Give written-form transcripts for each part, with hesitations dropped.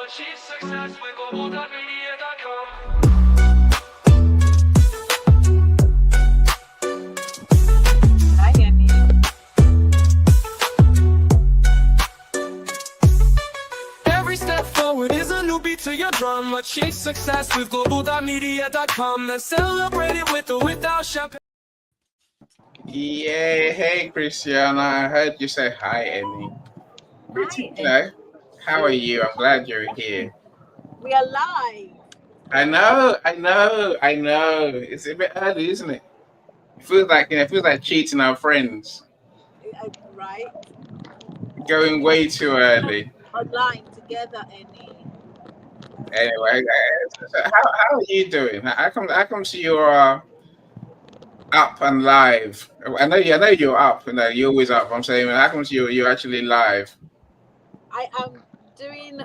achieve success with Global.Media.com. Hi, Annie. Every step forward is a new beat to your drum. Achieve success with Global.Media.com. Let's celebrate it with or without champagne. Yeah, hey Christiana, I heard you say hi, Emmy. Hi, Hello. How are you? I'm glad you're here. we are live. I know. It's a bit early, isn't it? It feels like cheating our friends. Right? Going way too early. Online together, Annie. Anyway, so how are you doing? How come you are up and live? I know you're up, you're always up. I'm saying, how come you're actually live? I am doing.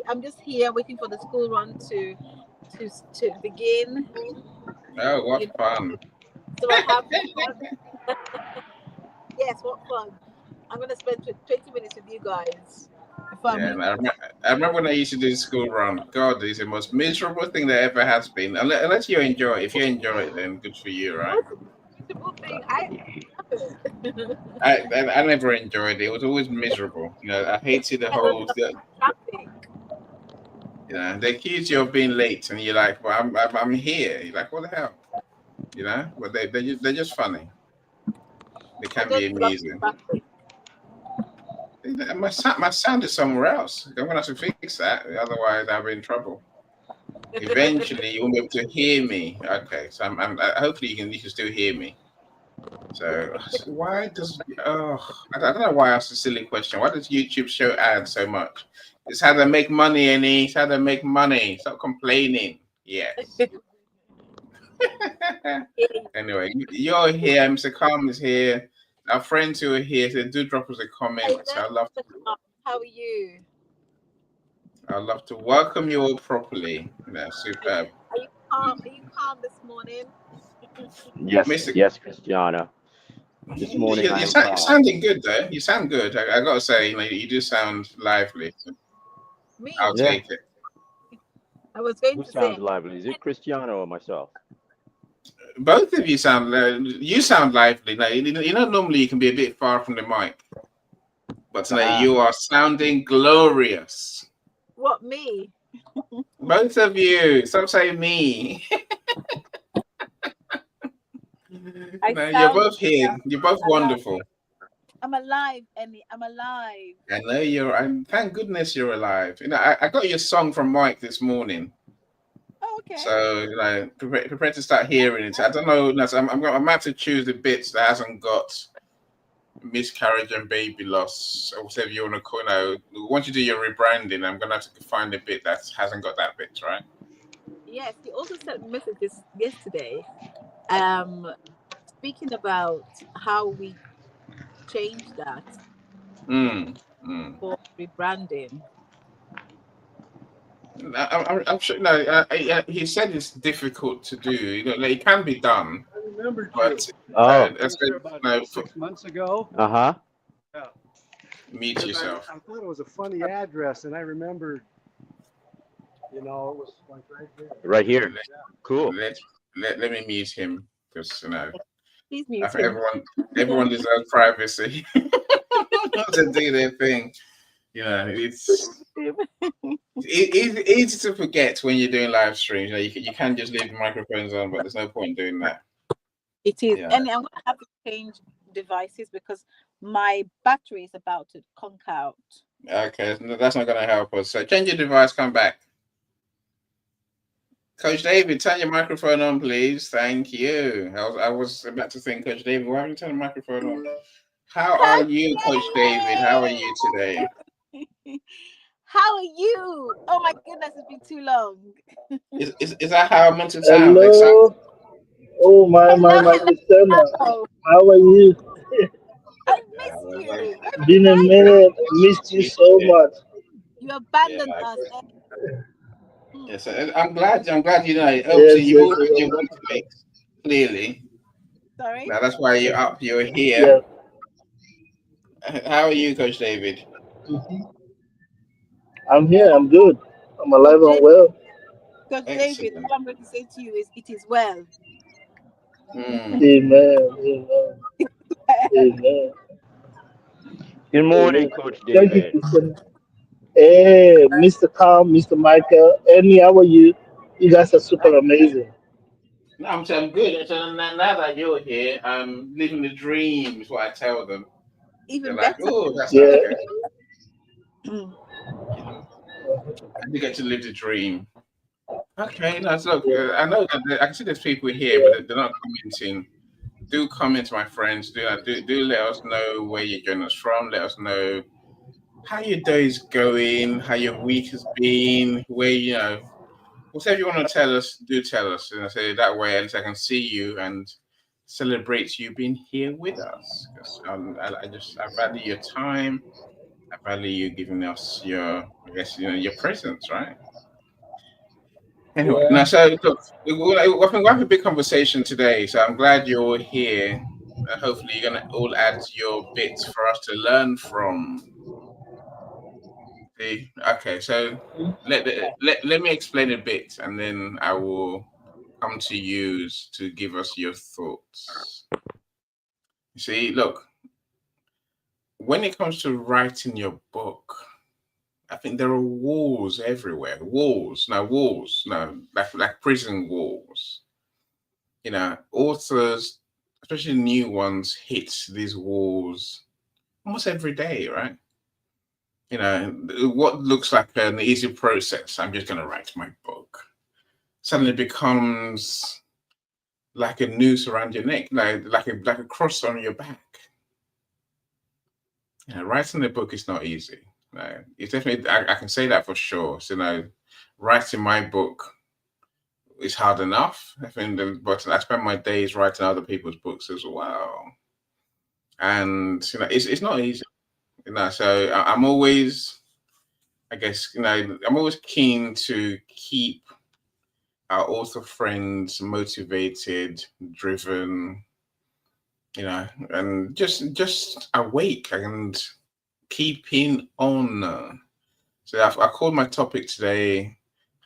I'm just here waiting for the school run to begin. Oh, what fun. So I have. Yes, what fun! I'm gonna spend 20 minutes with you guys. Yeah, and I remember when I used to do the school run. God, it's the most miserable thing that ever has been. Unless you enjoy it. If you enjoy it, then good for you, right? Beautiful thing. I love it. I never enjoyed it. It was always miserable. I hated the whole. Traffic. They accuse you of being late, and you're like, "Well, I'm here." You're like, "What the hell?" But they're just funny. They can be amusing. My sound is somewhere else. I'm gonna have to fix that. Otherwise, I'll be in trouble. Eventually, you won't be able to hear me. Okay, so hopefully you can still hear me. So why does I don't know why I asked a silly question. Why does YouTube show ads so much? It's how they make money, Annie. It's how they make money. Stop complaining. Yes. Anyway, you're here. Mr. Calm is here. Our friends who are here, so do drop us a comment. How are you? I'd love to welcome you all properly. Superb. Are you calm? Are you calm this morning? Yes, Mr. yes, Christiana. This morning You're sounding good though. You sound good. I gotta say, you do sound lively. Me? I'll take it. I was going Who to sounds say. lively? Is it Christiana or myself? Both of you sound lively. Normally you can be a bit far from the mic, but tonight you are sounding glorious. What, me? Both of you. Stop saying me. You're both here. You're both wonderful. I'm alive, Emmy. I'm alive. I know thank goodness you're alive. I got your song from Mike this morning. Oh, okay. So prepare to start hearing it. I don't know. I'm going to have to choose the bits that hasn't got miscarriage and baby loss, or whatever you want to call it. Once you do your rebranding, I'm going to have to find a bit that hasn't got that bit, right? Yes, you also sent messages yesterday. Speaking about how we changed that for rebranding. I'm sure. No, he said it's difficult to do. It can be done. I remember, but about 6 months ago. Yeah. Mute yourself. I thought it was a funny address, and I remember, it was like right there. Right here. Yeah. Cool. Let me mute him because Please mute I think him. everyone deserves privacy to do their thing. It's easy to forget when you're doing live streams. You can just leave the microphones on, but there's no point in doing that. It is, and I'm going to have to change devices because my battery is about to conk out. Okay, that's not going to help us. So change your device, come back. Coach David, turn your microphone on, please. Thank you. I was about to think, Coach David, why haven't you turned the microphone on? How are you, Coach David? How are you today? How are you? Oh my goodness, it's been too long. Is that how I'm meant to sound? Hello. Oh my Christiana. How are you? I miss you. Been a minute. Missed you so much. You abandoned us. Yes, I'm glad you know. Obviously, you've all done your work, clearly. Sorry. Now that's why you're up. You're here. Yes. How are you, Coach David? I'm here. I'm good. I'm alive and Coach, well. Coach David, Excellent. all I'm going to say to you is it is well. Mm. Amen. Amen. Amen. Good morning, Amen. Coach Thank you, David. Christian. Hey, Mr. Carl, Mr. Michael, Amy, how are you? You guys are super amazing. No, I'm good. So now that you're here, I'm living the dream, is what I tell them. They're Even like, better. oh, that's Yeah. okay. Mm. You know, and you get to live the dream. Okay, no, so look, Yeah. I know that I can see there's people here, but Yeah. they're not commenting. Do comment, my friends. Do let us know where you're joining us from. Let us know how your day's going, how your week has been, where whatever you want to tell us, do tell us. And I say that way, at least I can see you and celebrate you being here with us. Because I value your time. I value you giving us your presence, right? Anyway, Yeah. now so look, I think we have a big conversation today. So I'm glad you're all here. Hopefully, you're gonna all add your bits for us to learn from. See? Okay, so let me explain a bit, and then I will come to you to give us your thoughts. You see, look, when it comes to writing your book, I think there are walls everywhere. Walls, like prison walls. Authors, especially new ones, hit these walls almost every day, right? What looks like an easy process. I'm just going to write my book. Suddenly becomes like a noose around your neck, like a cross on your back. Writing a book is not easy. It's definitely, I can say that for sure. So, writing my book is hard enough. I think, but I spend my days writing other people's books as well, and it's not easy. So I'm always, I guess, I'm always keen to keep our author friends motivated, driven, and just awake and keeping on. So I called my topic today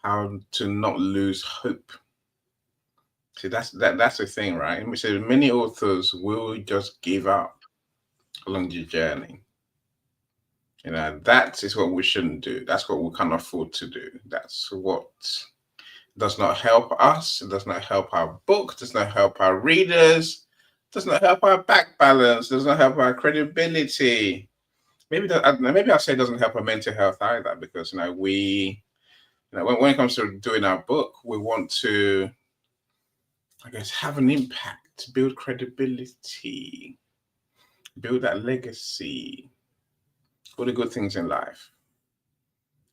"How to Not Lose Hope." See, that's the thing, right? Which is many authors will just give up along the journey. That is what we shouldn't do. That's what we can't afford to do. That's what does not help us. It does not help our book. Does not help our readers. Does not help our back balance. Does not help our credibility. Maybe I'll say it doesn't help our mental health either, because when it comes to doing our book, we want to, I guess, have an impact, build credibility, build that legacy, all the good things in life.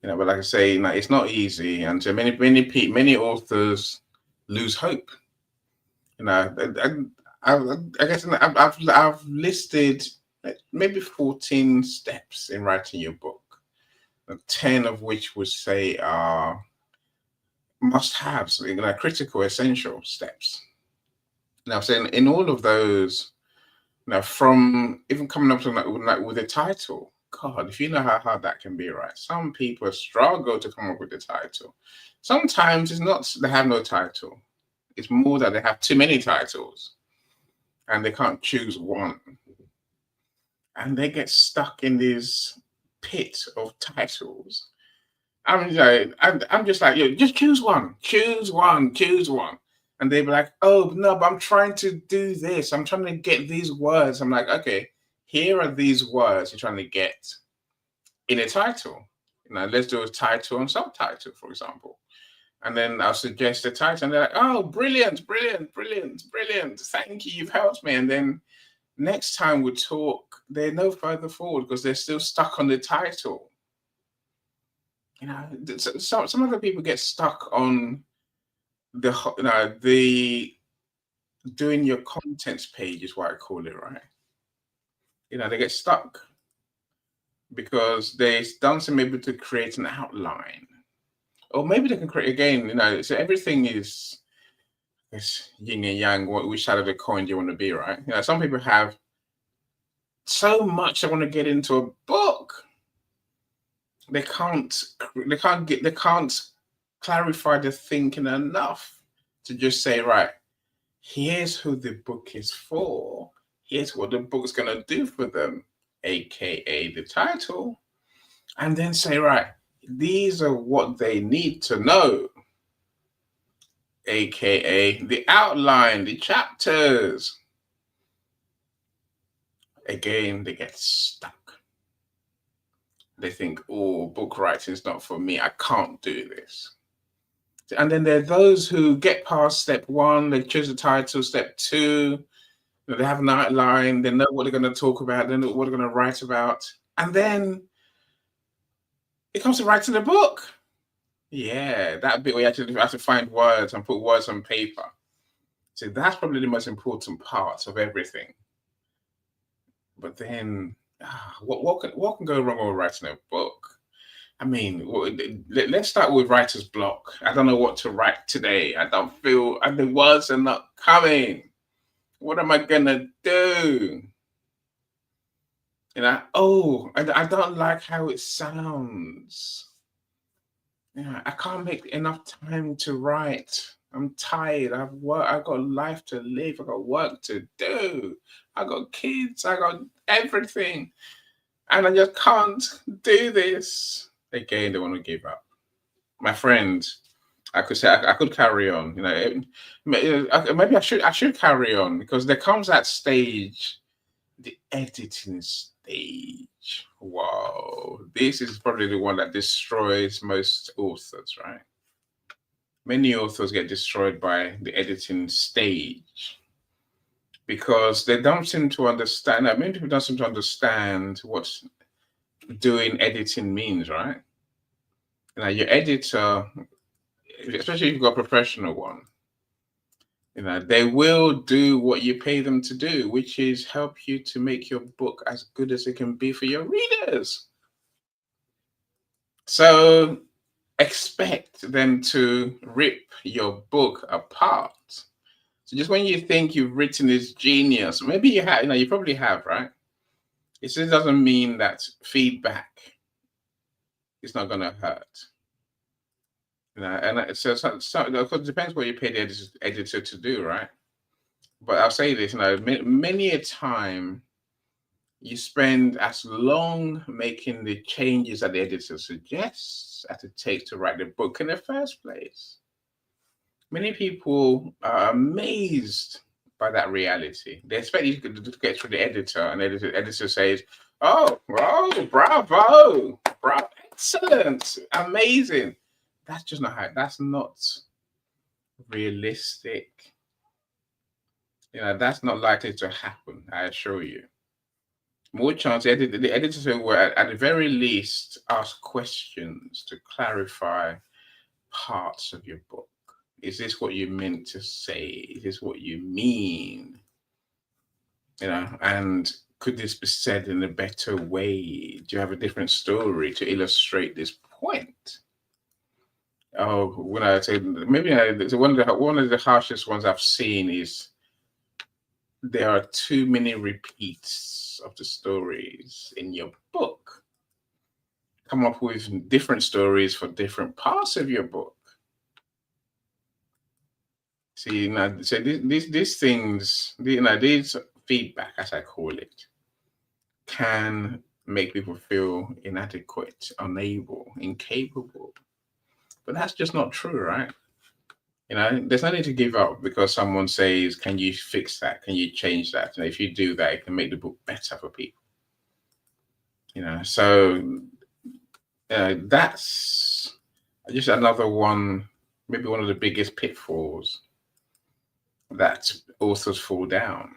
But like I say, it's not easy, and so many authors lose hope. I guess I've listed maybe 14 steps in writing your book, 10 of which would say are must-haves, critical, essential steps. Now, so in all of those, from even coming up to with a title, God, if you know how hard that can be, right? Some people struggle to come up with a title. Sometimes it's not they have no title. It's more that they have too many titles and they can't choose one. And they get stuck in this pit of titles. I'm just like, just choose one, choose one, choose one. And they'd be like, oh, no, but I'm trying to do this. I'm trying to get these words. I'm like, okay, here are these words you're trying to get in a title. Let's do a title and subtitle, for example. And then I'll suggest a title, and they're like, oh, brilliant, brilliant, brilliant, brilliant. Thank you, you've helped me. And then next time we talk, they're no further forward because they're still stuck on the title. Some other people get stuck on the doing your contents page is what I call it, right? They get stuck because they don't seem able to create an outline, or maybe they can create again. So everything is yin and yang. Which side of the coin do you want to be, right? Some people have so much they want to get into a book, they can't clarify the thinking enough to just say, right, here's who the book is for. Here's what the book's gonna do for them, aka the title, and then say, right, these are what they need to know, aka the outline, the chapters. Again, they get stuck. They think, oh, book writing is not for me. I can't do this. And then there are those who get past step one, they choose the title, step two, they have an outline, they know what they're going to talk about, they know what they're going to write about. And then it comes to writing the book. Yeah, that bit where you actually have to find words and put words on paper. So that's probably the most important part of everything. But then, what can go wrong with writing a book? I mean, let's start with writer's block. I don't know what to write today. I don't feel, and the words are not coming. What am I gonna do? I don't like how it sounds. I can't make enough time to write. I'm tired. I've got life to live. I've got work to do. I got kids. I got everything, and I just can't do this. Again, they want to give up. My friend, I could say I could carry on. Maybe I should carry on, because there comes that stage, the editing stage. Wow, this is probably the one that destroys most authors, right? Many authors get destroyed by the editing stage because they don't seem to understand. Many people don't seem to understand what doing editing means, right? Your editor, especially if you've got a professional one, they will do what you pay them to do, which is help you to make your book as good as it can be for your readers. So expect them to rip your book apart. So just when you think you've written this genius, maybe you have, you probably have, right? It still doesn't mean that feedback is not going to hurt. And so it depends what you pay the editor to do, right? But I'll say this, many a time you spend as long making the changes that the editor suggests as it takes to write the book in the first place. Many people are amazed by that reality. They expect you to get through the editor, and the editor says, oh, bravo, excellent, amazing. That's just not that's not realistic. That's not likely to happen, I assure you. More chance, the editors will, at the very least, ask questions to clarify parts of your book. Is this what you meant to say? Is this what you mean? And could this be said in a better way? Do you have a different story to illustrate this point? Oh, when I say maybe one of the harshest ones I've seen is there are too many repeats of the stories in your book. Come up with different stories for different parts of your book. See, so these things, these feedback, as I call it, can make people feel inadequate, unable, incapable. But that's just not true, right? There's no need to give up because someone says, can you fix that? Can you change that? If you do that, it can make the book better for people. So that's just another one, maybe one of the biggest pitfalls that authors fall down.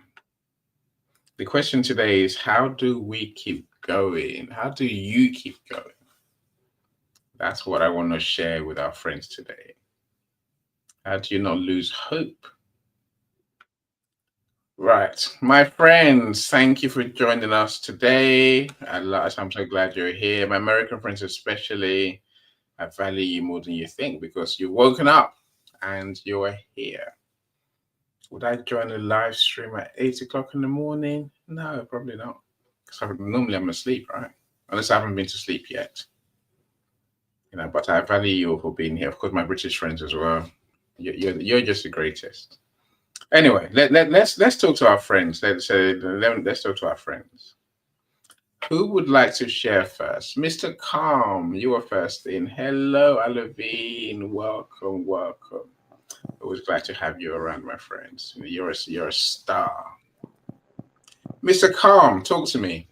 The question today is, how do we keep going? How do you keep going? That's what I want to share with our friends today. How do you not lose hope? Right, my friends, thank you for joining us today. I'm so glad you're here. My American friends especially, I value you more than you think because you've woken up and you're here. Would I join a live stream at 8 o'clock in the morning? No, probably not. Because normally I'm asleep, right? Unless I haven't been to sleep yet. But I value you for being here. Of course, my British friends as well. You're just the greatest. Anyway, let's talk to our friends. Let's talk to our friends. Who would like to share first? Mr. Calm, you are first in. Hello, Alavine. Welcome. Always glad to have you around, my friends. You're a star. Mr. Calm, talk to me.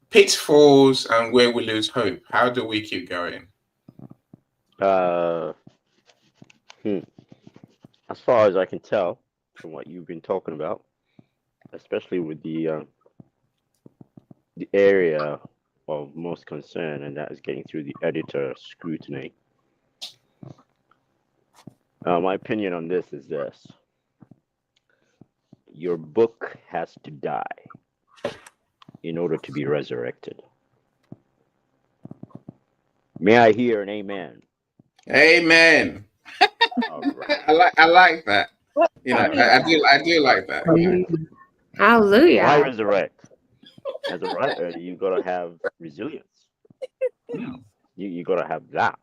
Pitfalls and where we lose hope. How do we keep going? As far as I can tell from what you've been talking about, especially with the area of most concern, and that is getting through the editor scrutiny. My opinion on this is this: your book has to die in order to be resurrected. May I hear an amen? Amen. All right. I like that. I do like that. Hallelujah. Why resurrect? As a writer, you gotta have resilience. You gotta have that.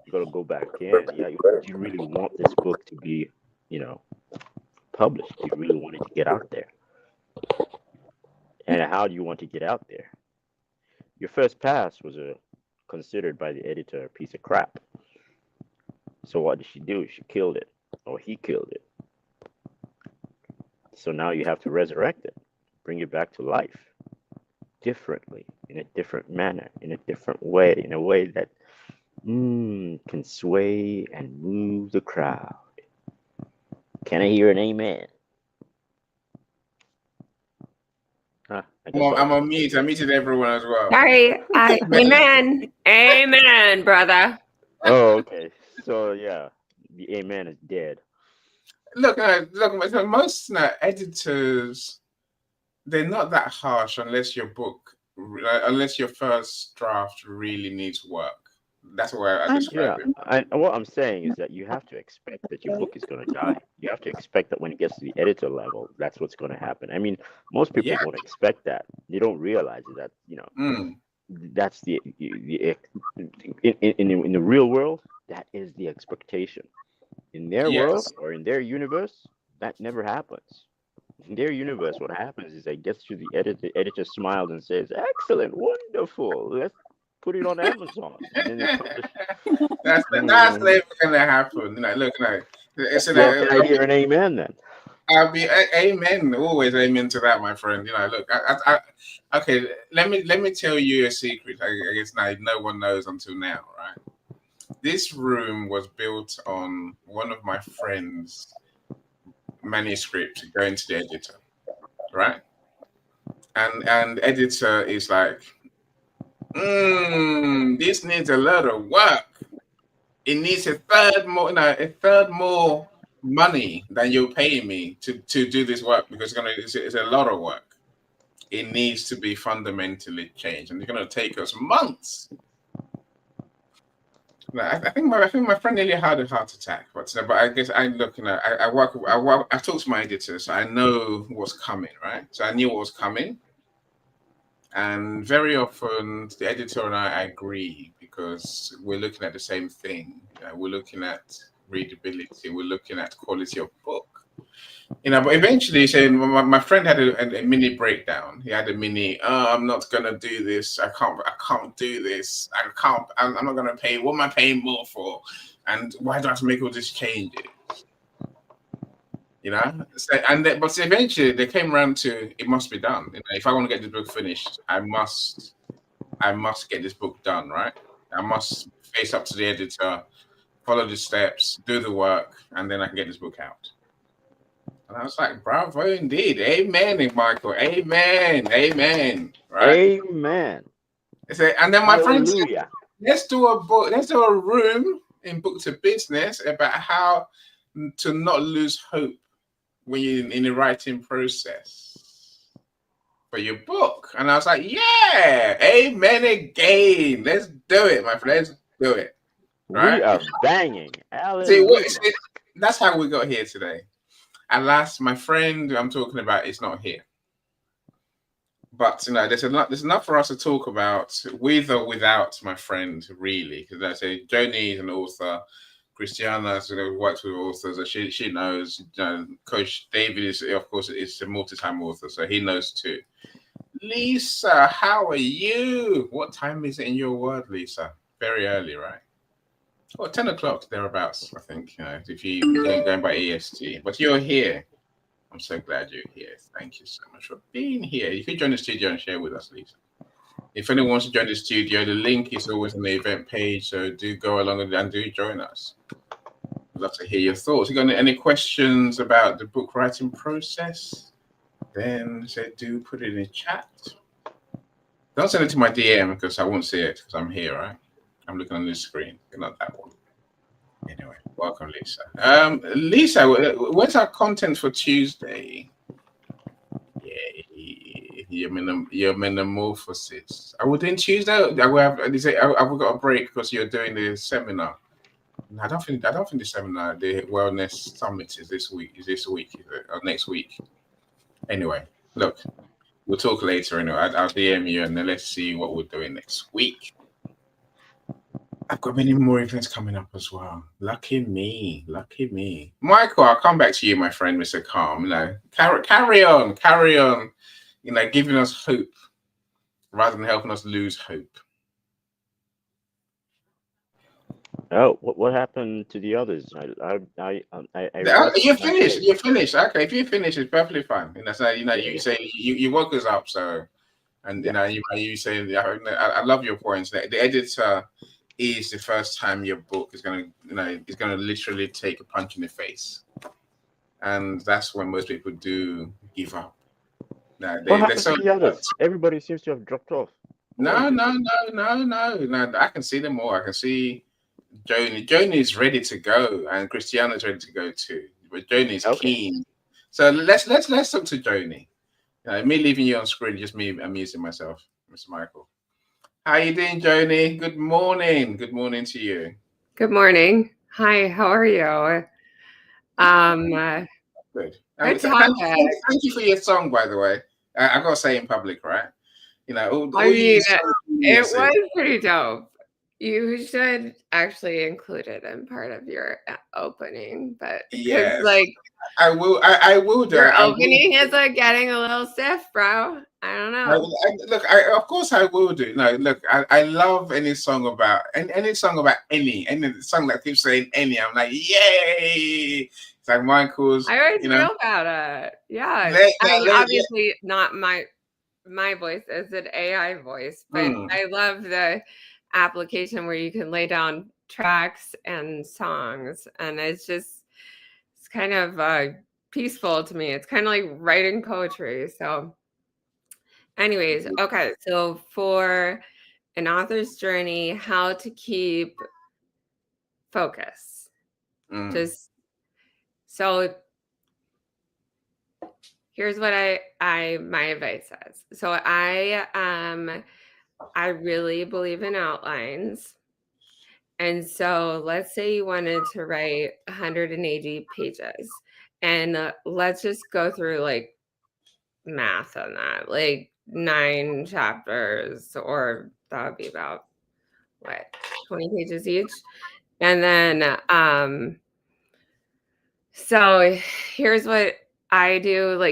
You gotta go back in. Yeah, you really want this book to be, published. You really want it to get out there. And how do you want to get out there? Your first pass was considered by the editor a piece of crap. So what did she do? She killed it, or he killed it. So now you have to resurrect it, bring it back to life, differently, in a different manner, in a different way, in a way that can sway and move the crowd. Can I hear an amen? I'm on mute. I muted everyone as well. Sorry. Amen. Amen, brother. Oh, okay. So yeah, the amen is dead. Look. Most editors, they're not that harsh unless your first draft really needs work. That's why I describe it. What I'm saying is that you have to expect that your book is going to die. You have to expect that when it gets to the editor level, that's what's going to happen. I mean, most people don't expect that. They don't realize that, that's in the real world, that is the expectation. In their world or in their universe, that never happens. In their universe, what happens is it gets to the editor. The editor smiles and says, "Excellent, wonderful. Let's put it on Amazon." And then that's never gonna happen. Look, I hear an amen then. I'll be amen. Always amen to that, my friend. Look, okay. Let me tell you a secret. I guess no one knows until now, right? This room was built on one of my friends' manuscript going to the editor, right? And editor is like, this needs a lot of work. It needs a third more money than you're paying me to do this work, because it's a lot of work. It needs to be fundamentally changed, and it's going to take us months. I think my friend nearly had a heart attack, but I guess I talk to my editor, so I know what's coming, right? So I knew what was coming, and very often the editor and I agree because we're looking at the same thing. We're looking at readability. We're looking at quality of book. But eventually, my friend had a mini breakdown. He had a mini, I'm not gonna do this. I can't do this. I'm not gonna pay. What am I paying more for? And why do I have to make all these changes? But eventually they came around to, it must be done. If I want to get this book finished, I must get this book done, right? I must face up to the editor, follow the steps, do the work, and then I can get this book out. And I was like, bravo indeed. Amen, Michael. Amen. Right? Amen. And then my friend said, let's do a room in Book to Business about how to not lose hope when you're in the writing process for your book. And I was like, yeah, amen again. Let's do it, my friend. Let's do it. Right? We are banging. See, that's how we got here today. Alas, my friend who I'm talking about is not here. But there's enough for us to talk about with or without my friend, really. Because I say Joni is an author, Christiana sort of works with authors, so she knows. Coach David is, of course, is a multi-time author, so he knows too. Lisa, how are you? What time is it in your world, Lisa? Very early, right? Or 10 o'clock thereabouts, I think. If you're going by EST, but you're here. I'm so glad you're here. Thank you so much for being here. You can join the studio and share with us, Lisa. If anyone wants to join the studio, the link is always on the event page, so do go along and do join us. I'd love to hear your thoughts. You got any questions about the book writing process? Then do put it in the chat. Don't send it to my DM because I won't see it because I'm here, right? I'm looking on this screen, not that one. Anyway, welcome, Lisa. Lisa, where's our content for Tuesday? Yay, your metamorphosis. Are we doing Tuesday? Have we got a break because you're doing the seminar? I don't think the seminar, the wellness summit, is this week. Is this week? Is it, or next week? Anyway, look, we'll talk later. Anyway, I'll DM you and then let's see what we're doing next week. I've got many more events coming up as well. Lucky me. Michael, I'll come back to you, my friend, Mr. Calm. Carry on. Giving us hope rather than helping us lose hope. Oh, what happened to the others? You're finished. Okay, if you finish, it's perfectly fine. You say you woke us up, so and you say I love your points. The editor is the first time your book is gonna literally take a punch in the face, and that's when most people do give up. What happened to the others? Everybody seems to have dropped off. No. I can see them all. I can see Joni. Joni's ready to go, and Christiana's ready to go too. But Joni's keen. So let's talk to Joni. Me leaving you on screen, just me amusing myself, Mr. Michael. How you doing, Joni? Good morning. Good morning to you. Good morning. Hi, how are you? Good. Good topic. Thank you for your song, by the way. I've got to say in public, right? It was pretty dope. You should actually include it in part of your opening, but yes, I will do. Your opening is getting a little stiff, bro. I don't know. Of course I will do. No, look, I love any song about any song that keeps saying any. I'm like, yay! It's like Michael's. I always feel about it. Yeah, obviously not my voice is an AI voice, but I love the application where you can lay down tracks and songs, and it's kind of peaceful to me. It's kind of like writing poetry. So anyways, okay, so for an author's journey, how to keep focus. So here's what my advice says. So I really believe in outlines. And so let's say you wanted to write 180 pages, and let's just go through math on that, 9 chapters, or that would be about 20 pages each. And then so here's what I do.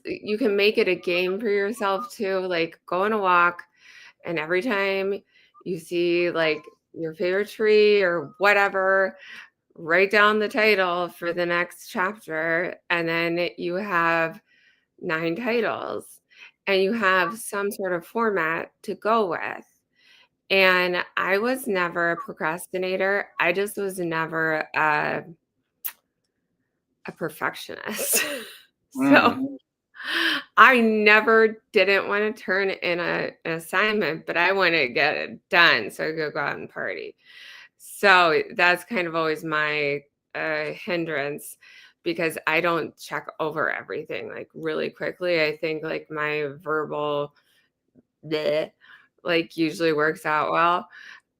You can make it a game for yourself too. Go on a walk, and every time you see your favorite tree or whatever, write down the title for the next chapter, and then you have 9 titles, and you have some sort of format to go with. And I was never a procrastinator. I just was never a perfectionist. So I never didn't want to turn in an assignment, but I want to get it done so I could go out and party. So that's kind of always my hindrance, because I don't check over everything really quickly. I think my verbal usually works out well.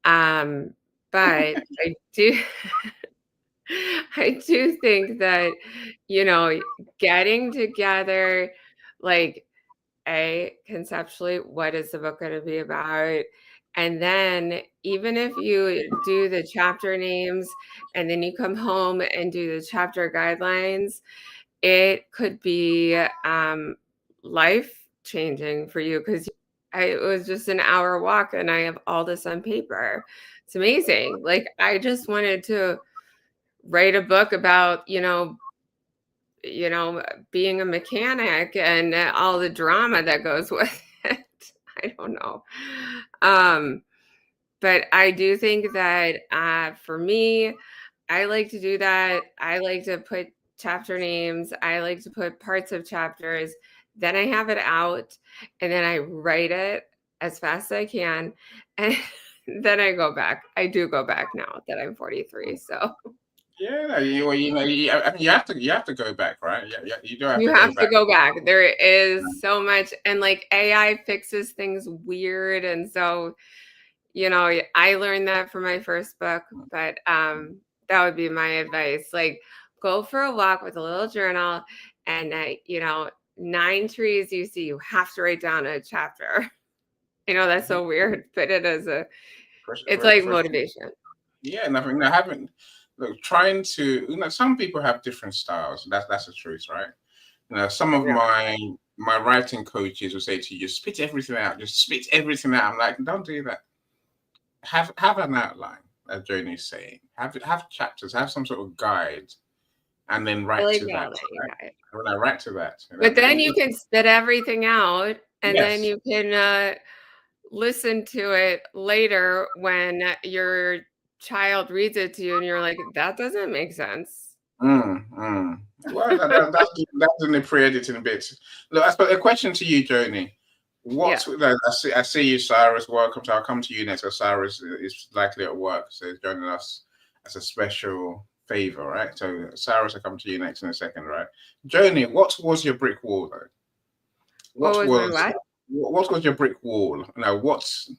But I do I do think that, getting together conceptually, what is the book going to be about? And then even if you do the chapter names and then you come home and do the chapter guidelines, it could be life changing for you, because it was just an hour walk and I have all this on paper. It's amazing. Like, I just wanted to write a book about, being a mechanic and all the drama that goes with it. I don't know. But I do think that for me, I like to do that. I like to put chapter names. I like to put parts of chapters. Then I have it out and then I write it as fast as I can. And then I go back. I do go back now that I'm 43. So Yeah, you have to go back, right? Yeah, you do have you to go have to back. go back. There is so much, and like AI fixes things weird. And so, I learned that from my first book, but that would be my advice. Like, go for a walk with a little journal, and 9 trees you see, you have to write down a chapter. That's so weird, but it's like motivation. Yeah, nothing. I haven't. Look, trying to. Some people have different styles. That's the truth, right? Some of my writing coaches will say to you, "Just spit everything out. Just spit everything out." I'm like, don't do that. Have an outline, as Joni's saying. Have chapters. Have some sort of guide, and then write to that. Right? When I write to that, but then you can spit everything out, and then yes. you can listen to it later when your child reads it to you, and you're like, that doesn't make sense. Well, that's in the pre-editing bit. Look, I got a question to you, Joni. I see you, Cyrus. Welcome. I'll come to you next. Cyrus is likely at work, so he's joining us as a special favor, right? So, Cyrus, I'll come to you next in a second, right? Joni, what was your brick wall, though? What was your brick wall? What's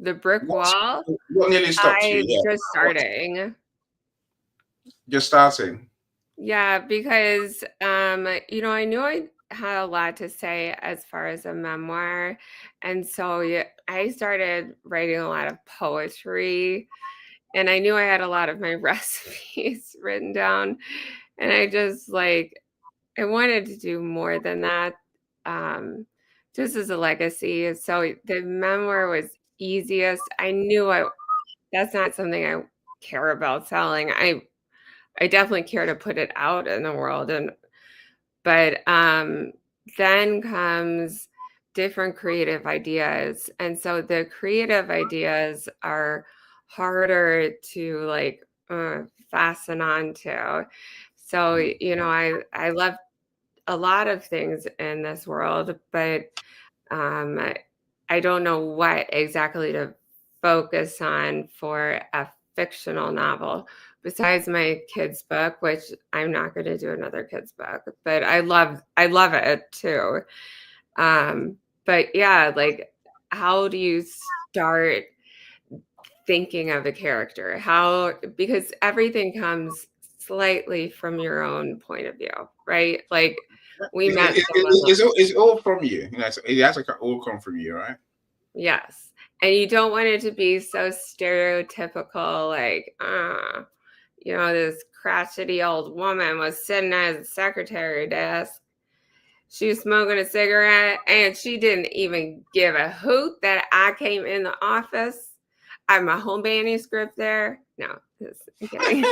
the brick wall? What nearly stopped you? Yeah. Just starting. Just starting. Yeah, because I knew I had a lot to say as far as a memoir, and so I started writing a lot of poetry, and I knew I had a lot of my recipes written down, and I just I wanted to do more than that, just as a legacy. So the memoir was easiest. I knew that's not something I care about selling. I definitely care to put it out in the world, but then comes different creative ideas, and so the creative ideas are harder to fasten on to. So I love a lot of things in this world, but I don't know what exactly to focus on for a fictional novel besides my kids' book, which I'm not going to do another kids' book, but I love it too. But yeah, how do you start thinking of a character? Because everything comes slightly from your own point of view, right? Like, we met it's all from you. It has to all come from you, right? Yes. And you don't want it to be so stereotypical, this crotchety old woman was sitting at the secretary desk. She was smoking a cigarette, and she didn't even give a hoot that I came in the office. I have my whole manuscript there. No, I'm kidding.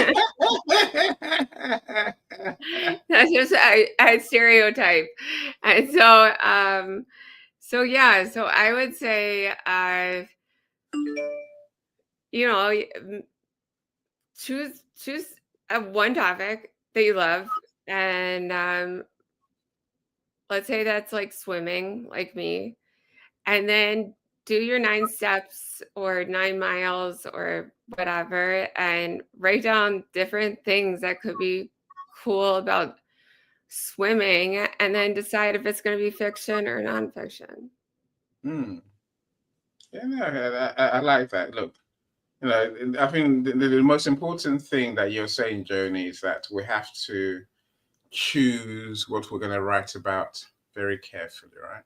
That's just a stereotype. And so yeah, so I would say, choose one topic that you love, and let's say that's like swimming, like me, and then do your 9 steps or 9 miles or whatever, and write down different things that could be cool about swimming, and then decide if it's going to be fiction or nonfiction. Yeah, I like that. Look, I think the most important thing that you're saying, Joni, is that we have to choose what we're going to write about very carefully, right?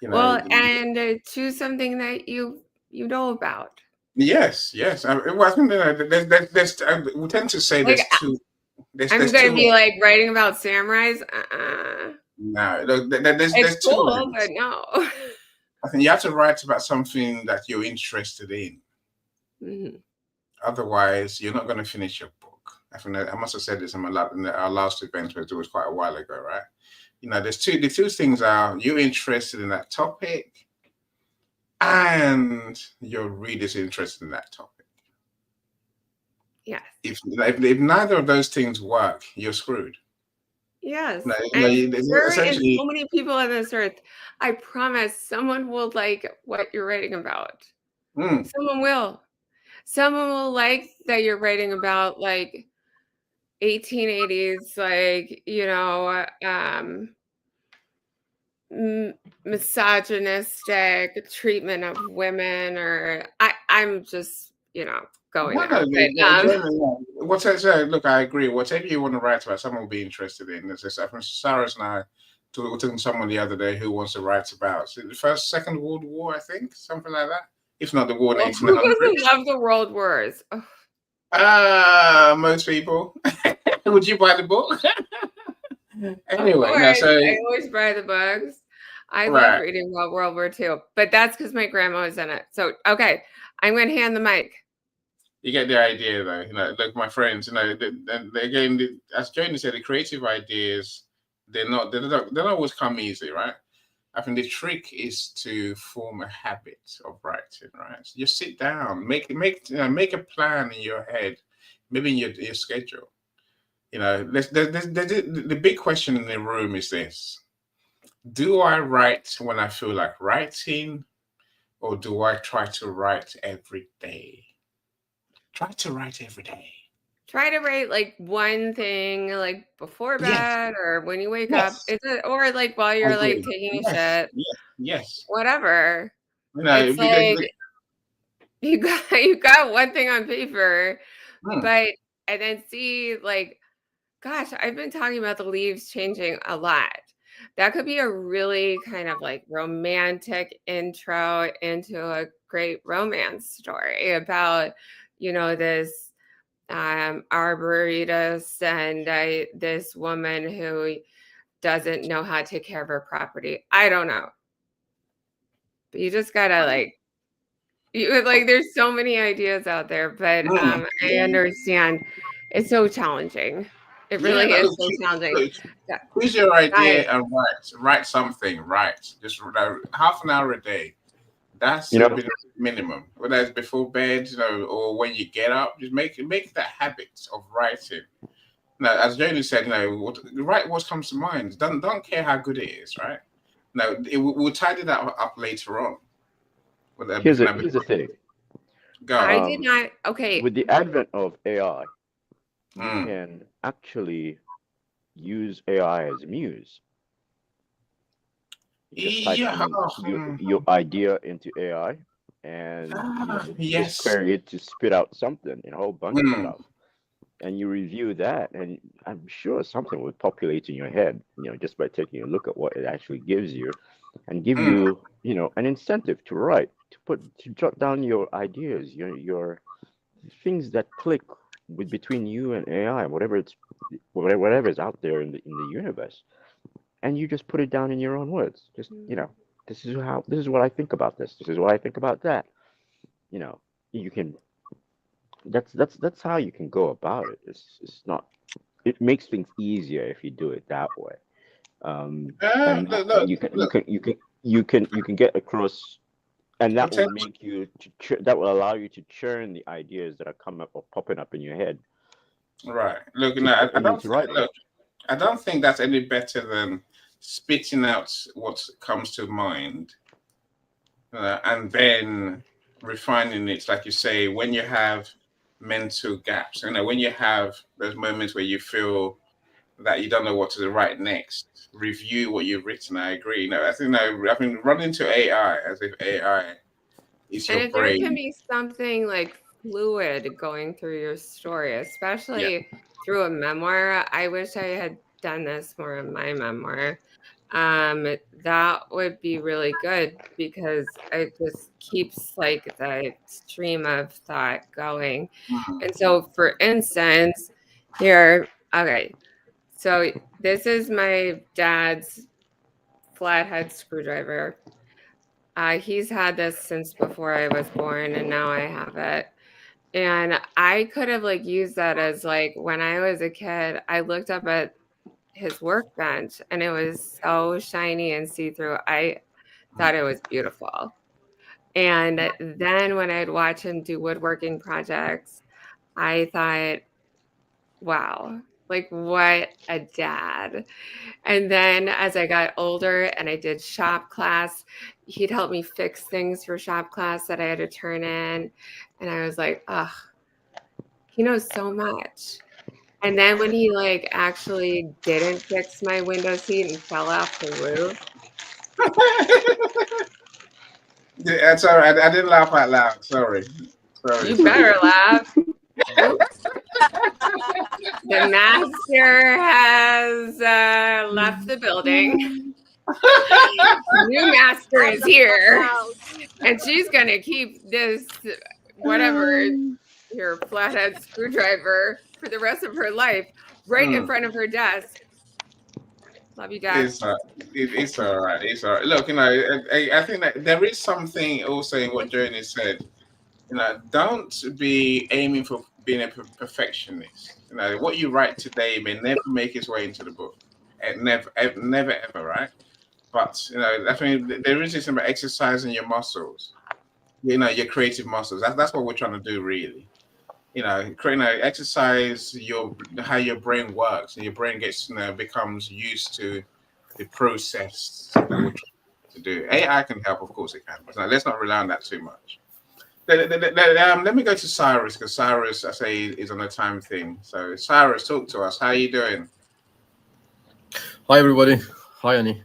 You know, Well, and choose something that you know about. yes, yes. Well, I think we tend to say Like I'm there's going too to be much. like writing about samurais. No, look, It's there's too cool, much. but no. I think you have to write about something that you're interested in. Mhm. Otherwise, you're not going to finish your book. I think I must have said this in our last event, but it was quite a while ago, right? You know, the two things are you're interested in that topic, and your reader's interested in that topic. Yes. If neither of those things work, you're screwed. Yes. No, And there is essentially, so many people on this earth. I promise someone will like what you're writing about. mm, Someone will. Someone will like that you're writing about like 1880s, like, misogynistic treatment of women, or I'm just, going no, there. no, But Jeremy, no. What I say, look, I agree. Whatever you want to write about, someone will be interested in. As I said, Sarah's and I were talking to someone the other day who wants to write about the first, Second World War, I think, something like that. If not the war in the well, who doesn't 1800s. love the world wars? Ugh. Most people. Would you buy the book? Of Anyway, no, course, so I always buy the books. I love right. reading about World War II, but that's because my grandma was in it. So, okay, I'm going to hand the mic. You get the idea, though. You know, like my friends, you know, again, as Joni said, the creative ideas, they don't always come easy, right? I think the trick is to form a habit of writing, right? So just sit down, make a plan in your head, maybe in your schedule. You know, the big question in the room is this: do I write when I feel like writing, or do I try to write every day? Try to write every day. Try to write like one thing like before Yes, bed or when you wake up. yes, Or like while I you're like agree. taking a Yes, shit, yes, yes. whatever. You know, It's because like you got one thing on paper, hmm, but and then see like, gosh, I've been talking about the leaves changing a lot. That could be a really kind of like romantic intro into a great romance story about, this arboretus and this woman who doesn't know how to take care of her property. I don't know. But you just gotta there's so many ideas out there, but hmm. I understand it's so challenging. It Yeah, really no, is look, so challenging. look, Gu- choose your Guys, idea and write something. Write just half an hour a day. That's You the know, minimum. Whether it's before bed, or when you get up, just make that habit of writing. Now, as Joni said, write what comes to mind. Don't care how good it is, right? No, we'll tidy that up later on. With here's the thing. go. I did Um, not. Okay, with the advent of AI, you Mm. can actually use AI as a muse. You just type Yeah. in your idea into AI, and you just Yes. query it to spit out something, a whole bunch of Mm. stuff, and you review that, and I'm sure something will populate in your head, just by taking a look at what it actually gives you, and give Mm. you, an incentive to write, to jot down your ideas, your things that click between you and AI, whatever is out there in the universe, and you just put it down in your own words. Just this is what I think about this. This is what I think about that. You know, you can. That's how you can go about it. It's not. It makes things easier if you do it that way. And Look, look. you can get across, and that will Potential. make you that will allow you to churn the ideas that are coming up or popping up in your head Right. Look, to no, put them into writing. I don't think that's any better than spitting out what comes to mind, and then refining it, like you say, when you have mental gaps. When you have those moments where you feel that you don't know what to write next, review what you've written. I agree. No, I think no. I mean, run into AI as if AI is and your if there can brain. be something like fluid going through your story, Yeah. especially through a memoir, I wish I had done this more in my memoir. that would be really good because it just keeps like the stream of thought going. And so, for instance, here, okay, so this is my dad's flathead screwdriver. He's had this since before I was born, and now I have it. And I could have like used that as like when I was a kid, I looked up at his workbench and it was so shiny and see-through. I thought it was beautiful. And then when I'd watch him do woodworking projects, I thought, wow, like what a dad. And then as I got older and I did shop class, he'd help me fix things for shop class that I had to turn in. And I was like, oh, he knows so much. And then when he like actually didn't fix my window seat and fell off the roof. Yeah, sorry, I didn't laugh out loud. Sorry. You better laugh. Oops. The master has left the building. New master is here. And she's going to keep this, whatever, your flathead screwdriver for the rest of her life right in front of her desk. Love you, Dad. It's all right. It's all right. Look, I think that there is something also in what Journey said. Don't be aiming for being a perfectionist. What you write today may never make its way into the book. Never, ever, right? But I think there is this about exercising your muscles. Your creative muscles. That's what we're trying to do, really. Exercise how your brain works, and your brain becomes used to the process that we're trying to do. AI can help, of course it can, but let's not rely on that too much. Let me go to Cyrus, because Cyrus, I say, is on a time thing. So Cyrus, talk to us. How are you doing? Hi everybody. Hi Annie.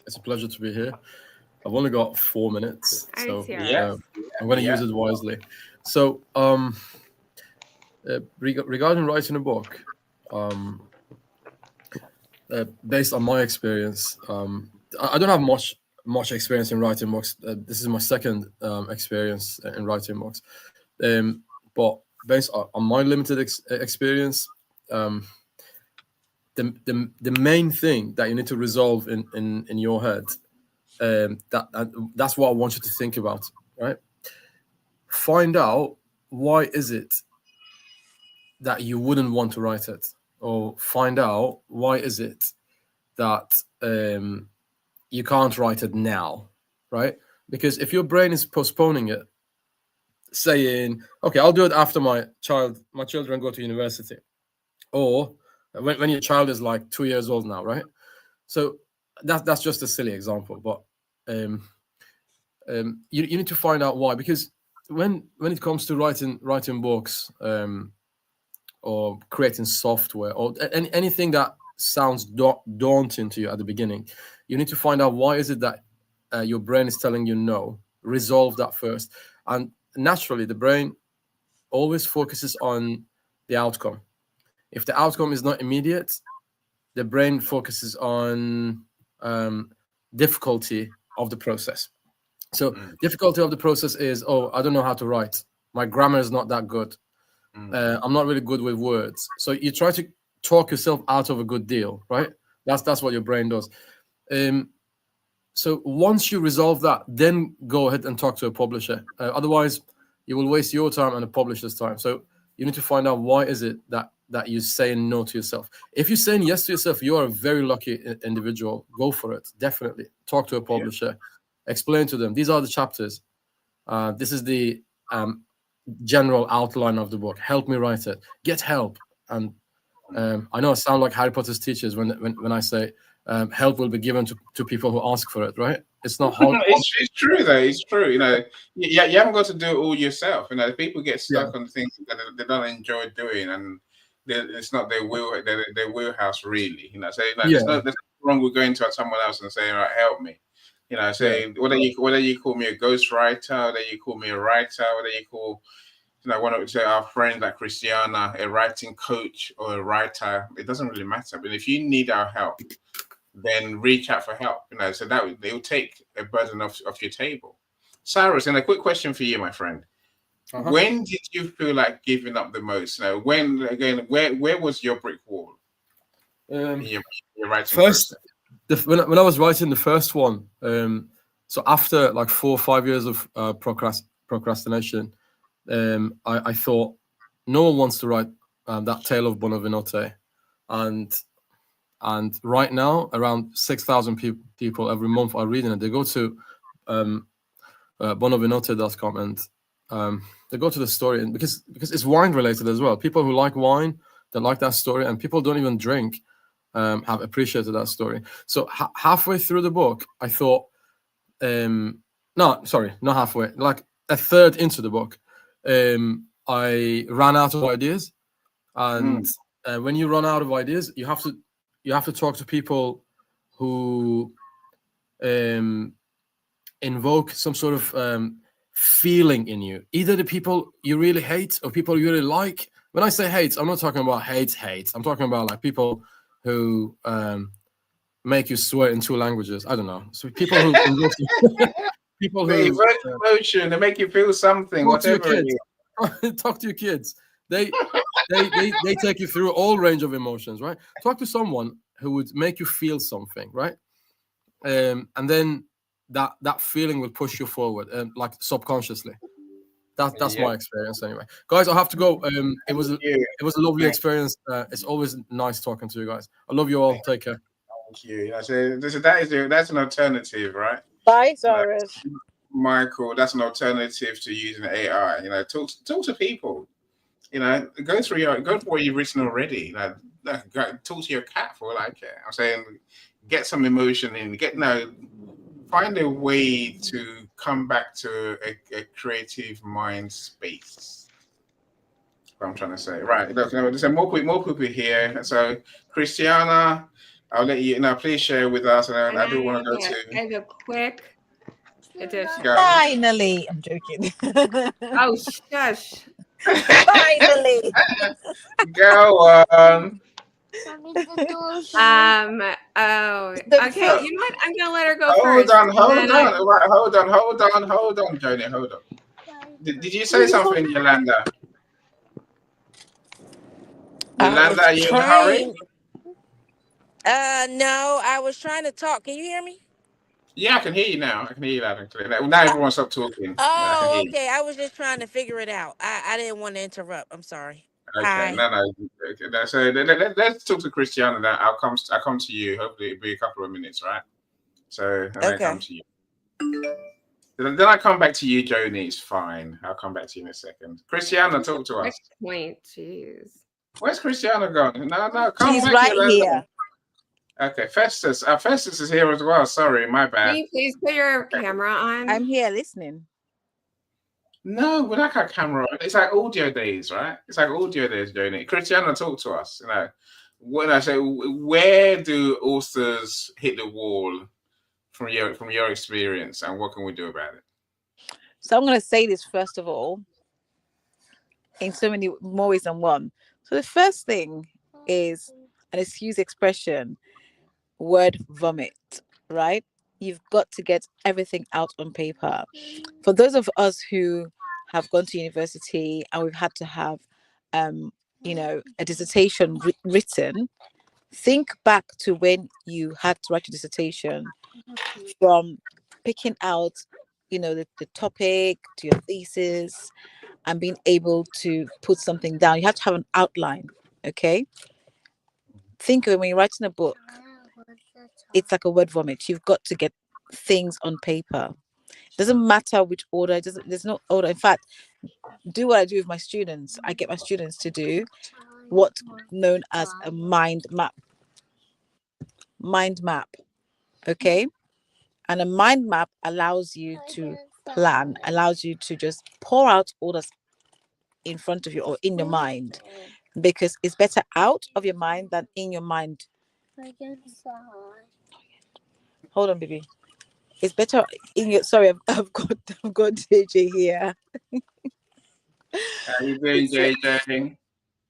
It's a pleasure to be here. I've only got 4 minutes, so I'm going to use it wisely. So regarding writing a book, based on my experience, I don't have much experience in writing books. This is my second experience in writing books, but based on my limited experience, the main thing that you need to resolve in your head, that's what I want you to think about, right? Find out why is it that you wouldn't want to write it, or find out why is it that you can't write it now, right? Because if your brain is postponing it, saying, okay, I'll do it after my children go to university, or when your child is like 2 years old now, right? So that's just a silly example, but you need to find out why. Because when it comes to writing books, or creating software, or anything that sounds daunting to you at the beginning, you need to find out why is it that your brain is telling you no. Resolve that first. And naturally, the brain always focuses on the outcome. If the outcome is not immediate, the brain focuses on difficulty of the process. So difficulty of the process is, oh, I don't know how to write. My grammar is not that good. I'm not really good with words. So you try to talk yourself out of a good deal, right? That's what your brain does. So once you resolve that, then go ahead and talk to a publisher. Otherwise, you will waste your time and the publisher's time. So you need to find out why is it that you're saying no to yourself. If you're saying yes to yourself, you are a very lucky individual. Go for it. Definitely. Talk to a publisher. Explain to them, these are the chapters. This is the general outline of the book. Help me write it. Get help. And I know I sound like Harry Potter's teachers when I say help will be given to people who ask for it, right? It's not hard. It's true though. It's true. You haven't got to do it all yourself. People get stuck on things that they don't enjoy doing, and it's not their wheelhouse really. There's nothing wrong with going to someone else and saying, "Right, help me." Whether you call me a ghostwriter, whether you call me a writer, whether you call one of our friends like Christiana a writing coach or a writer, it doesn't really matter. But if you need our help, then reach out for help. So that they will take a burden off your table. Cyrus, and a quick question for you, my friend. When did you feel like giving up the most? When again? Where was your brick wall? In your writing First, process? when I was writing the first one, so after like 4 or 5 years of procrastination, I thought no one wants to write that tale of Buonanotte, and right now around 6,000 people every month are reading it. They go to Buonanotte.com and they go to the story, and because it's wine related as well. People who like wine, they like that story, and people don't even drink have appreciated that story. So halfway through the book, I thought, no, sorry, not halfway, like a third into the book, I ran out of ideas, and when you run out of ideas, you have to talk to people who invoke some sort of feeling in you, either the people you really hate or people you really like. When I say hate, I'm not talking about hate. I'm talking about like people who make you swear in 2 languages. I don't know. So people who people they who evoke emotion, they make you feel something, talk to your whatever it kids. is. Talk to your kids. They take you through all range of emotions, right? Talk to someone who would make you feel something, right? And then that feeling will push you forward, like subconsciously. That's my experience anyway. Guys, I have to go. It was a lovely experience. It's always nice talking to you guys. I love you all. Take care. Thank you. That's an alternative, right? Bye, Cyrus. Michael, that's an alternative to using AI. Talk to people. Go for what you've written already. Talk to your cat for all I care. I'm saying, get some emotion in. Find a way to come back to a creative mind space. What I'm trying to say, right? Look, there's more people here. So, Christiana, I'll let you know. Please share with us, and I do want to go to. I have a quick addition. Finally, I'm joking. Oh, shush. Finally. Go on. Oh, okay. You know what? I'm gonna let her go first. Hold on, Joni, hold on. Did you say something, Yolanda? Yolanda, are you in a hurry? No, I was trying to talk. Can you hear me? Yeah, I can hear you now. I can hear you loud and clear. Now everyone stop talking. Oh, okay. I was just trying to figure it out. I didn't want to interrupt. I'm sorry. Okay, Hi. no. Okay, so let's talk to Christiana. Then I'll come to you. Hopefully, it'll be a couple of minutes, right? So I come to you. Then I come back to you, Joni. It's fine. I'll come back to you in a second. Christiana, talk to us. Point, jeez. Where's Christiana gone? No, come She's back. right here. Okay, Festus. Festus is here as well. Sorry, my bad. Can you please put your camera on? I'm here listening. No, we're like our camera. It's like audio days, right? It's like audio days, Joni. Christiana, talk to us. When I say, where do authors hit the wall from your experience, and what can we do about it? So I'm going to say this first of all, in so many more ways than one. So the first thing is an excuse expression, word vomit, right? You've got to get everything out on paper. For those of us who have gone to university and we've had to have, a dissertation written, think back to when you had to write your dissertation, from picking out, the topic to your thesis and being able to put something down. You have to have an outline, okay? Think of it when you're writing a book, it's like a word vomit. You've got to get things on paper. It doesn't matter which order. There's no order. In fact, do what I do with my students. I get my students to do what's known as a mind map. Okay? And a mind map allows you to plan, allows you to just pour out all that's in front of you or in your mind, because it's better out of your mind than in your mind. Hold on, baby. It's better in your. Sorry, I've got JJ here. How you doing, JJ?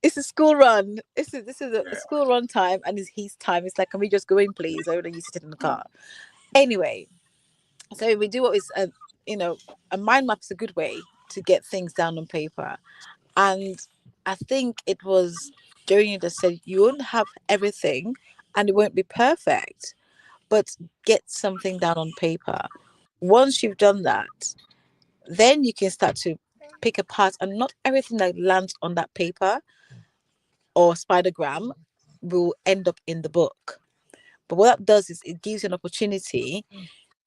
it's a school run. This is a Yeah. school run time, and it's his time. It's like, can we just go in, please? I don't you sit in the car. Anyway, so we do what is you know, a mind map is a good way to get things down on paper. And I think it was Joey that said you won't have everything, and it won't be perfect, but get something down on paper. Once you've done that, then you can start to pick apart, and not everything that lands on that paper or spidergram will end up in the book. But what that does is it gives you an opportunity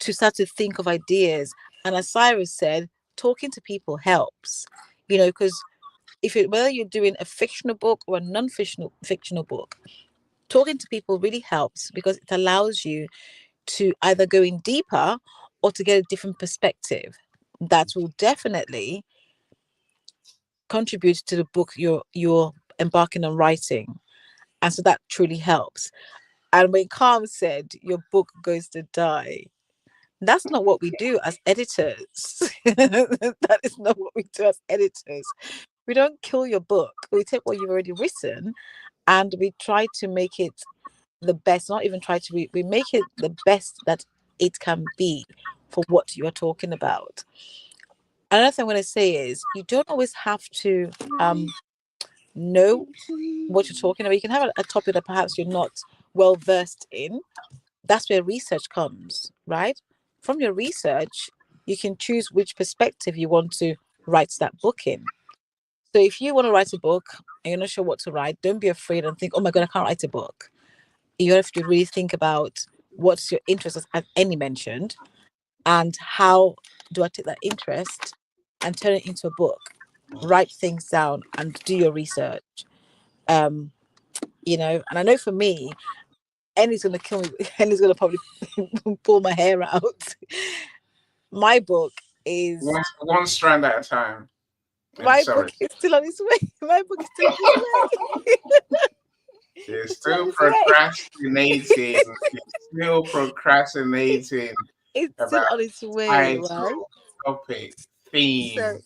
to start to think of ideas. And as Cyrus said, talking to people helps, because if it whether you're doing a fictional book or a non-fictional book, talking to people really helps because it allows you to either go in deeper or to get a different perspective that will definitely contribute to the book you're embarking on writing. And so that truly helps. And when Calm said your book goes to die, that's not what we do as editors. That is not what we do as editors. We don't kill your book. We take what you've already written and we try to make it the best, not even try to, we make it the best that it can be for what you are talking about. Another thing I'm going to say is you don't always have to know what you're talking about. You can have a topic that perhaps you're not well versed in. That's where research comes, right? From your research, you can choose which perspective you want to write that book in. So if you want to write a book and you're not sure what to write, don't be afraid and think, oh my God, I can't write a book. You have to really think about what's your interest, as Annie mentioned, and how do I take that interest and turn it into a book? Write things down and do your research. And I know for me, Annie's gonna kill me. Annie's gonna probably pull my hair out. My book is One strand at a time. my book Sorry. is still on its way. My book is still on its way. You're It's still on still its way. procrastinating. You're still procrastinating It's still about on its way, right? title, topic, So theme.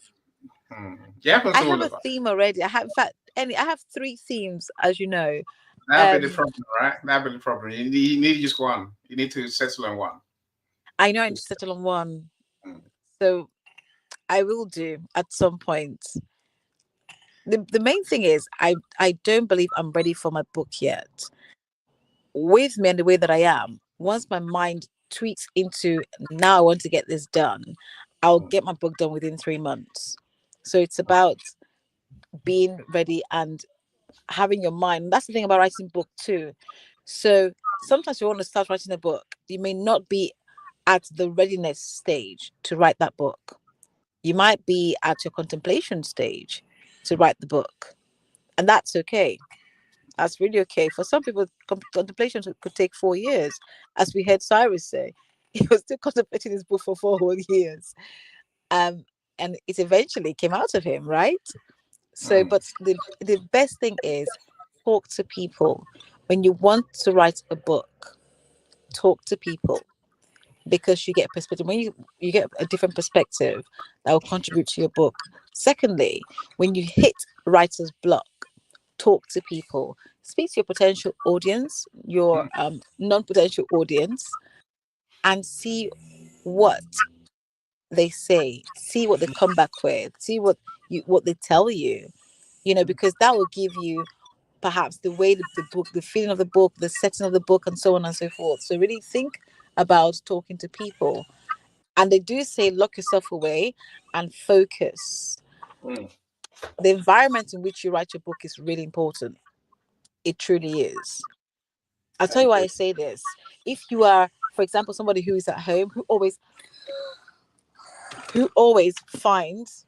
It happens I to all have a of us. theme already. I have, in fact, I have 3 themes, as you know. That'll be the problem, right? That'll be the problem. You need just one. You need to settle on one. I know I need to settle on one. Mm. So I will do at some point. The main thing is I don't believe I'm ready for my book yet. With me and the way that I am, once my mind tweaks into now I want to get this done, I'll get my book done within 3 months. So it's about being ready and having your mind. That's the thing about writing book too. So sometimes you want to start writing a book, you may not be at the readiness stage to write that book. You might be at your contemplation stage to write the book, and that's okay. That's really okay. For some people, contemplation could take 4 years, as we heard Cyrus say. He was still contemplating his book for 4 whole years, and it eventually came out of him, right? So, but the best thing is talk to people. When you want to write a book, talk to people because you get a perspective. When you get a different perspective, that will contribute to your book. Secondly, when you hit writer's block, talk to people. Speak to your potential audience, your non-potential audience, and see what they say. See what they come back with. See what they tell you. Because that will give you perhaps the way the book, the feeling of the book, the setting of the book, and so on and so forth. So really think about talking to people. And they do say lock yourself away and focus. The environment in which you write your book is really important. It truly is. I'll tell you why I say this. If you are, for example, somebody who is at home who always finds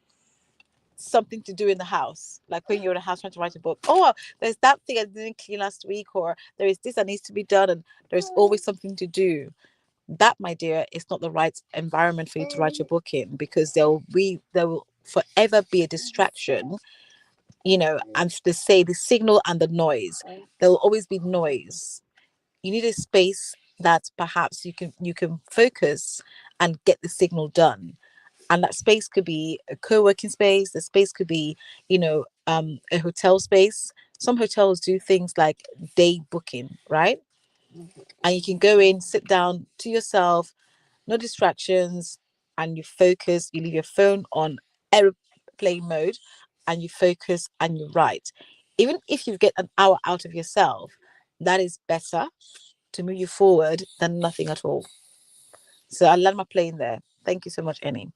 something to do in the house, like when you're in the house trying to write a book, oh, there's that thing I didn't clean last week, or there is this that needs to be done, and there's always something to do. That, my dear, is not the right environment for you to write your book in, because there will forever be a distraction, and they say the signal and the noise. There will always be noise. You need a space that perhaps you can focus and get the signal done. And that space could be a co-working space. The space could be, a hotel space. Some hotels do things like day booking, right? And you can go in, sit down to yourself, no distractions, and you focus. You leave your phone on airplane mode, and you focus and you write. Even if you get an hour out of yourself, that is better to move you forward than nothing at all. So I land my plane there. Thank you so much, Annie.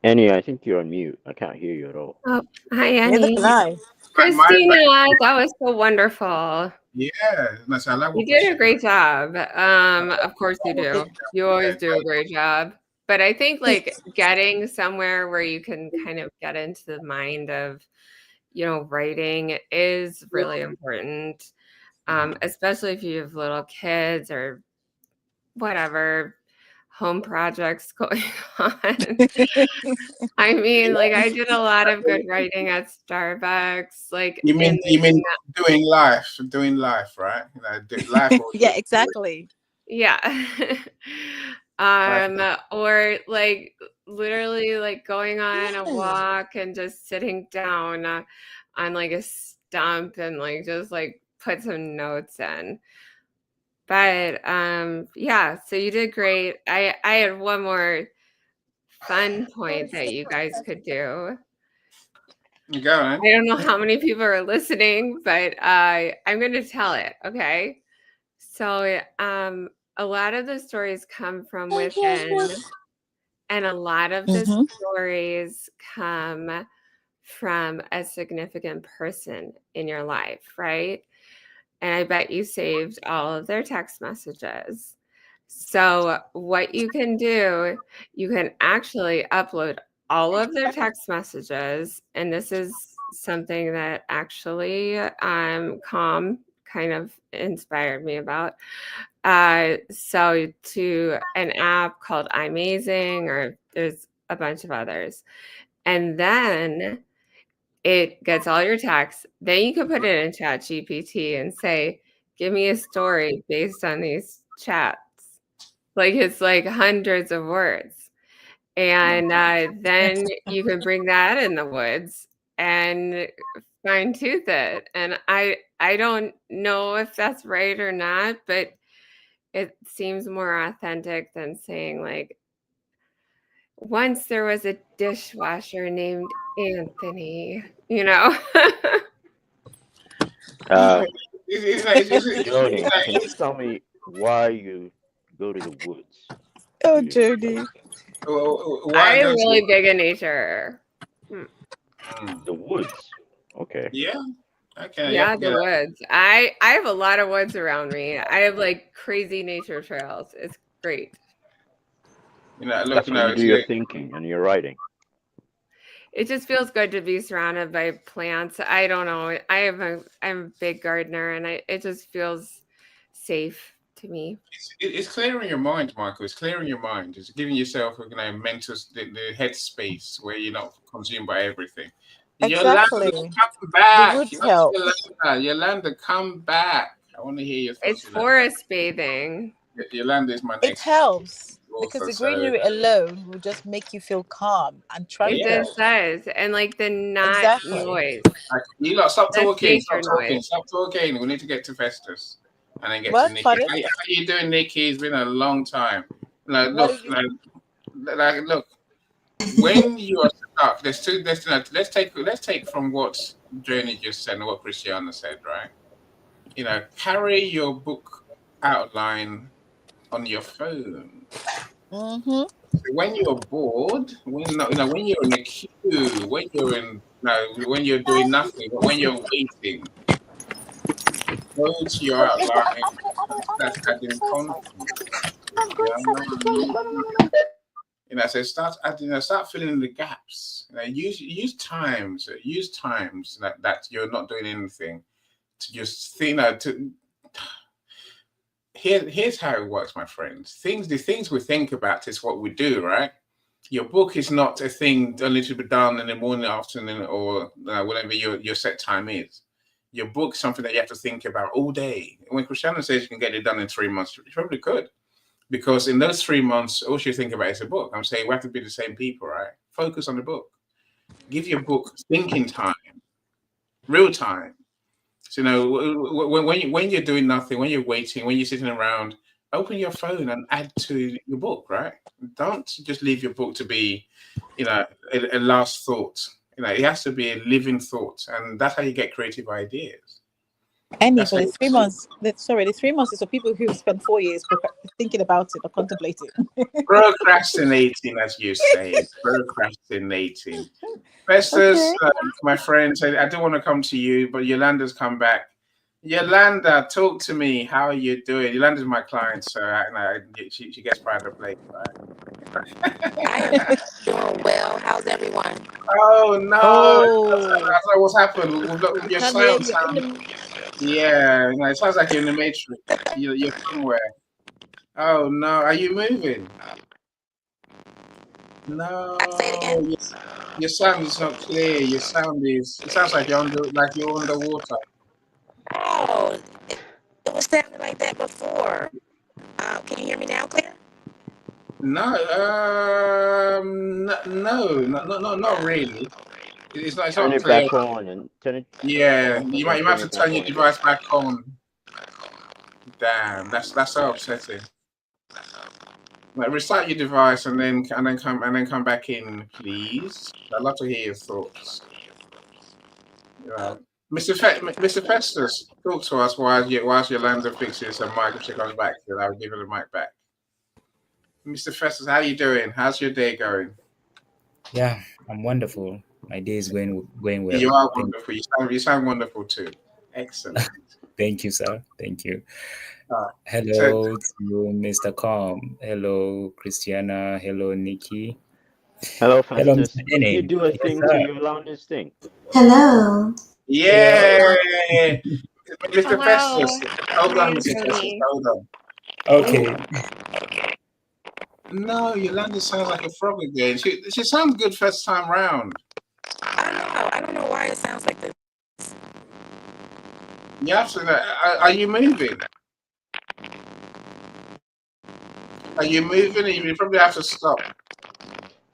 Annie, I think you're on mute. I can't hear you at all. Oh, hi, Neither Annie. can I. Christina, that was so wonderful. Yeah, that's I like You what did a great job. Of course you do. You always do a Yeah. great job. But I think like getting somewhere where you can kind of get into the mind of, writing is really important. Especially if you have little kids or whatever home projects going on. I mean, like I did a lot of good writing at Starbucks, like You mean in doing life, right? Life. Yeah, exactly. yeah. Or like literally like going on a walk and just sitting down on like a stump and like just like put some notes in. But yeah, so you did great. I had one more fun point that you guys could do. You go, man. I don't know how many people are listening, but I'm going to tell it. Okay. So a lot of the stories come from within, and a lot of the stories come from a significant person in your life, right? And I bet you saved all of their text messages. So what you can do, you can actually upload all of their text messages. And this is something that actually Calm kind of inspired me about. So to an app called iMazing, or there's a bunch of others. And then it gets all your texts. Then you can put it in Chat GPT and say, give me a story based on these chats. Like it's like hundreds of words. And then you can bring that in the woods and fine tooth it. And I don't know if that's right or not, but it seems more authentic than saying like, once there was a dishwasher named Anthony, Jody, can you tell me why you go to the woods? Oh, Jody. Why I'm does really big in nature. The woods. Okay. Yeah. Okay. Yeah, the woods. I have a lot of woods around me. I have like crazy nature trails. It's great. That's when you do your thinking and your writing. It just feels good to be surrounded by plants. I don't know. I'm a big gardener, and it just feels safe to me. It's clearing your mind, Michael. It's clearing your mind. It's giving yourself mental the headspace where you're not consumed by everything. Exactly. Yolanda, come back. The woods help. Yolanda, come back. I want to hear your thoughts. It's forest bathing. Yolanda is my It next. helps Also, because the greenery alone will just make you feel calm and tranquil. It just does. And like the noise. You lot, stop That's talking. nature noise. Stop talking. We need to get to Festus and then get What? to Nikki. Pardon? How you doing, Nikki? It's been a long time. Look, look. When you are stuck, there's two. Let's take from what Journey just said and what Christiana said, right? Carry your book outline on your phone. Mm-hmm. When you're bored, when you're in a queue, when you're doing nothing, but when you're waiting, go to your outline. That's adding content. So start adding, start filling in the gaps. Use times that you're not doing anything to just think. Here's how it works, my friends. The things we think about is what we do, right? Your book is not a thing only to be done in the morning, afternoon, or whatever your set time is. Your book is something that you have to think about all day. When Cristiano says you can get it done in 3 months, you probably could. Because in those 3 months, all you think about is a book. I'm saying we have to be the same people, right? Focus on the book. Give your book thinking time, real time. So, when you're doing nothing, when you're waiting, when you're sitting around, open your phone and add to your book, right? Don't just leave your book to be, a last thought. It has to be a living thought, and that's how you get creative ideas. But the 3 months. The 3 months is for people who spent 4 years thinking about it or contemplating. Procrastinating, as you say, procrastinating. Festus, my friend, said, I don't want to come to you, but Yolanda's come back. Yolanda, talk to me. How are you doing? Yolanda's my client, so she gets pride of place, right? I am doing well. How's everyone? Oh, no. Oh, That's not what's happened. Your can't hear sound you. yeah, it sounds like you're in the Matrix. You're somewhere. Oh, no. Are you moving? No. Say it again. Your sound is not clear. It sounds like you're underwater. Oh, it was sounding like that before. Can you hear me now, clear? No, not really. It's not. It's Turn not it clear. back on and turn it. Yeah, And you then might have to it turn back your on again. device back on. Damn, that's so upsetting. Like, restart your device and then come back in, please. I'd love to hear your thoughts. Mr. Festus, talk to us whilst Yolanda fixes her mic. If she comes back, then I'll give her the mic back. Mr. Festus, how you doing? How's your day going? Yeah, I'm wonderful. My day is going well. You are wonderful. You sound wonderful too. Excellent. Thank you, sir. Thank you. So, Hello to Mr. Com. Hello, Christiana. Hello, Nikki. Hello, Hello, Festus. Mr. Can you Enin. do a Yes, thing sir. to Yolanda's thing? Hello. yay! Mr. Hello. Festus. Hold Hi, on, Mr. Festus. Tony. Hold on. Okay. No, Yolanda sounds like a frog again. She sounds good first time round. I don't know why it sounds like this. You have to. Are you moving? Are you moving? You probably have to stop.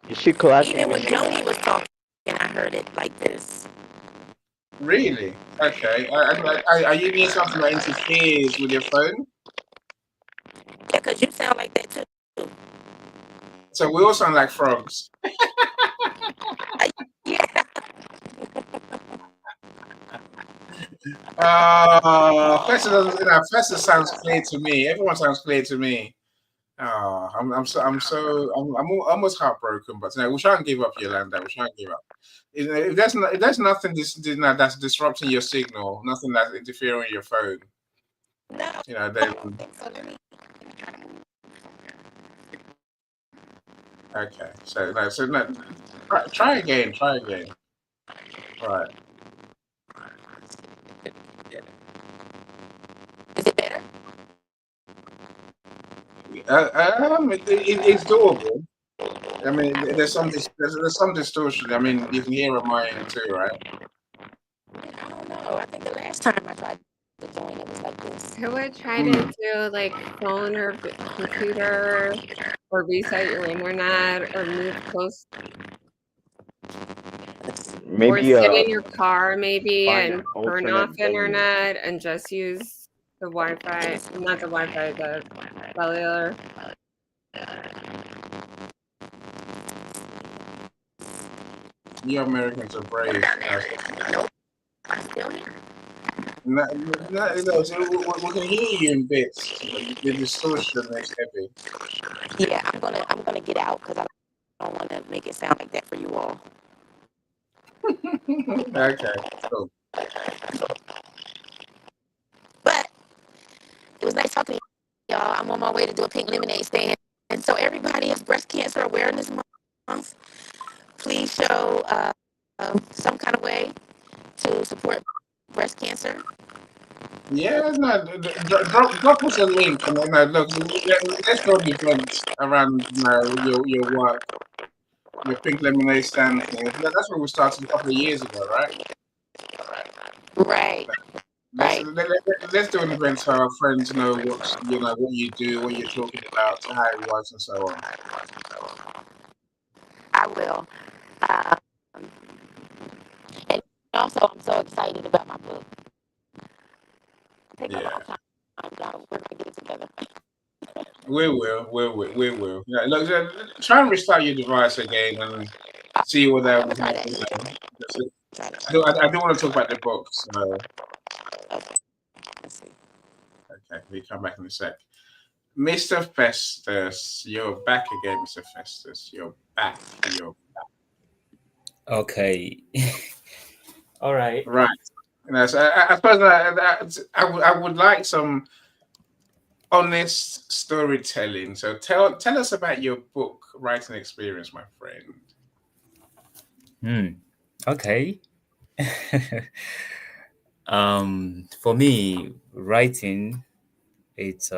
Is she clashing? Even when Joni was talking, I heard it like this. Really? Okay. Are you near something that interferes with your phone? Yeah, because you sound like that too. So we all sound like frogs. Yeah. Festus sounds clear to me. Everyone sounds clear to me. Oh, I'm almost heartbroken, but we shan't give up, Yolanda. We shan't give up. If there's nothing that's disrupting your signal, nothing that's interfering with your phone, No. then I don't think so. okay. So try again. Try again. All right. Is it better? It's doable. I mean, there's some distortion. I mean, you can hear on my end too, right? I don't know. I think the last time I tried to join, it was like this. I would try to do like phone or computer or reset your internet or move close. Maybe or sit in your car maybe find and an turn alternate off venue. internet and just use the Wi-Fi, not the Wi-Fi, the cellular. You Americans are brave. No, so we can hear you in bits. The distortion is heavy. Yeah, I'm gonna get out because I don't want to make it sound like that for you all. Okay, cool. But it was nice talking to y'all. I'm on my way to do a pink lemonade stand, and so everybody is Breast Cancer Awareness Month. Please show some kind of way to support breast cancer. Yeah, no, drop us a link. And then, look, let's go to events around your work. your pink lemonade stand thing. That's what we started a couple of years ago, right? Right, Let's right. let, let's do an event so our friends know what you do, what you're talking about, how it was, and so on. I will. Um, and also, I'm so excited about my book. It's taking a Yeah, long time. We're gonna get it together. we will. Yeah, look, try and restart your device again and see what I'm that gonna was. try that. That's it. Try that. I do want to talk about the book. So Okay. Let's see. okay, we come back in a sec. Mr. Festus, you're back again, Mr. Festus. You're back. You're Okay. All right. right. So I suppose I would like some honest storytelling. So tell us about your book writing experience, my friend. Okay. For me, writing, it's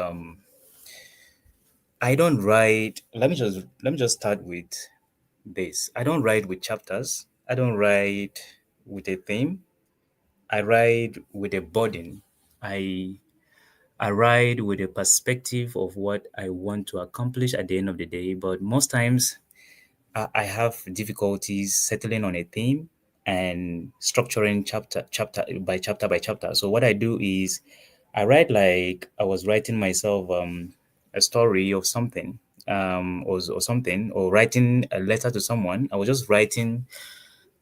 I don't write. Let me just start with this. I don't write with chapters. I don't write with a theme. I write with a burden. I I write with a perspective of what I want to accomplish at the end of the day. But most times I have difficulties settling on a theme and structuring chapter by chapter by chapter. So what I do is I write like I was writing myself a story of something, or something, or writing a letter to someone. I was just writing.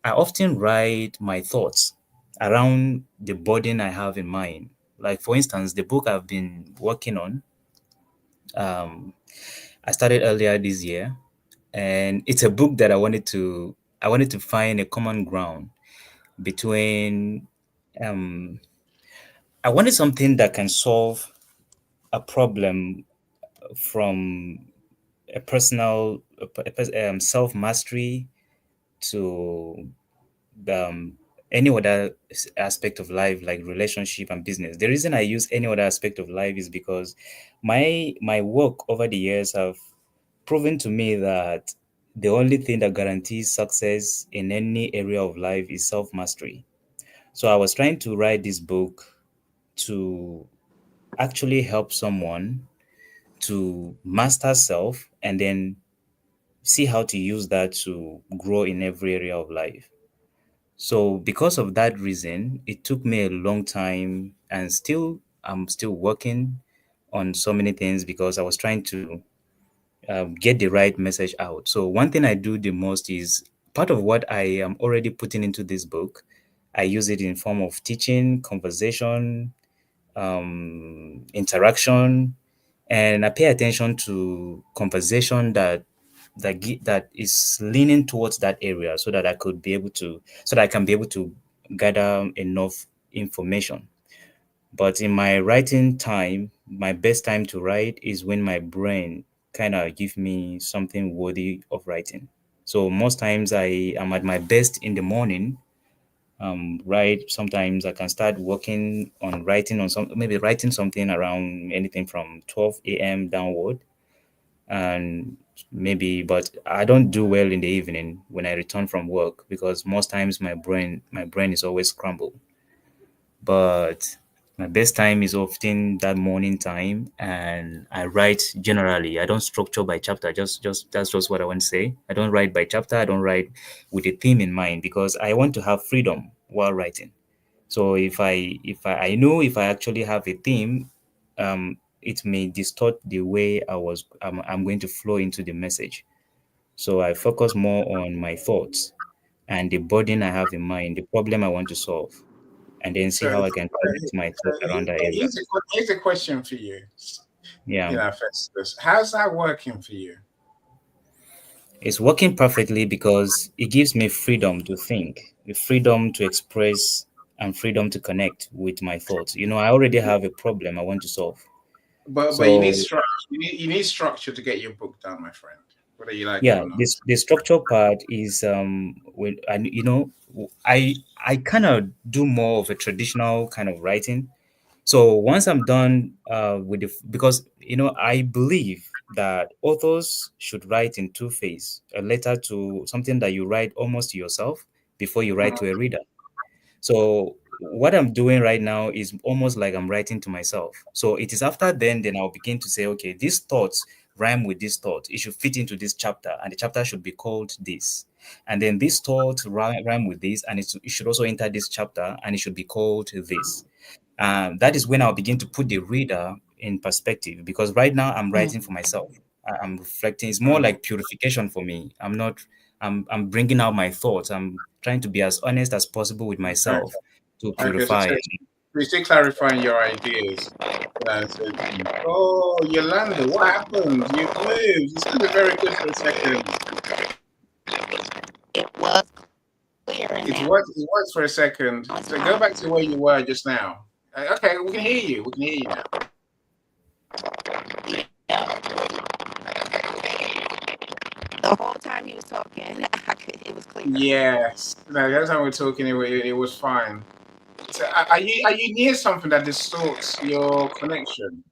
I often write my thoughts around the burden I have in mind. Like for instance, the book I've been working on, um, I started earlier this year, and it's a book that I wanted to find a common ground between. Um, I wanted something that can solve a problem from a personal self mastery to um, any other aspect of life, like relationship and business. The reason I use any other aspect of life is because my work over the years have proven to me that the only thing that guarantees success in any area of life is self mastery. So I was trying to write this book to actually help someone to master self and then see how to use that to grow in every area of life. So because of that reason, it took me a long time, and still I'm still working on so many things because I was trying to get the right message out. So one thing I do the most is part of what I am already putting into this book. I use it in form of teaching, conversation, interaction, and I pay attention to conversation that is leaning towards that area, so that I can be able to gather enough information. But in my writing time, my best time to write is when my brain kind of give me something worthy of writing. So most times I am at my best in the morning. Right. Sometimes I can start working on writing on maybe writing something around anything from 12 a.m. downward, and but I don't do well in the evening when I return from work because most times my brain is always scrambled. But my best time is often that morning time, and I write generally. I don't structure by chapter. Just That's just what I want to say. I don't write by chapter. I don't write with a theme in mind because I want to have freedom while writing. So I know if I actually have a theme, it may distort the way I'm going to flow into the message. So I focus more on my thoughts and the burden I have in mind, the problem I want to solve, and then see So, how I can connect my thoughts around that area. here's a question for you. Yeah. Festus, how's that working for you? It's working perfectly because it gives me freedom to think, the freedom to express, and freedom to connect with my thoughts. I already have a problem I want to solve. But you need So structure. You need structure to get your book done, my friend. Whether you like it yeah, or not. this the structure part is when I kind of do more of a traditional kind of writing. So once I'm done with because I believe that authors should write in two phase, a letter to something that you write almost to yourself before you write to a reader. So what I'm doing right now is almost like I'm writing to myself. So it is after then I'll begin to say, okay, these thoughts rhyme with this thought. It should fit into this chapter, and the chapter should be called this. And then this thought rhyme with this, and it should also enter this chapter, and it should be called this. That is when I'll begin to put the reader in perspective, because right now I'm writing for myself. I'm reflecting. It's more like purification for me. I'm not. I'm bringing out my thoughts. I'm trying to be as honest as possible with Okay. myself to Okay. So, purify. we're still clarifying your ideas. Oh, Yolanda, what happened? You've moved. You sounded very good for a second. It was clear It now. was. It was for a second. It's So go back fine. to where you were just now. Okay, we can hear you. We can hear you now. Yeah. The whole time he was talking, it was clear. Yes. No, the other time we were talking, it was fine. So are you near something that distorts your connection?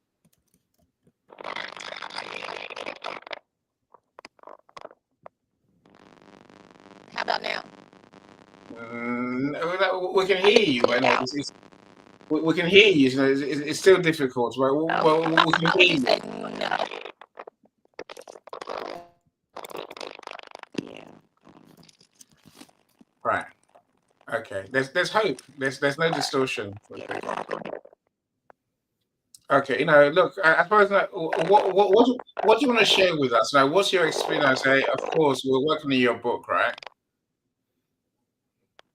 How about now? We can hear you, but no, we can hear you. So it's still difficult, but we can What would hear you you. say? No. Yeah. Right. Okay. There's hope. There's no distortion. Yeah. Okay. Look. I suppose what do you want to share with us now? What's your experience? Of course, we're working on your book, right?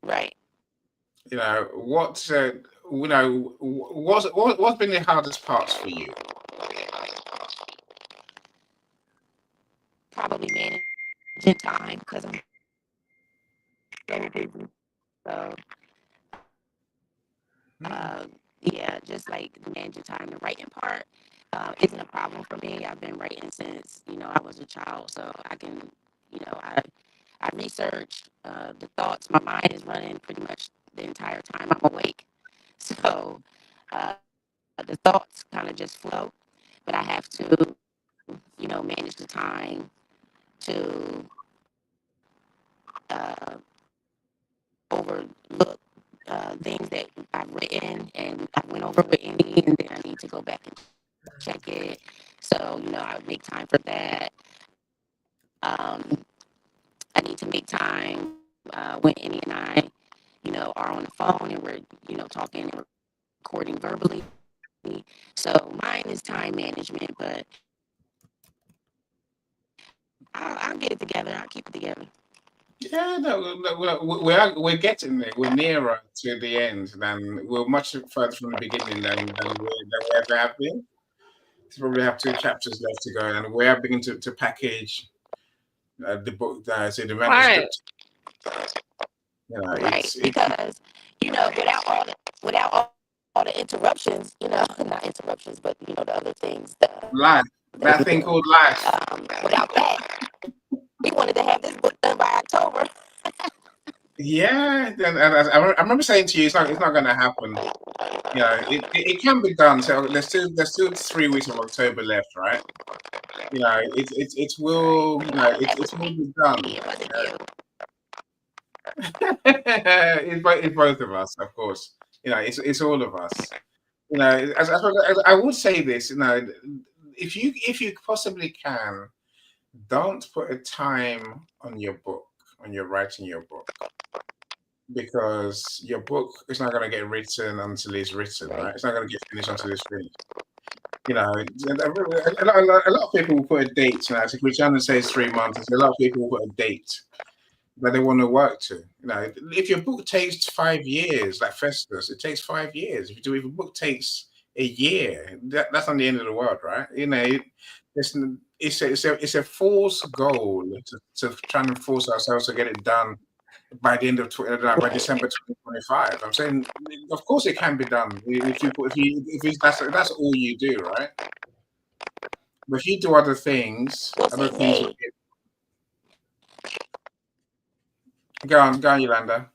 Right. What's been the hardest parts for you? Probably managing time because I'm so busy. So, yeah, just like the managing time, the writing part isn't a problem for me. I've been writing since I was a child, so I can, I research the thoughts. My mind is running pretty much the entire time I'm awake. So uh, the thoughts kind of just flow, but I have to, manage the time to uh, overlook things that I've written and I went over with Andy, and then I need to go back and check it. So, I make time for that. Um, I need to make time when Andy and I, are on the phone and we're, talking and recording verbally. So mine is time management, but I'll get it together. I'll keep it together. Yeah, no, we're getting there. We're nearer to the end than we're much further from the beginning than we ever have been. We probably have 2 chapters left to go, and we are beginning to package the book, say the Right. manuscript. Right, because without all the interruptions, not interruptions, but the other things, Life, that thing called life. without that, we wanted to have this book done by October. Yeah, and I remember saying to you, it's not going to happen. It can be done. So there's still 3 weeks of October left, right? It will it will be done. It wasn't you. It's both of us, of course. It's all of us. I would say this. If you possibly can, don't put a time on your book when you're writing your book, because your book is not going to get written until it's written, right? It's not going to get finished until it's finished. A lot of people will put a date. So if Christiana says 3 months, a lot of people will put a date that they want to work to. If your book takes 5 years, like Festus, it takes 5 years. If a book takes a year, that's not the end of the world, right? It's a false goal to try and force ourselves to get it done by the end of by December 2025. I'm saying, of course, it can be done that's all you do, right? But if you do other things, Well, see, me, go on, Yolanda.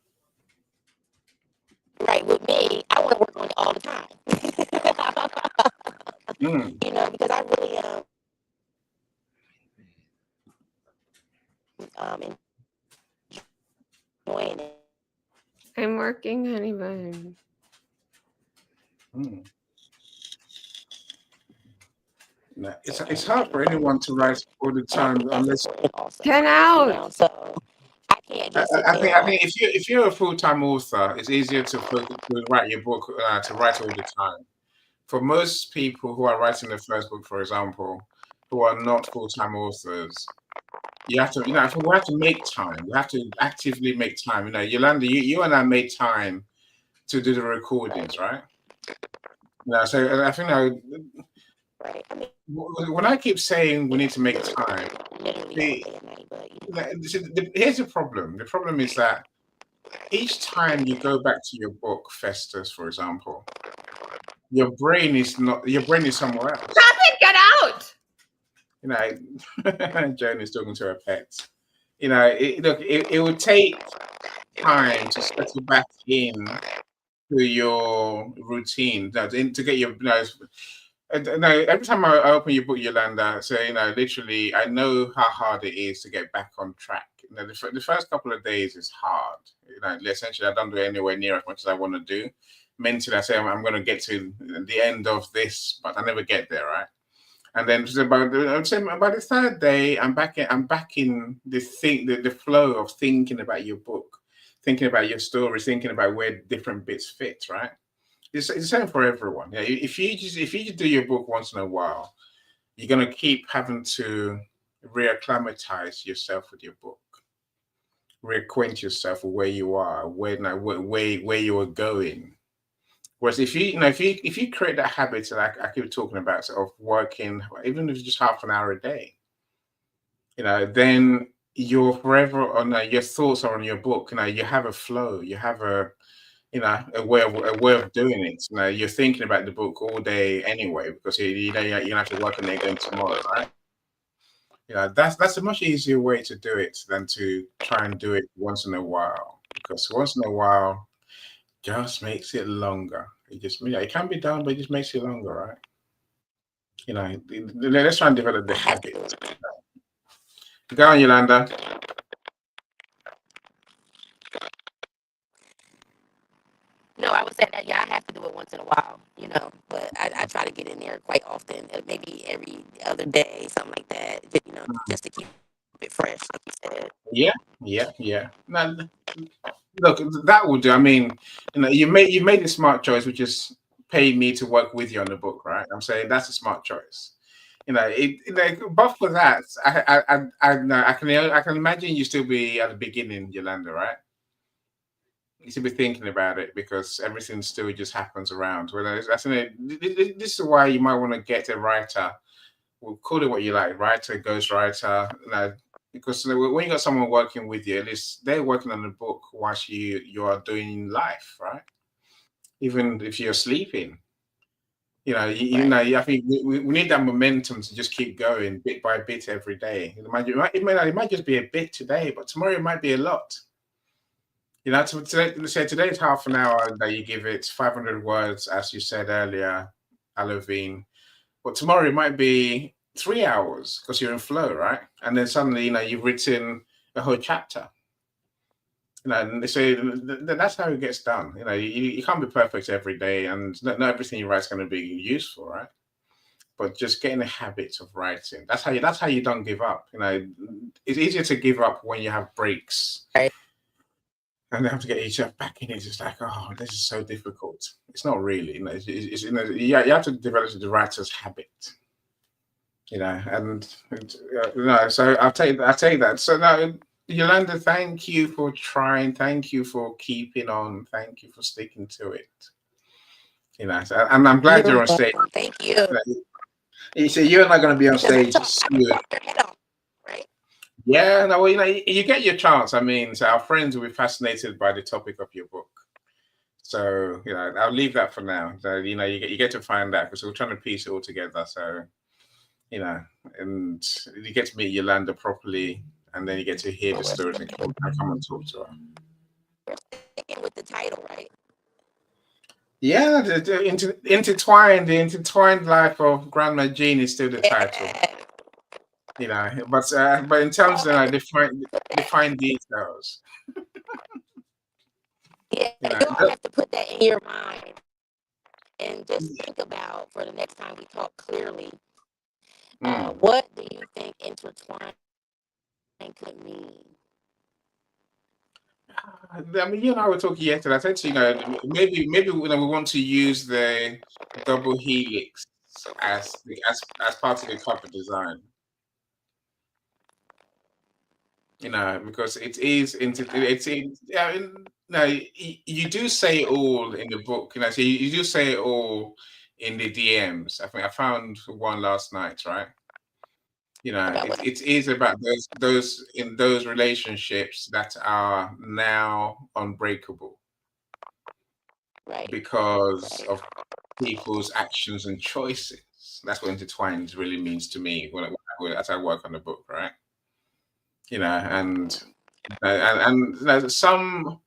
right, with me, I want to work on it all the time. You know, because I really enjoying it. I'm working, honey bun. No, it's hard for anyone to write all the time unless 10 out. So I can't just sit I there. think if you're a full-time author, it's easier to focus, to write your book to write all the time. For most people who are writing their first book, for example, who are not full-time authors, you have to, we have to make time. We have to actively make time. Yolanda, you and I made time to do the recordings, right? So I think when I keep saying we need to make time, here's the problem. The problem is that each time you go back to your book, Festus, for example, your brain is somewhere else. Stop it! Get out! Joan is talking to her pets. It would take time to settle back in to your routine, to get your. Every time I open your book, Yolanda, so literally, I know how hard it is to get back on track. The first couple of days is hard. Essentially, I don't do it anywhere near as much as I want to do. Mentally, I say I'm going to get to the end of this, but I never get there, right? And then by the third day, I'm back in the flow of thinking about your book, thinking about your story, thinking about where different bits fit, right? It's the same for everyone. Yeah, if you just do your book once in a while, you're gonna keep having to reacclimatize yourself with your book, reacquaint yourself with where you are, where you are going. Whereas if you create that habit that I keep talking about of working, even if it's just half an hour a day, then you're forever on your thoughts are on your book. You have a flow, you have a way of doing it. You're thinking about the book all day anyway, because you're gonna have to work on it again tomorrow, right? That's a much easier way to do it than to try and do it once in a while, because once in a while just makes it longer. It can be done, but it just makes it longer, right? Let's try and develop the habit. Go on, Yolanda. No, I would say that, yeah, I have to do it once in a while, but I try to get in there quite often, maybe every other day, something like that, just to keep it fresh, like you said. Yeah. Now, look, that will do. I mean, you made a smart choice, which is paying me to work with you on the book, right? I'm saying that's a smart choice. But for that, I can imagine you still be at the beginning, Yolanda, right? You should be thinking about it because everything still just happens around. This is why you might want to get a writer. We'll call it what you like, writer, ghostwriter. Because when you got someone working with you, at least they're working on the book whilst you are doing life, right? Even if you're sleeping, I think we need that momentum to just keep going bit by bit every day. It might just be a bit today, but tomorrow it might be a lot. Today is half an hour that you give it, 500 words, as you said earlier, Alovine. But tomorrow it might be 3 hours because you're in flow, right? And then suddenly, you've written a whole chapter. And so that's how it gets done. You can't be perfect every day, and not everything you write is going to be useful, right? But just getting a habit of writing. That's how you don't give up. It's easier to give up when you have breaks. Right. And then have to get yourself back in. It's just like, oh, this is so difficult. It's not really. You have to develop the writer's habit. So I'll take that. So now, Yolanda, thank you for trying. Thank you for keeping on. Thank you for sticking to it. And I'm glad you're on stage. Thank you. You say you're not going to be on stage soon. Right? Yeah, no, well, you get your chance. I mean, so our friends will be fascinated by the topic of your book. So, I'll leave that for now. So, you get to find out because we're trying to piece it all together. So, and you get to meet Yolanda properly, and then you get to hear the stories and come and talk to her. We're sticking with the title, right? Yeah, the intertwined life of Grandma Jean is still the title. Yeah. But in terms of Hard to put that. define details, Yeah, you know, you all have to put that in your mind and just think about for the next time we talk clearly. mm. What do you think intertwine could mean? I mean, you and I were talking yesterday. I said to maybe we want to use the double helix as part of the cover design. Because it is into it's in. Yeah, no, you do say it all in the book. So you do say it all in the DMs. I think I found one last night, right? About what? It is about those relationships that are now unbreakable Right, because right. of people's actions and choices. That's what intertwined really means to me as I work on the book, right? And some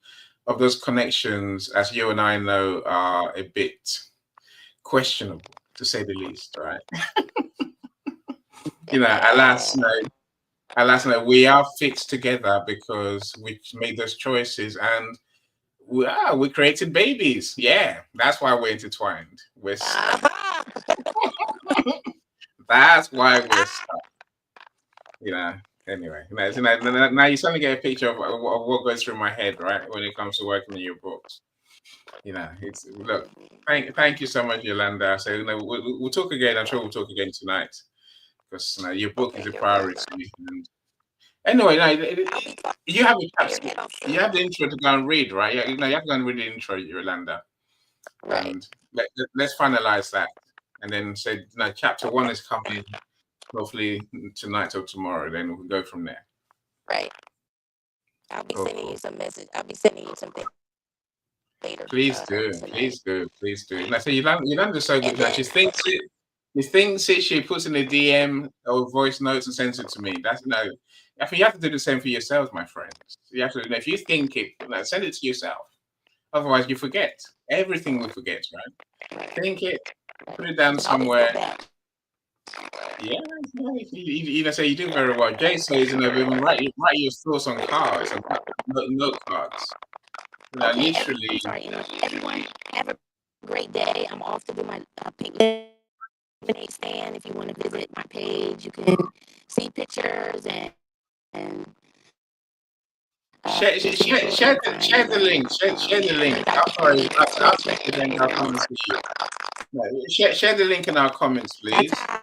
of those connections, as you and I know, are a bit questionable, to say the least, right? Alas, no, we are fixed together because we made those choices and we created babies. Yeah, that's why we're intertwined. We're stuck. Uh-huh. That's why we're stuck. You know. Anyway, now you suddenly get a picture of what goes through my head, right, when it comes to working in your books. It's look. Thank you so much, Yolanda. So we'll talk again. I'm sure we'll talk again tonight because your book is Okay, a you're welcome. priority. And anyway, I'll be you have a fire chapter. head off You soon. have the intro to go and read, right? Yeah, you have to go and read the intro, Yolanda, Right, and let's finalize that, and then say, chapter one okay, is coming hopefully tonight or tomorrow. Then we'll go from there. right. I'll be Cool, sending you cool. some message. I'll be sending you some things later Please do, tonight. please do, please do. And I say Yolanda's so And good. Now then, she thinks it. She thinks it. She puts in a DM or voice notes and sends it to me. That's no. I think you have to do the same for yourselves, my friends. You have to. If you think it, send it to yourself. Otherwise, you forget everything. We forget, right? right, Think it, right. put it down You can always go somewhere. back. Yeah, say you do very well. Jay says, write your thoughts on cards and note cards. Okay, I'm Literally. sorry, everyone, have a great day. I'm off to do my pink lemonade stand. If you want to visit my page, you can see pictures and just see where you can find Share the link. Share the link. link I Sorry, posted I'll yesterday. check it then. I'll come and see you. No, share the link in our comments, please. I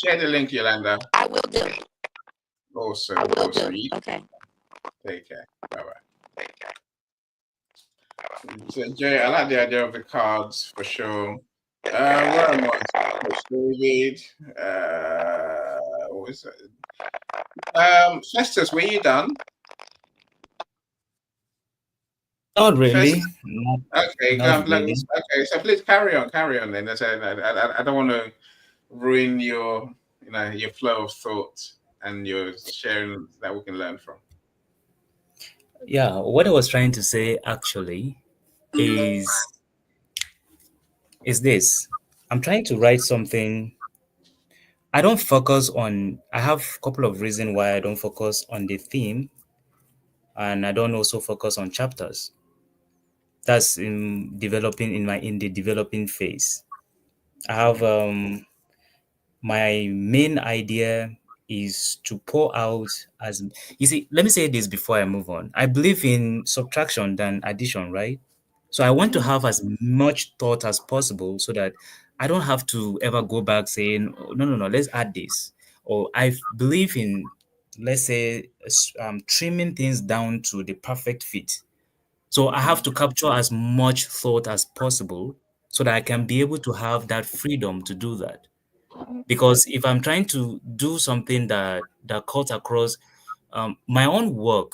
Share the link, Yolanda. will do. I Awesome, will awesome. do. Okay. Take care. Bye bye. So, Jay, I like the idea of the cards for sure. Where am I? Coach David. What was it? Festus, were you done? Not really. Festus? Okay, Not really. okay. So please carry on, then. I don't want to ruin your flow of thought and your sharing that we can learn from. Yeah, what I was trying to say actually is is this. I'm trying to write something. I don't focus on I have a couple of reasons why I don't focus on the theme, and I don't also focus on chapters. That's in the developing phase. I have my main idea is to pour out as you see, let me say this before I move on. I believe in subtraction than addition, right? So I want to have as much thought as possible so that I don't have to ever go back saying, "Oh, no, no, no, let's add this." Or I believe in, let's say, trimming things down to the perfect fit. So I have to capture as much thought as possible so that I can be able to have that freedom to do that. Because if I'm trying to do something that cuts across my own work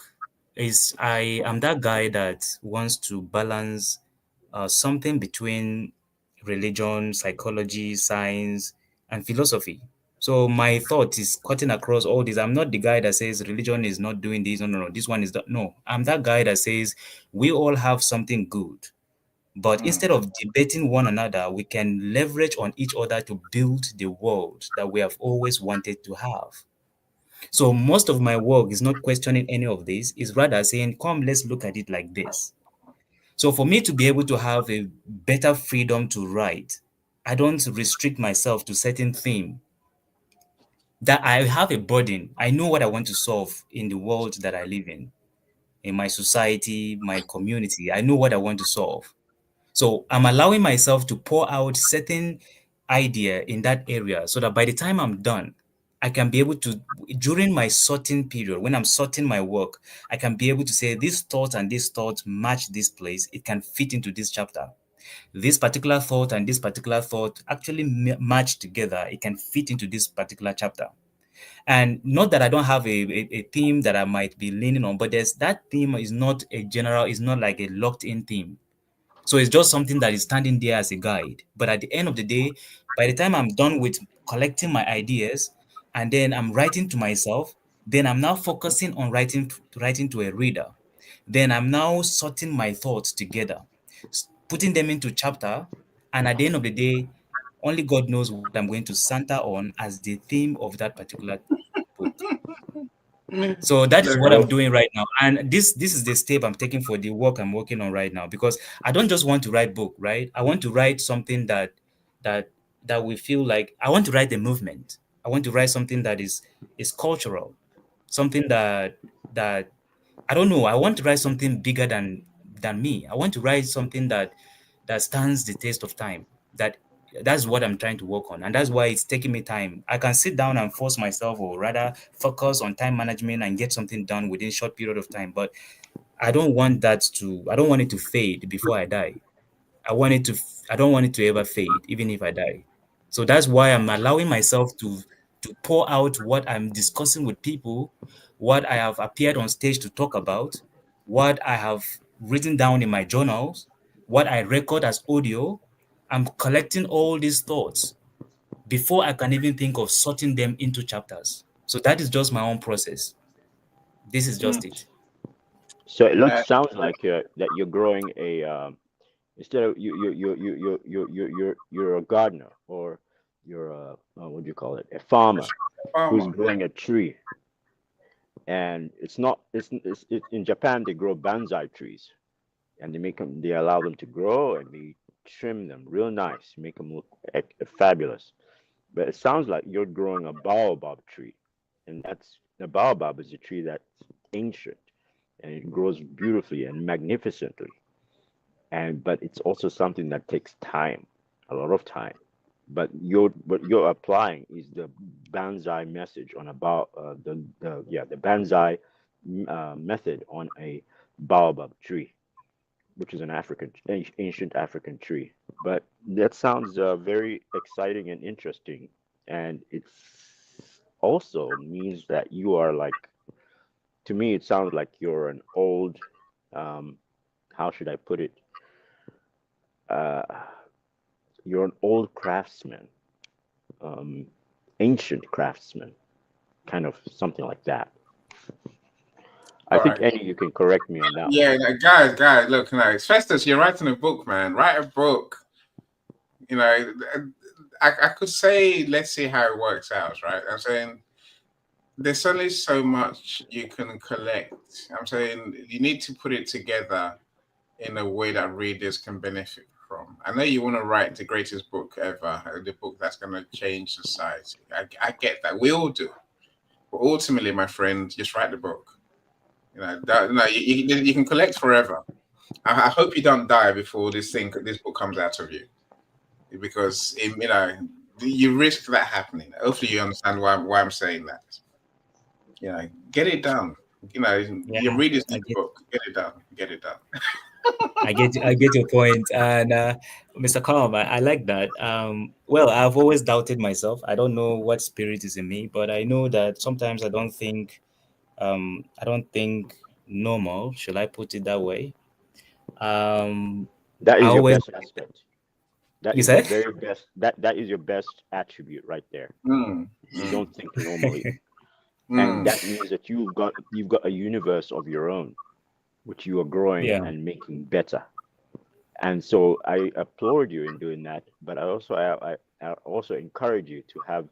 is I am that guy that wants to balance something between religion, psychology, science, and philosophy. So my thought is cutting across all this. I'm not the guy that says religion is not doing this. No, no, no. This one is that. No, I'm that guy that says we all have something good But instead of debating one another, we can leverage on each other to build the world that we have always wanted to have. So most of my work is not questioning any of this, is rather saying, come, let's look at it like this. So for me to be able to have a better freedom to write, I don't restrict myself to certain theme. That I have a burden. I know what I want to solve in the world that I live in my society, my community. I know what I want to solve. So I'm allowing myself to pour out certain idea in that area so that by the time I'm done, I can be able to, during my sorting period, when I'm sorting my work, I can be able to say this thought and this thought match this place. It can fit into this chapter. This particular thought and this particular thought actually match together. It can fit into this particular chapter. And not that I don't have a theme that I might be leaning on, but that theme is not a general, is not like a locked in theme. So it's just something that is standing there as a guide. But at the end of the day, by the time I'm done with collecting my ideas and then I'm writing to myself, then I'm now focusing on writing to a reader. Then I'm now sorting my thoughts together, putting them into chapter, and at the end of the day, only God knows what I'm going to center on as the theme of that particular book. So that is what I'm doing right now, and this is the step I'm taking for the work I'm working on right now, because I don't just want to write book, right? I want to write something that that we feel like I want to write a movement. I want to write something that is cultural, something that I don't know. I want to write something bigger than me. I want to write something that stands the test of time. That's what I'm trying to work on, and that's why it's taking me time. I can sit down and force myself, or rather focus on time management and get something done within a short period of time. But I don't want I don't want it to fade before I die. I don't want it to ever fade, even if I die. So that's why I'm allowing myself to pour out what I'm discussing with people, what I have appeared on stage to talk about, what I have written down in my journals, what I record as audio. I'm collecting all these thoughts before I can even think of sorting them into chapters. So that is just my own process. This is just it. So it looks sounds like that you're growing a instead of you're a gardener, or you're a what do you call it, a farmer who's growing a tree. And it's not it's in Japan they grow bonsai trees, and they allow them to grow, and they trim them real nice, make them look fabulous. But it sounds like you're growing a baobab tree, and that's the baobab is a tree that's ancient, and it grows beautifully and magnificently. But it's also something that takes time, a lot of time. But what you're applying is the Banzai message on about the Banzai method on a baobab tree, which is an ancient African tree. But that sounds very exciting and interesting, and it's also means that you are like, to me, it sounds like you're an old, how should I put it? Uh, you're an old craftsman, ancient craftsman, kind of something like that. I think Annie, you can correct me on that. Yeah, one. Guys, look, Festus, you're writing a book, man. Write a book. I could say, let's see how it works out, right? I'm saying there's only so much you can collect. I'm saying you need to put it together in a way that readers can benefit from. I know you want to write the greatest book ever, the book that's going to change society. I get that. We all do. But ultimately, my friend, just write the book. You can collect forever. I hope you don't die before this book comes out of you, because you risk that happening. Hopefully, you understand why I'm saying that. Get it done. Your readers need the book. Get it done. Get it done. I get your point, and Mr. Calm, I like that. Well, I've always doubted myself. I don't know what spirit is in me, but I know that sometimes I don't think normal. Should I put it that way? That is I your always. best aspect. That You is your said? very best. That is your best attribute right there. You don't think normally, and that means that you've got a universe of your own, which you are growing Yeah. and making better. And so I applaud you in doing that, but I also encourage you to have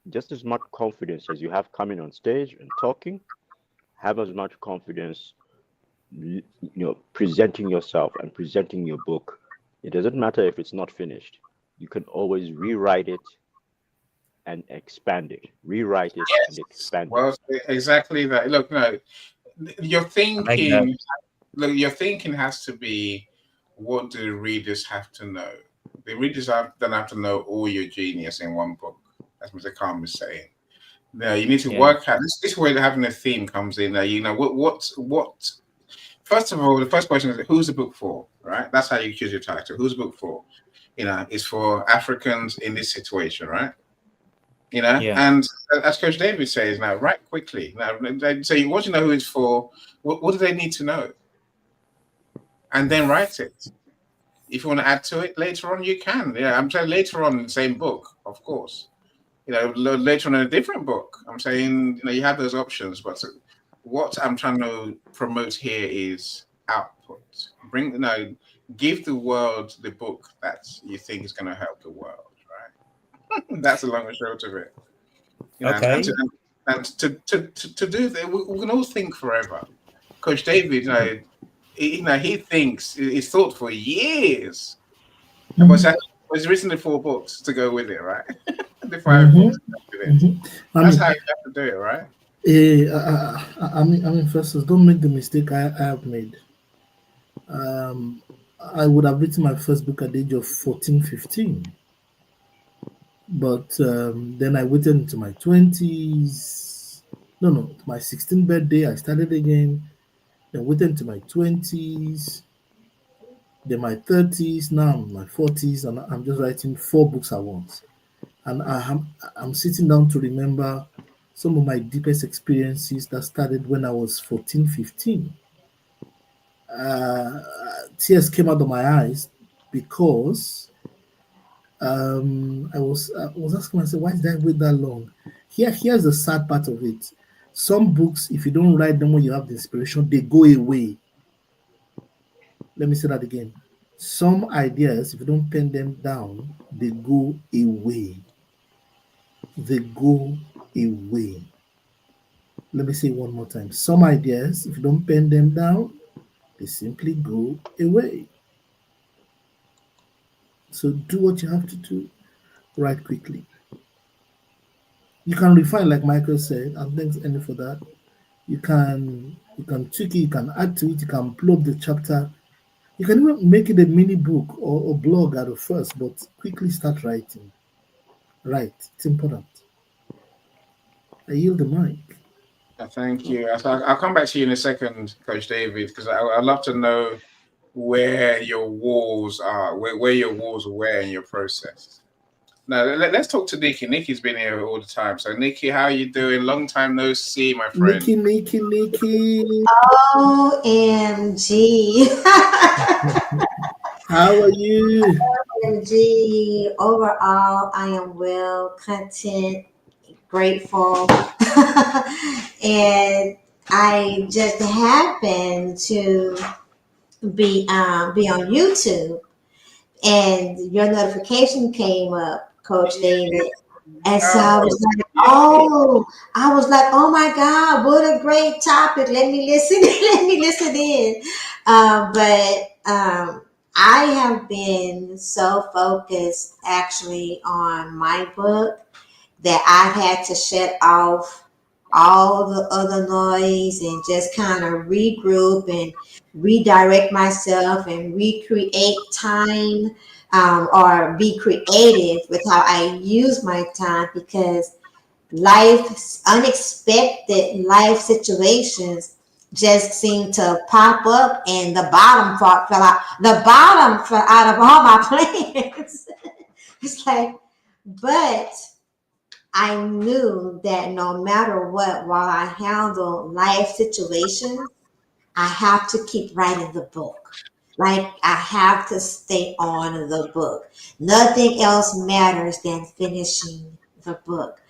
just as much confidence as you have coming on stage and talking. Have as much confidence, presenting yourself and presenting your book. It doesn't matter if it's not finished. You can always rewrite it and expand it. Rewrite it and Yes. expand it. Well, exactly that. Look, no, your I like that. thinking, look, your thinking has to be, what do the readers have to know? The readers don't have to know all your genius in one book, as Mr. Khan was saying. No, you need to Yeah. work out. This way, having a theme comes in. You know what. First of all, the first question is, who's the book for? Right. That's how you choose your title. Who's the book for? You know, it's for Africans in this situation, right? You know, Yeah. and as Coach David says, now write quickly. Now, so you want to know who it's for. What do they need to know? And then write it. If you want to add to it later on, you can. Yeah, I'm saying later on in the same book, of course. You know, later on in a different book. I'm saying, you know, you have those options. But what I'm trying to promote here is output. Give the world the book that you think is going to help the world. Right? That's the long and short of it. You know, Okay. and to do that, we can all think forever. Coach David, he thinks he's thought for years. But he's written the 4 books to go with it, right? The 5 books to go with it. I That's mean, how you have to do it, right? I mean, first, don't make the mistake I have made. I would have written my first book at the age of 14, 15. But then I waited into my 20s. No, my 16th birthday, I started again. Then waited into my 20s, then my 30s, now I'm in my 40s, and I'm just writing 4 books at once. And I'm sitting down to remember some of my deepest experiences that started when I was 14, 15. Uh, Tears came out of my eyes because I was asking myself, why did I wait that long? Here's the sad part of it. Some books, if you don't write them when you have the inspiration, they go away. Let me say that again. Some ideas, if you don't pen them down, they go away. They go away. Let me say it one more time. Some ideas, if you don't pen them down, they simply go away. So do what you have to do. Write quickly. You can refine, like Michael said, and thanks Andy for that. You can tweak it, you can add to it, you can blow up the chapter. You can even make it a mini book or blog at the first, but quickly start writing. Right. It's important. I yield the mic. Thank you. I'll come back to you in a second, Coach David, because I'd love to know where your walls are, where your walls were in your process. Now, let's talk to Nikki. Nikki's been here all the time. So, Nikki, how are you doing? Long time no see, my friend. Nikki. OMG. How are you? OMG. Overall, I am well, content, grateful. And I just happened to be on YouTube, and your notification came up, Coach David. And so I was like, oh my God, what a great topic. Let me listen, let me listen in. But I have been so focused actually on my book that I had to shut off all the other noise and just kind of regroup and redirect myself and recreate time, or be creative with how I use my time, because unexpected life situations just seem to pop up, and the bottom fell out. The bottom fell out of all my plans. It's like, but I knew that no matter what, while I handle life situations, I have to keep writing the book. Like, I have to stay on the book. Nothing else matters than finishing the book.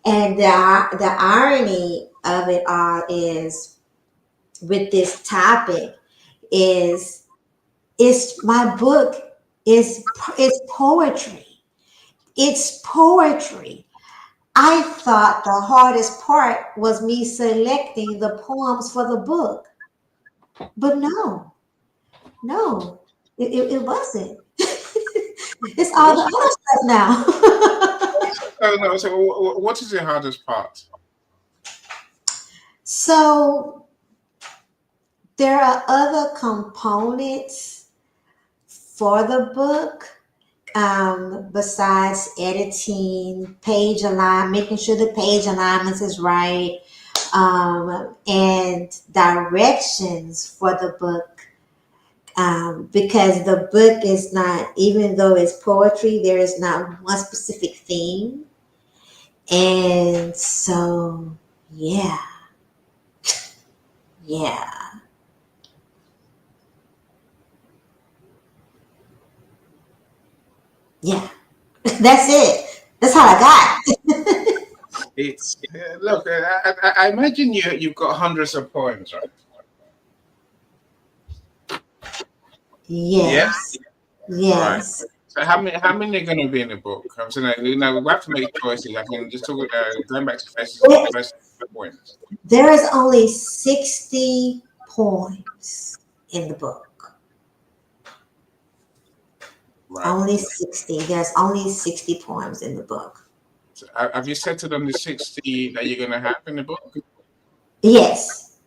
And the irony of it all is, with this topic, is My book is poetry. It's poetry. I thought the hardest part was me selecting the poems for the book, but no, it wasn't. It's all the What's other stuff now. oh no? So what is the hardest part? So there are other components for the book, besides editing, page align, making sure the page alignments is right, and directions for the book. Because the book is not, even though it's poetry, there is not one specific theme. And so, yeah, yeah, yeah. That's it. That's how I got. It's look. I imagine you've got hundreds of poems, right? Yeah. Yes, Right. yes. So how many are going to be in the book? I'm saying, we have to make choices. I can just talk going back to first points. There is only 60 poems in the book. Right. Only 60. There's only 60 poems in the book. So, have you settled on the 60 that you're going to have in the book? Yes.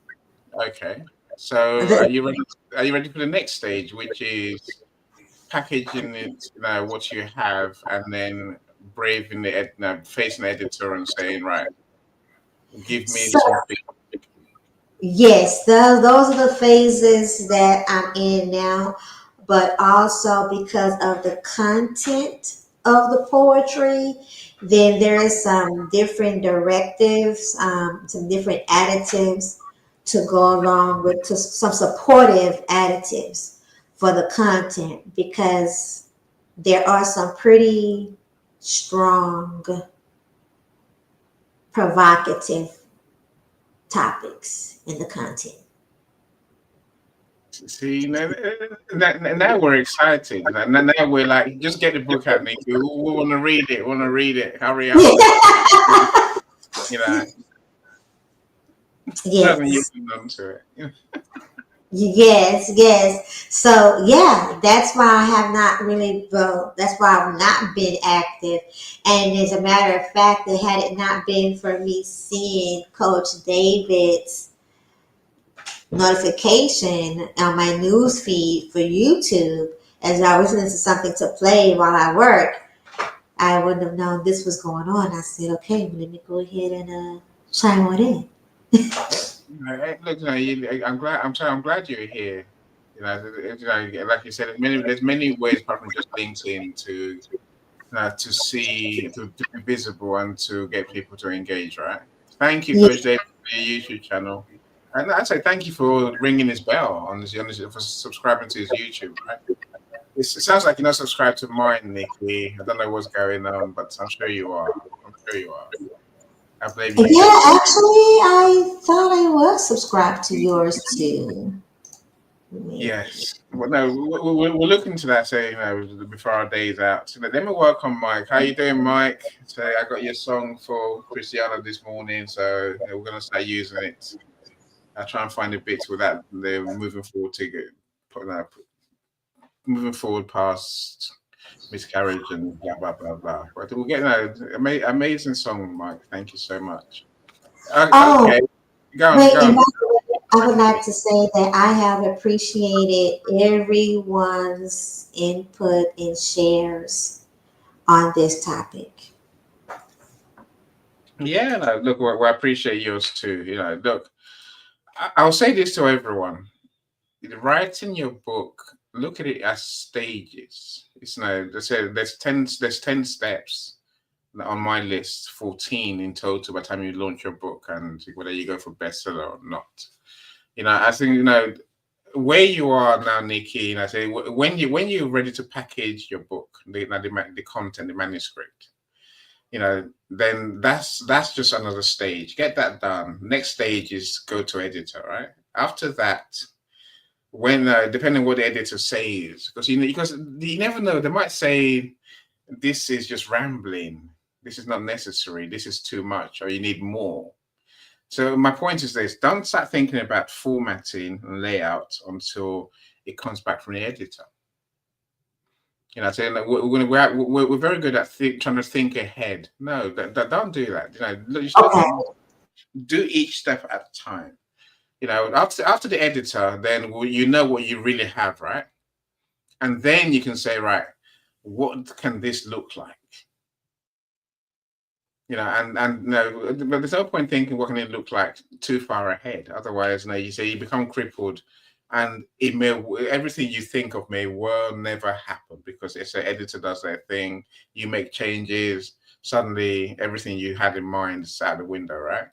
Okay. So The- are you ready for the next stage, which is packaging it, what you have, and then braving facing the editor and saying, right, give me so something. Yes, those are the phases that I'm in now, but also because of the content of the poetry, then there is some different directives, some different additives to go along with some supportive additives for the content because there are some pretty strong, provocative topics in the content. See, now we're excited. Now we're like, just get the book out, Nick. We want to read it. Want to read it. Hurry up. You know, rather than you Yes. on to it. Yes, yes. So yeah, that's why I have not really, well, that's why I've not been active. And as a matter of fact, had it not been for me seeing Coach David's notification on my news feed for YouTube as I was listening to something to play while I work, I wouldn't have known this was going on. I said, okay, well, let me go ahead and chime on in. Look, I'm glad. I'm glad you're here. Like you said, there's many ways apart from just LinkedIn to see to be visible and to get people to engage. Right. Thank you, Yeah. Coach David, for your YouTube channel, and I say thank you for ringing his bell for subscribing to his YouTube. Right. It sounds like you're not subscribed to mine, Nikki. I don't know what's going on, but I'm sure you are. I'm sure you are. I blame you. Yeah, actually, I thought I was subscribed to yours too. Yes. Well, no, we'll look into that. So before our day's out. So let me work on Mike. How you doing, Mike? So I got your song for Christiana this morning. So we're gonna start using it. I'll try and find the bits with that. They're moving forward to moving forward past miscarriage and blah blah blah blah. But we'll get amazing song, Mike. Thank you so much. Oh, Okay, go on, wait, go and on. by the way, I would like to say that I have appreciated everyone's input and shares on this topic. Yeah, no, look, we appreciate yours too. Look, I'll say this to everyone: writing your book, look at it as stages. It's they say there's 10 steps on my list, 14 in total by the time you launch your book, and whether you go for bestseller or not. I think where you are now, Nikki. I say when you're ready to package your book, the content, the manuscript. Then that's just another stage. Get that done. Next stage is go to editor, right? After that, when depending on what the editor says, because you never know, they might say this is just rambling, this is not necessary, this is too much, or you need more. So my point is this: don't start thinking about formatting and layout until it comes back from the editor. Saying that we're very good at trying to think ahead. No, don't do that. You still do each step at a time. After the editor, then you know what you really have, right? And then you can say, right, what can this look like? But there's no point thinking what can it look like too far ahead. Otherwise, you become crippled, and everything you think of will never happen, because if the editor does their thing, you make changes, suddenly everything you had in mind is out the window, right?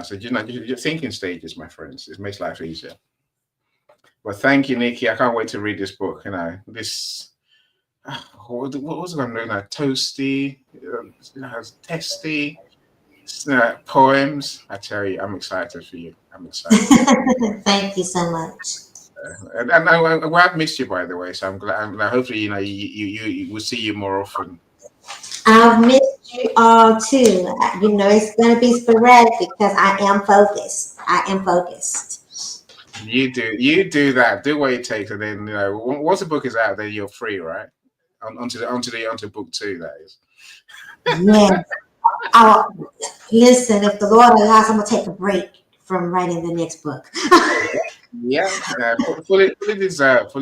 So your thinking stages, my friends, it makes life easier. Well, thank you, Nikki. I can't wait to read this book. This. What was I going to do now? Toasty, testy poems. I tell you, I'm excited for you. I'm excited. Thank you so much. And I've missed you, by the way. So I'm glad. Hopefully, you will see you more often. I've missed you all too. It's going to be sporadic because I am focused. You do that. Do what it takes, and then once the book is out, then you're free, right? Onto book 2, that is. Yeah. Listen, if the Lord allows, I'm gonna take a break from writing the next book. Yeah, fully deserved.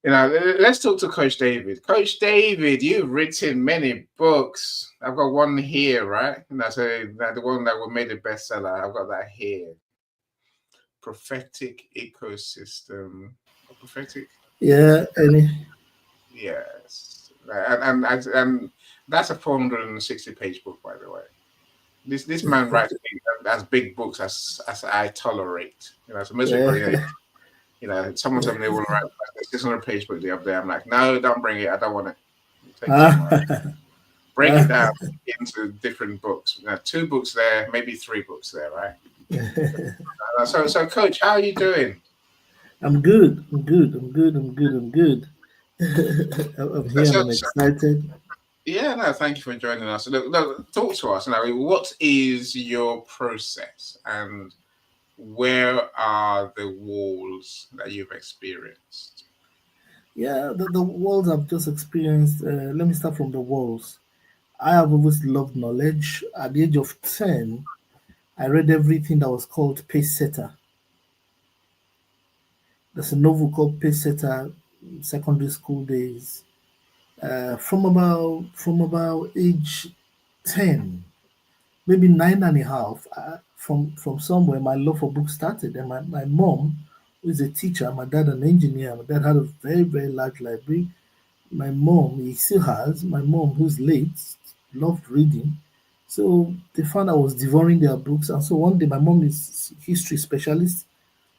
Let's talk to Coach David. Coach David, you've written many books. I've got one here, right? And that's the one that will make a bestseller. I've got that here. Prophetic ecosystem. Prophetic. Yeah, Yes, and that's a 460-page book, by the way. This man writes as big books as I tolerate. So most people, someone told me they want to write a 600-page book the other day. I'm like, no, don't bring it. I don't want it. Take it break it down into different books. 2 books there, maybe 3 books there, right? So, Coach, how are you doing? I'm good. I'm here and I'm excited. Yeah, no, thank you for joining us. Look, talk to us now. What is your process, and where are the walls that you've experienced? Yeah, the walls I've just experienced. Let me start from the walls. I have always loved knowledge. At the age of 10, I read everything that was called Pace Setter. There's a novel called Pace Setter, secondary school days. From about age 10, maybe 9.5, from somewhere, my love for books started. And my mom, who is a teacher, my dad an engineer, my dad had a very, very large library. My mom, he still has, my mom, who's late, loved reading. So they found I was devouring their books. And so one day, my mom is history specialist.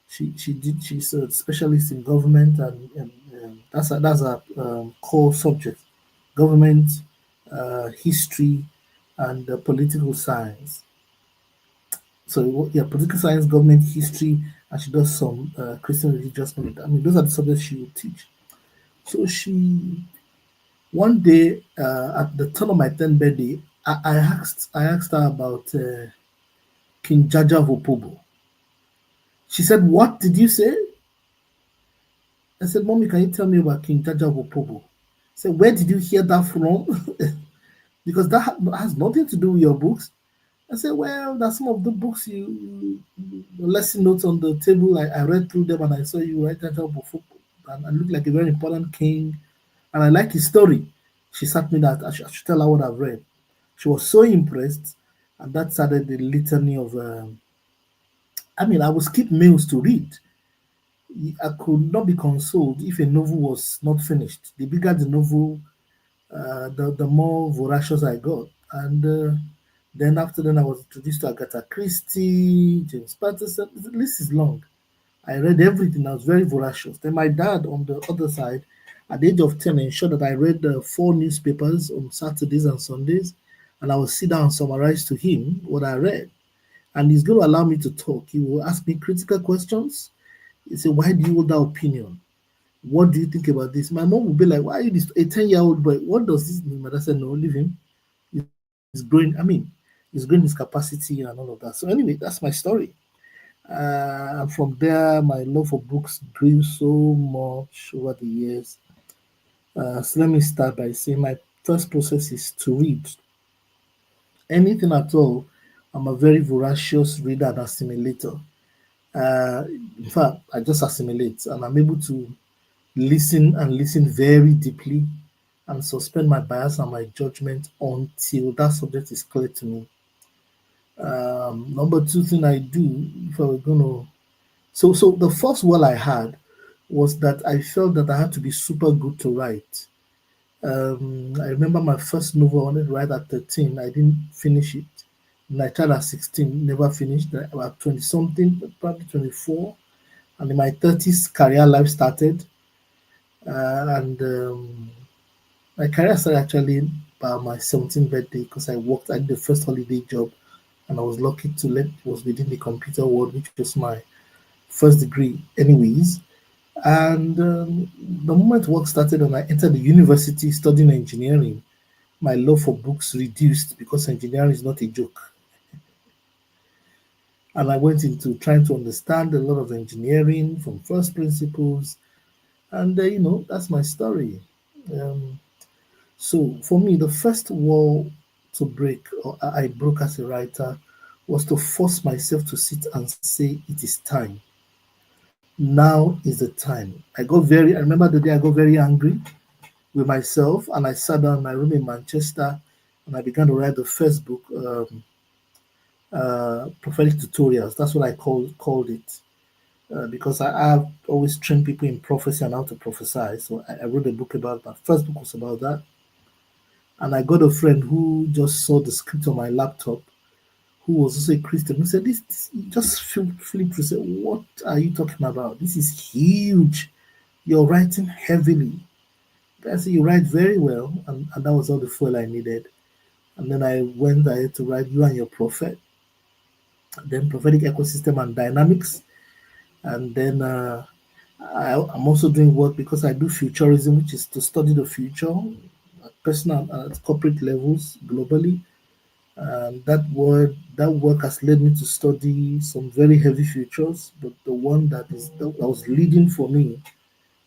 She's a specialist in government, and that's a core subject: government, history, and political science. So yeah, political science, government, history, and she does some Christian religious knowledge. I mean, those are the subjects she will teach. So one day at the turn of my 10th birthday, I asked her about King Jaja Vopobo. She said, "What did you say?" I said, "Mommy, can you tell me about King Jaja Vopobo?" She said, "Where did you hear that from?" Because that has nothing to do with your books. I said, "Well, that's some of the books the lesson notes on the table. I read through them and I saw you write Jaja Vopobo, and I look like a very important king, and I like his story." She sat me that I should tell her what I've read. She was so impressed, and that started the litany of. I would skip meals to read. I could not be consoled if a novel was not finished. The bigger the novel, the more voracious I got. And then after that, I was introduced to Agatha Christie, James Patterson. The list is long. I read everything. I was very voracious. Then my dad, on the other side, at the age of 10, ensured that I read 4 newspapers on Saturdays and Sundays, and I would sit down and summarize to him what I read. and he's going to allow me to talk. He will ask me critical questions. He say, "Why do you hold that opinion? What do you think about this?" My mom will be like, "Why are you this a 10-year-old boy? What does this mean?" My dad said, "No, leave him. He's growing. I mean, he's growing his capacity and all of that." So anyway, that's my story. And from there, my love for books grew so much over the years. So let me start by saying my first process is to read anything at all. I'm a very voracious reader and assimilator. Uh, in fact, I just assimilate and I'm able to listen and listen very deeply and suspend my bias and my judgment until that subject is clear to me. Number two thing I do, if I were gonna, so the first wall I had was that I felt that I had to be super good to write. I remember my first novel I wanted to write at 13. I didn't finish it. And I tried at 16, never finished. About 20 something, probably 24. And in my 30s, career life started. And my career started actually by my 17th birthday because I did the first holiday job and I was lucky to let it was within the computer world, which was my first degree, anyways. And the moment work started and I entered the university studying engineering, my love for books reduced because engineering is not a joke. And I went into trying to understand a lot of engineering from first principles. And, that's my story. Um, so for me, the first wall to break, or I broke as a writer, was to force myself to sit and say, it is time. Now is the time. I remember the day I got very angry with myself and I sat down in my room in Manchester and I began to write the first book, prophetic tutorials. That's what I called it. Because I have always trained people in prophecy and how to prophesy. So I wrote a book about that. First book was about that. And I got a friend who just saw the script on my laptop, who was also a Christian, who said, this just flipped to say, what are you talking about? This is huge. You're writing heavily. I said, you write very well. And that was all the fuel I needed. And then I went ahead to write You and Your Prophet, then Prophetic Ecosystem and Dynamics. And then I'm also doing work because I do futurism, which is to study the future at personal and at corporate levels globally. And that work has led me to study some very heavy futures. But the one that was leading for me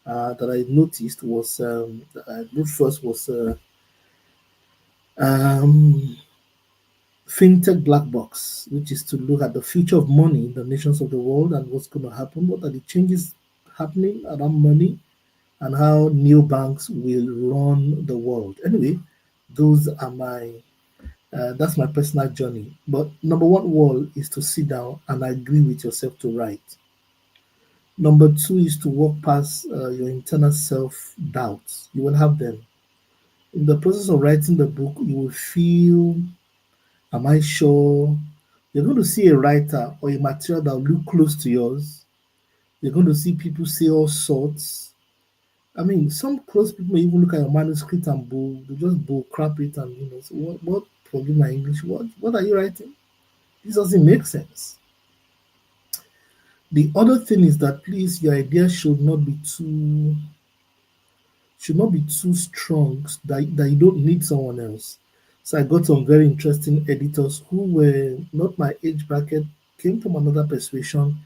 that I noticed was that I looked first was um, fintech black box, which is to look at the future of money in the nations of the world and what's going to happen. What are the changes happening around money and how new banks will run the world. Anyway, those are that's my personal journey. But number one wall is to sit down and agree with yourself to write. Number two is to walk past your internal self doubts. You will have them. In the process of writing the book, you will feel, am I sure? You're going to see a writer or a material that will look close to yours. You're going to see people say all sorts. I mean, some close people may even look at your manuscript and they just bull crap it and say, what, forgive my English, what are you writing? This doesn't make sense. The other thing is that please, your idea should not be too strong that you don't need someone else. So I got some very interesting editors who were not my age bracket, came from another persuasion,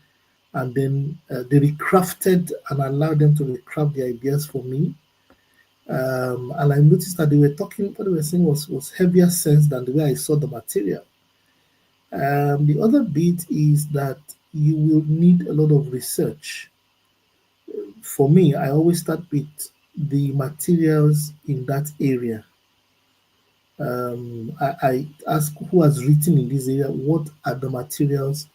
and then they recrafted and allowed them to recraft the ideas for me. And I noticed that what they were saying was heavier sense than the way I saw the material. The other bit is that you will need a lot of research. For me, I always start with the materials in that area. I ask who has written in this area, what are the materials,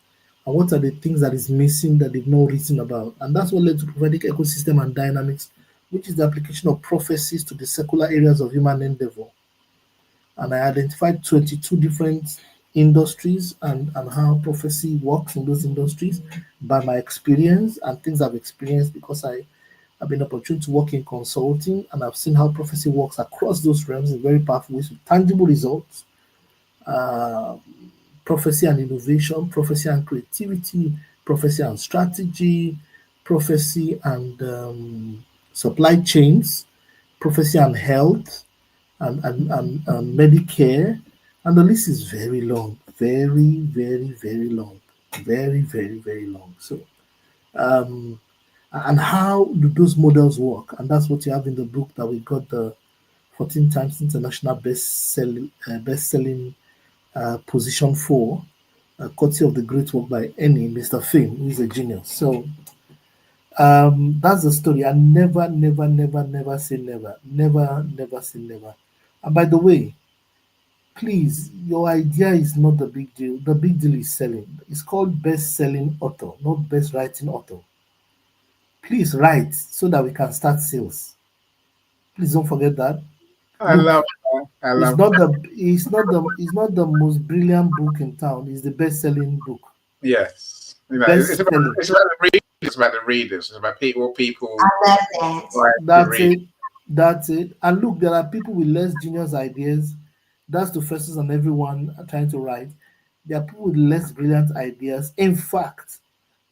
and what are the things that is missing that they've not written about. And that's what led to prophetic ecosystem and dynamics, which is the application of prophecies to the secular areas of human endeavor. And I identified 22 different industries and how prophecy works in those industries by my experience and things I've experienced because I've been opportunity to work in consulting and I've seen how prophecy works across those realms in very powerful ways with tangible results, uh, prophecy and innovation, prophecy and creativity, prophecy and strategy, prophecy and supply chains, prophecy and health, and Medicare. And the list is very long, very, very, very long, very, very, very long. So, um, and how do those models work? And that's what you have in the book that we got the 14 times international best-selling position for, courtesy of the great work by Mr. Fame, who is a genius. So that's the story. I never, never, never, never say never. Never, never say never. And by the way, please, your idea is not the big deal. The big deal is selling. It's called best-selling author, not best writing author. Please write so that we can start sales. Please don't forget that. I Look, love that. I love that. it's not the most brilliant book in town. It's the best-selling book. Yes. Best selling. It's about the readers. It's about the readers. It's about people I love that. like to That's read. it. That's it. And look, there are people with less genius ideas. That's the first and everyone are trying to write. There are people with less brilliant ideas. In fact,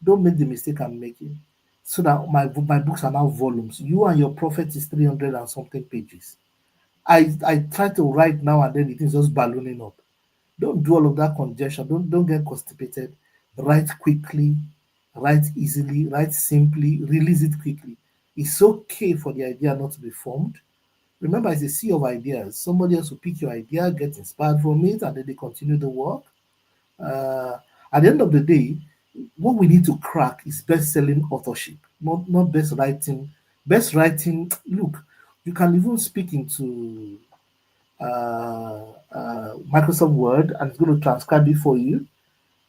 don't make the mistake I'm making. So that my books are now volumes. You and your prophet is 300 and something pages. I try to write now and then it is just ballooning up. Don't do all of that congestion. Don't get constipated. Write quickly, write easily, write simply, release it quickly. It's okay for the idea not to be formed. Remember, it's a sea of ideas. Somebody else will pick your idea, get inspired from it, and then they continue the work. Uh, at the end of the day, what we need to crack is best-selling authorship, not best writing. Best writing. Look, you can even speak into Microsoft Word, and it's going to transcribe it for you.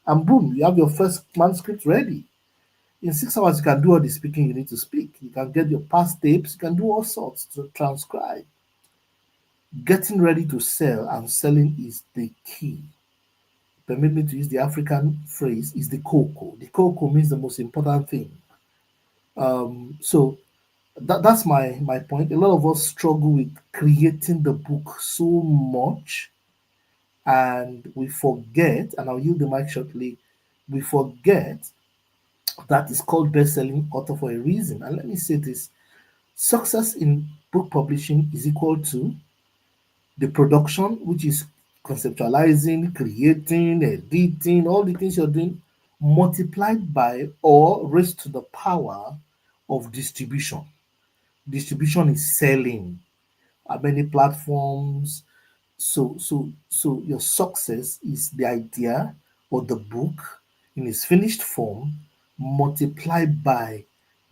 And boom, you have your first manuscript ready. In 6 hours, you can do all the speaking you need to speak. You can get your past tapes. You can do all sorts to transcribe. Getting ready to sell and selling is the key. Permit me to use the African phrase, is the cocoa. The cocoa means the most important thing. So that's my point. A lot of us struggle with creating the book so much, and we forget, and I'll yield the mic shortly, we forget that is called best-selling author for a reason. And let me say this: success in book publishing is equal to the production, which is conceptualizing, creating, editing, all the things you're doing, multiplied by or raised to the power of distribution. Distribution is selling on many platforms. So your success is the idea or the book in its finished form multiplied by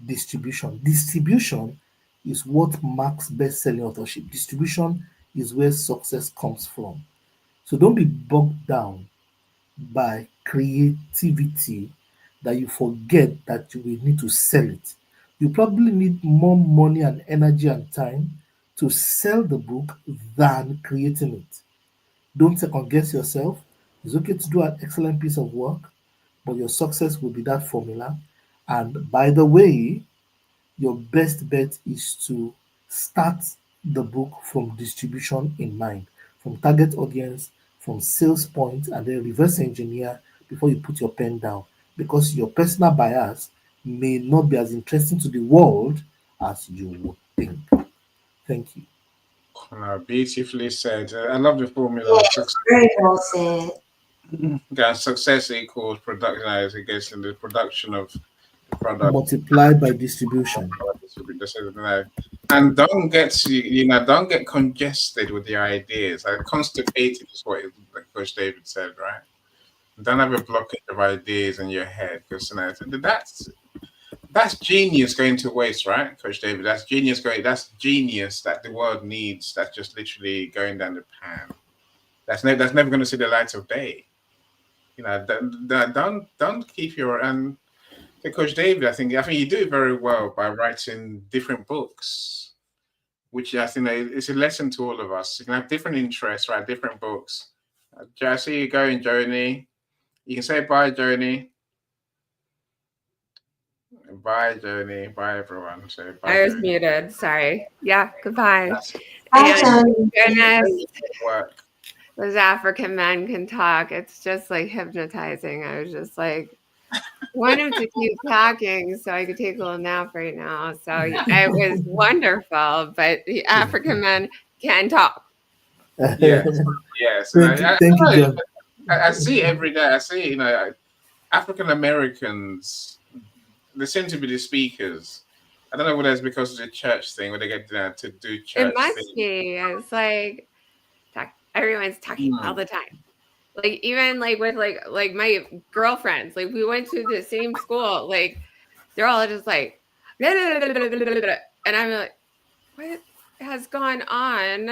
distribution. Distribution is what marks best-selling authorship. Distribution is where success comes from. So don't be bogged down by creativity that you forget that you will need to sell it. You probably need more money and energy and time to sell the book than creating it. Don't second guess yourself. It's okay to do an excellent piece of work, but your success will be that formula. And by the way, your best bet is to start the book from distribution in mind, from target audience, from sales point, and then reverse engineer before you put your pen down. Because your personal bias may not be as interesting to the world as you would think. Thank you. Beautifully said. I love the formula of Yes, success. very well said. Success equals production as it gets in the production of the product. Multiplied by distribution. And don't get congested with your ideas. Like constipated is what like Coach David said, right? Don't have a blockage of ideas in your head because that's genius going to waste, right, Coach David? That's genius that the world needs. That's just literally going down the pan. That's never going to see the light of day. Don't keep your and so Coach David, I think you do it very well by writing different books, which I think is a lesson to all of us. You can have different interests, write different books. I see you going, Joni. You can say bye, Joni. Bye, Joni. Bye, everyone. Say bye, I was Joni. muted. Sorry. Yeah. Goodbye. That's Hi, And Tony. goodness. work. those African men can talk. It's just like hypnotizing. I was just like, want him to keep talking so I could take a little nap right now. So it was wonderful. But the African men can talk. Yes, yes, and Thank you, John. I see it every day. I see, African Americans. They seem to be the speakers. I don't know whether it's because of the church thing, where they get to do church It must things. be. It's like everyone's talking all the time. Like even like with like my girlfriends, like we went to the same school. Like they're all just like, blah, blah, blah, blah, blah, blah, blah. And I'm like, what has gone on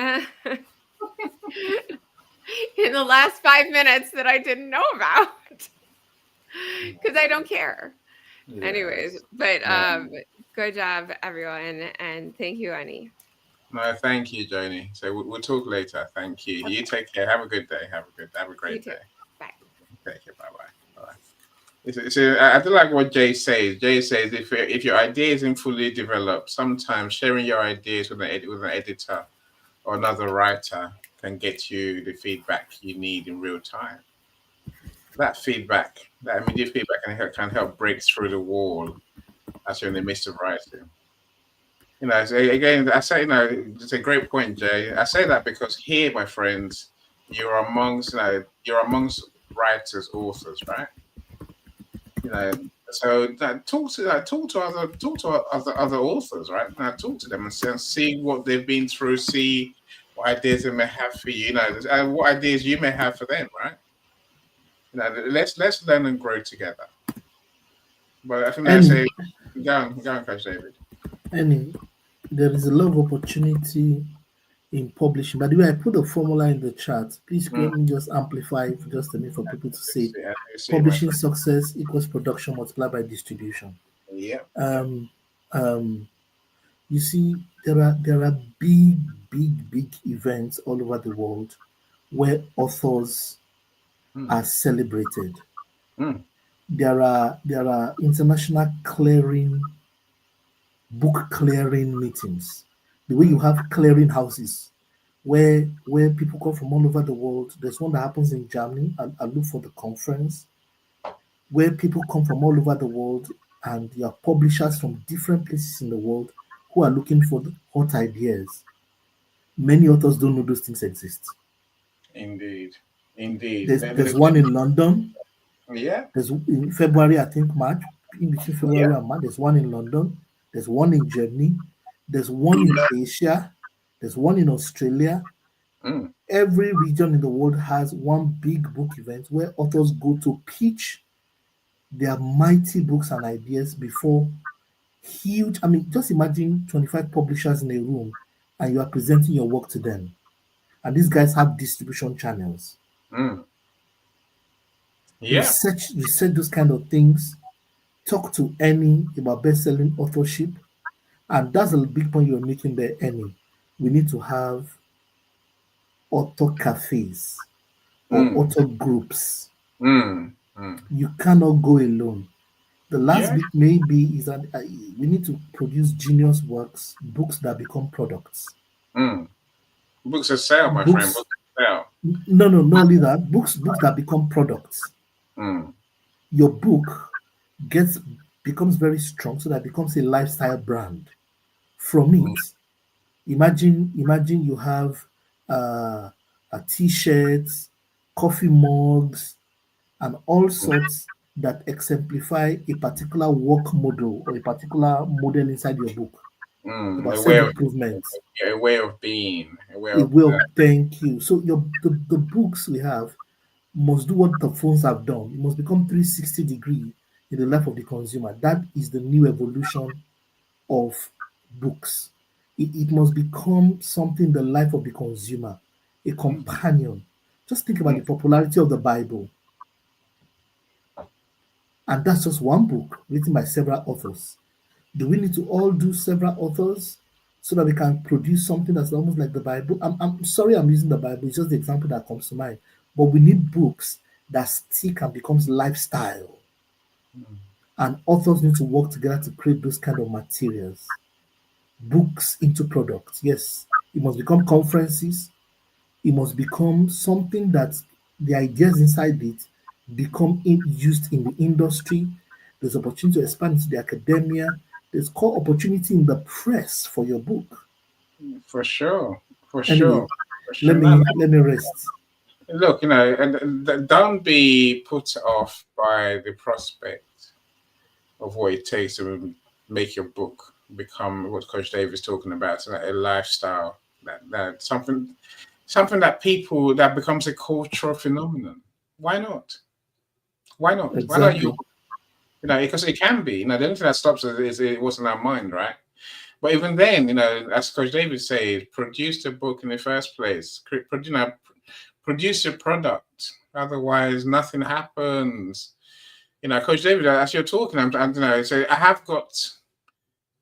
in the last 5 minutes that I didn't know about? Because I don't care. Yes. Anyways, but good job, everyone, and thank you, Annie. No, thank you, Joni. So we'll talk later. Thank you. Okay. You take care. Have a good day. Have a great day. Bye. Take care. Bye. So I do like what Jay says. Jay says if your idea isn't fully developed, sometimes sharing your ideas with an editor or another writer can get you the feedback you need in real time. That immediate feedback can help break through the wall as you're in the midst of writing. So again, I say, it's a great point, Jay. I say that because here, my friends, you're amongst writers, authors, right? So talk to other authors, right? Now talk to them and see what they've been through, see what ideas they may have for you, what ideas you may have for them, right? Let's learn and grow together. But I think I say, go on, Coach David. There is a lot of opportunity in publishing. By the way, I put a formula in the chat. Please let me just amplify it for just a minute for people to see. Publishing success equals production multiplied by distribution. Yeah. You see, there are big events all over the world where authors are celebrated. There are international book clearing meetings. The way you have clearing houses where people come from all over the world. There's one that happens in Germany. I look for the conference where people come from all over the world, and there are publishers from different places in the world who are looking for the hot ideas. Many authors don't know those things exist. Indeed. There's one in London. Yeah. There's in February, I think March, in between February and March. There's one in London. There's one in Germany. There's one in Asia. There's one in Australia. Every region in the world has one big book event where authors go to pitch their mighty books and ideas before huge. I mean, just imagine 25 publishers in a room and you are presenting your work to them. And these guys have distribution channels. Yeah. Research those kind of things. Talk to Annie about best-selling authorship. And that's a big point you're making there, Annie. We need to have author cafes or author groups. You cannot go alone. The last bit maybe is that we need to produce genius works, books that become products. Books that sell, my friend. Books that sell. No, not only that. Books that become products. Your book becomes very strong, so that it becomes a lifestyle brand. From it, imagine you have T-shirts, coffee mugs, and all sorts that exemplify a particular work model or a particular model inside your book. About self-improvement. A way of being. Thank you. So the books we have must do what the phones have done. It must become 360-degree in the life of the consumer. That is the new evolution of books. It must become something in the life of the consumer, a companion. Just think about the popularity of the Bible. And that's just one book written by several authors. Do we need to all do several authors so that we can produce something that's almost like the Bible? I'm sorry I'm using the Bible. It's just the example that comes to mind. But we need books that stick and becomes lifestyle. And authors need to work together to create those kind of materials. Books into products. Yes, it must become conferences. it must become something that the ideas inside it become used in the industry. There's opportunity to expand into the academia. There's core opportunity in the press for your book. For sure, for Anyway, sure, for let sure. No, me rest. look, and don't be put off by the prospect of what it takes to make your book become what Coach Dave is talking about, so a lifestyle, that something that people that becomes a cultural phenomenon. Why not? Why not? Why not you? Exactly. Because it can be. The only thing that stops us is it wasn't our mind, right? But even then, as Coach David said, produce the book in the first place. Produce your product. Otherwise, nothing happens. Coach David, as you're talking, so I have got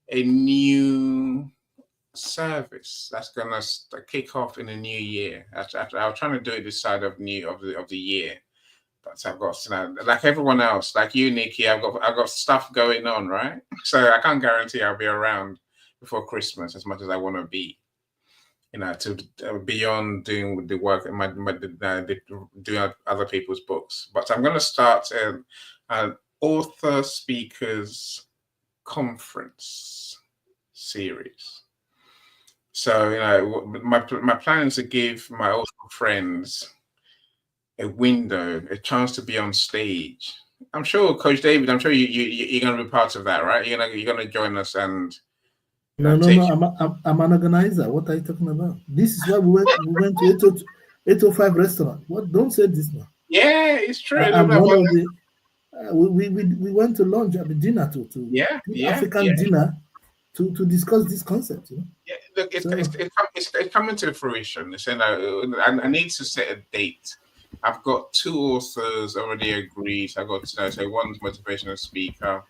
a new service that's gonna kick off in the new year. I was trying to do it this side of the year, but I've got like everyone else, like you, Nikki. I've got stuff going on, right? So I can't guarantee I'll be around before Christmas as much as I want to be. To beyond doing the work and doing other people's books. But I'm going to start an author speakers conference series. So my plan is to give my author friends a window, a chance to be on stage. I'm sure, Coach David, I'm sure you're going to be part of that, right? You're going to join us and No, no, take. no. I'm an organizer. What are you talking about? This is why we went to 805 restaurant. What? Don't say this now. Yeah, it's true. I'm one of the. We went to lunch at the dinner to African dinner to discuss this concept. Yeah, look, it's coming to fruition. I need to set a date. I've got 2 authors already agreed. I've got so one's motivational speaker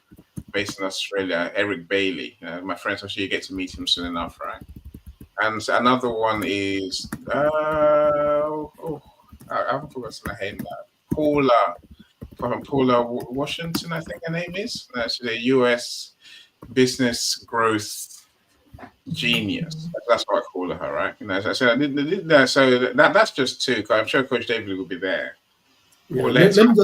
based in Australia, Eric Bailey. My friend, so you get to meet him soon enough, right? And another one is I haven't forgotten her name now. Paula Washington, I think her name is. She's a US business growth genius. That's what I call her, right? So that's just 2. I'm sure Coach David will be there. Yeah, let me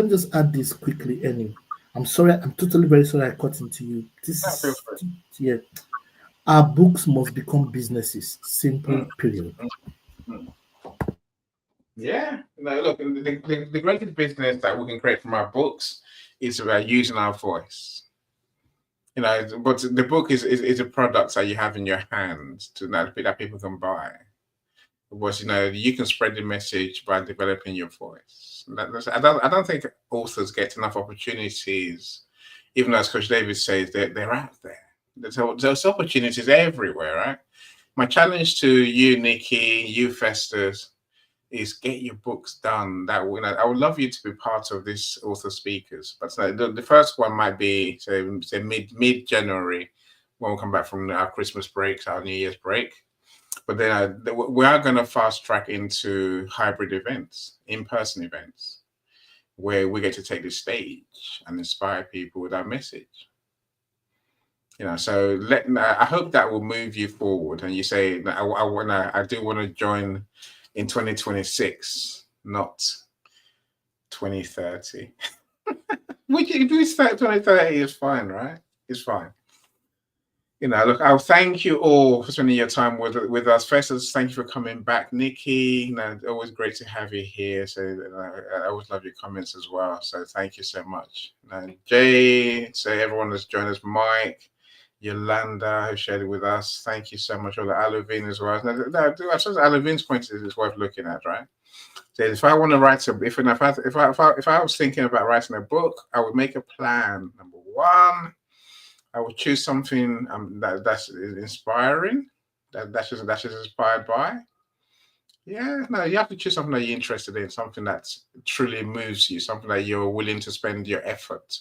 just add this quickly, Annie. I'm sorry, I'm totally very sorry I cut into you. Yeah. Our books must become businesses. Simple, period. Yeah. Look, the greatest business that we can create from our books is about using our voice. But the book is a product that you have in your hands that people can buy. But you can spread the message by developing your voice. I don't think authors get enough opportunities, even as Coach David says, they're out there. There's opportunities everywhere, right? My challenge to you, Nikki, you, Festus, is get your books done. I would love you to be part of this author speakers. But the first one might be say mid January when we come back from our Christmas breaks, our New Year's break. But then we are going to fast track into hybrid events, in-person events, where we get to take the stage and inspire people with our message. So I hope that will move you forward. And you say, I do want to join in 2026, not 2030. Which if we start 2030 is fine, right? It's fine. Look, I'll thank you all for spending your time with us. First, thank you for coming back, Nikki. Always great to have you here. So I always love your comments as well. So thank you so much. Jay, everyone has joined us. Mike, Yolanda, who shared it with us. Thank you so much. All the Alavin as well. I suppose Alavin's point is worth looking at, right? So if I want to write if I was thinking about writing a book, I would make a plan. Number 1. I would choose something that's inspiring, that's just inspired by. Yeah, no, you have to choose something that you're interested in, something that truly moves you, something that you're willing to spend your effort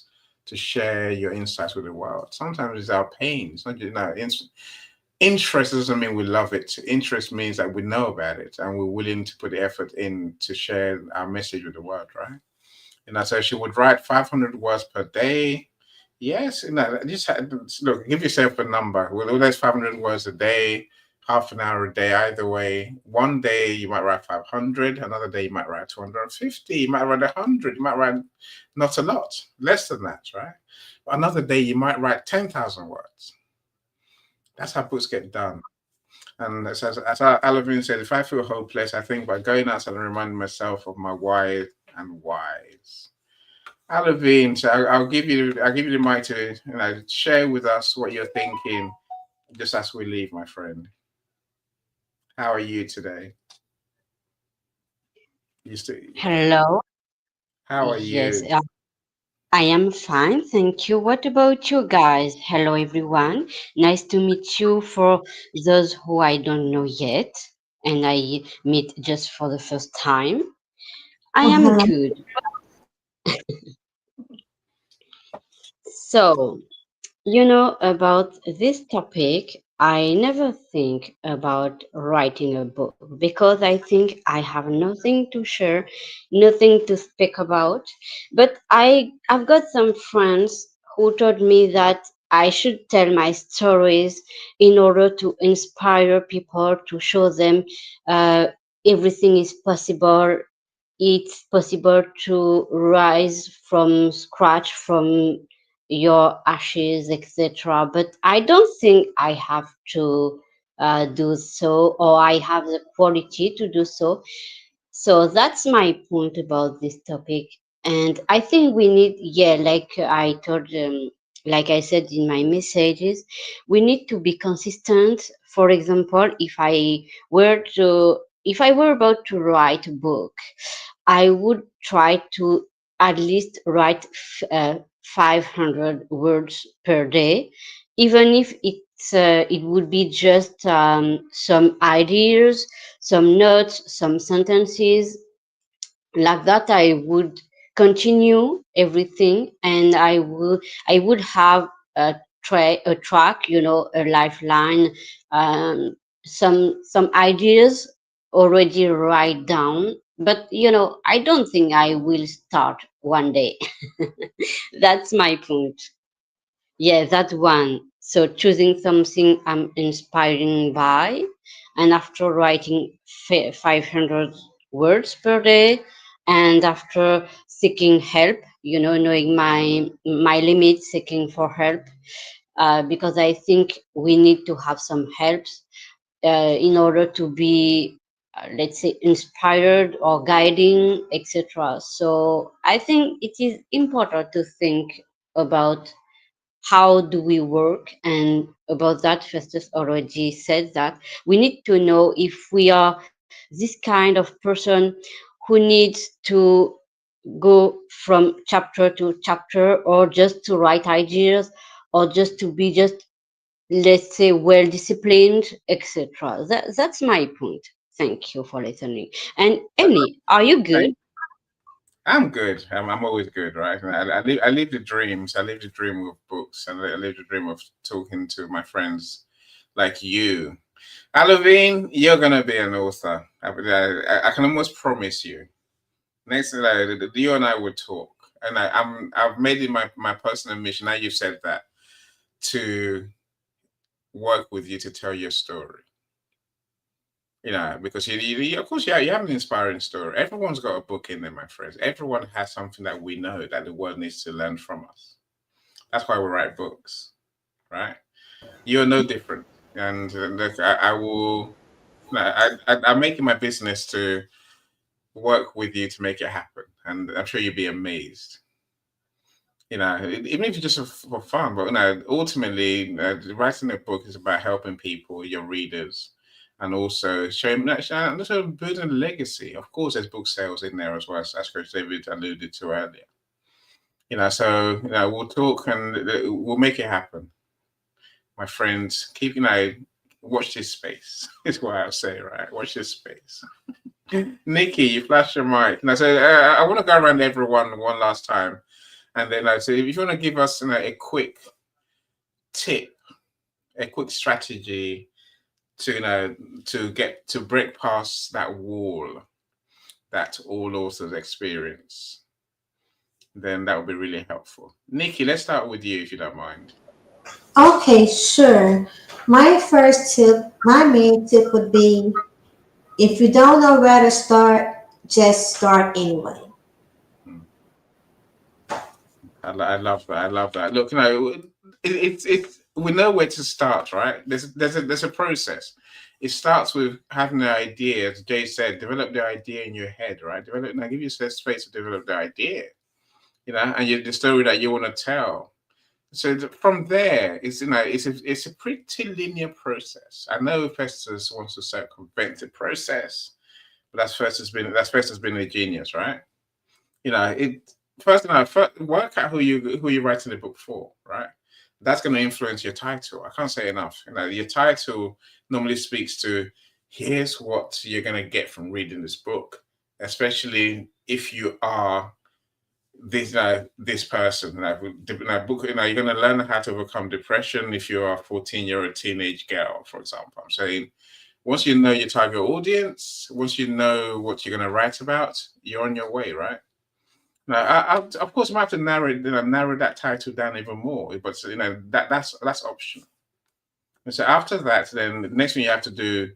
to share your insights with the world. Sometimes it's our pain. It's not just interest doesn't mean we love it. Interest means that we know about it and we're willing to put the effort in to share our message with the world, right? So she would write 500 words per day. Yes, just look, give yourself a number. With all those 500 words a day, half an hour a day, either way. One day you might write 500, another day you might write 250, you might write 100, you might write not a lot, less than that, right? But another day you might write 10,000 words. That's how books get done. And as Alavin said, if I feel hopeless, I think by going outside and reminding myself of my why and whys. Alavin, so I'll give you the mic to share with us what you're thinking just as we leave, my friend. How are you today? Hello. How are Yes, you? I am fine, thank you. What about you guys? Hello, everyone. Nice to meet you for those who I don't know yet, and I meet just for the first time. I am Mhm. good. So, about this topic, I never think about writing a book because I think I have nothing to share, nothing to speak about. But I've got some friends who told me that I should tell my stories in order to inspire people, to show them uh, everything is possible. It's possible to rise from scratch from your ashes, etc. But I don't think I have to do so, or I have the quality to do so. So that's my point about this topic. And I think we need, yeah, like I said in my messages, we need to be consistent. For example, if I were about to write a book, I would try to at least write 500 words per day, even if it would be just some ideas, some notes, some sentences. Like that, I would continue everything, and I would have a track, a lifeline, some ideas already write down. But I don't think I will start one day. That's my point. Yeah, that one. So choosing something I'm inspiring by, and after writing 500 words per day, and after seeking help, knowing my limits, seeking for help, because I think we need to have some helps in order to be, let's say, inspired or guiding, etc. So I think it is important to think about how do we work, and about that Festus already said that we need to know if we are this kind of person who needs to go from chapter to chapter, or just to write ideas, or just to be just, let's say, well disciplined, etc. That's my point. Thank you for listening. And Emily, are you good? I'm good. I'm always good, right? I live the dreams. I live the dream of books, and I live the dream of talking to my friends like you. Alavine, you're gonna be an author. I can almost promise you. Next thing, you and I would talk, and I've made it my personal mission. Now you've said that, to work with you to tell your story. Because of course, yeah, you have an inspiring story. Everyone's got a book in there, my friends. Everyone has something that we know that the world needs to learn from us. That's why we write books, right? You're no different. And look, I will. I'm making my business to work with you to make it happen, and I'm sure you'll be amazed. Even if it's just for fun, but ultimately, writing a book is about helping people, your readers, and also showing, and also building a legacy. Of course, there's book sales in there as well, as Coach David alluded to earlier. So we'll talk, and we'll make it happen, my friends. Watch this space. Is what I'll say, right? Watch this space. Nikki, you flash your mic. So I want to go around everyone one last time. And then I say, if you want to give us a quick tip, a quick strategy to to break past that wall that all authors experience, then that would be really helpful. Nikki, let's start with you if you don't mind. Okay, sure. My first tip, my main tip would be if you don't know where to start, just start anyway. I love that. I love that. Look, it's we know where to start, right? There's a process. It starts with having the idea, as Jay said, develop the idea in your head, right? Develop now, give yourself space to develop the idea, and the story that you want to tell. So from there, it's a pretty linear process. I know Festus wants to circumvent the process, but that's Festus been a genius, right? It first, work out who you're writing the book for, right? That's going to influence your title. I can't say enough. Your title normally speaks to here's what you're going to get from reading this book, especially if you are this person. Book, you're going to learn how to overcome depression if you're a 14-year-old teenage girl, for example. I'm saying once you know your target audience, once you know what you're going to write about, you're on your way, right? Now, of course, I might have to narrow that title down even more, but that's optional. And so after that, then the next thing you have to do,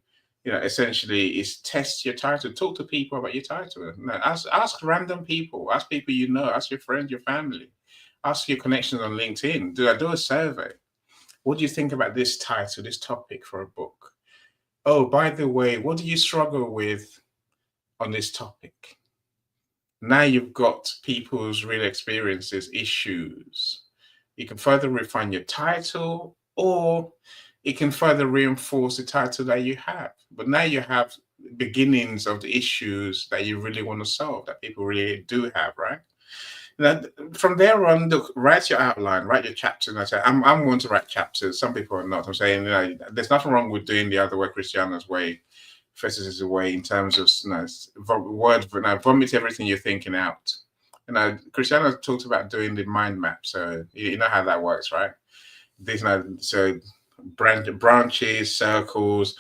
essentially, is test your title. Talk to people about your title. Ask random people. Ask people you know. Ask your friends, your family. Ask your connections on LinkedIn. Do a survey. What do you think about this title, this topic for a book? Oh, by the way, what do you struggle with on this topic? Now you've got people's real experiences, issues. You can further refine your title, or it can further reinforce the title that you have. But now you have beginnings of the issues that you really want to solve, that people really do have, right? Now, from there on, look, write your outline, write your chapters. And I say, I'm one to write chapters. Some people are not. I'm saying, there's nothing wrong with doing the other way, Christiana's way. Festus is a way in terms of vomit everything you're thinking out. Christiana talked about doing the mind map, so you know how that works, right? So branches, circles.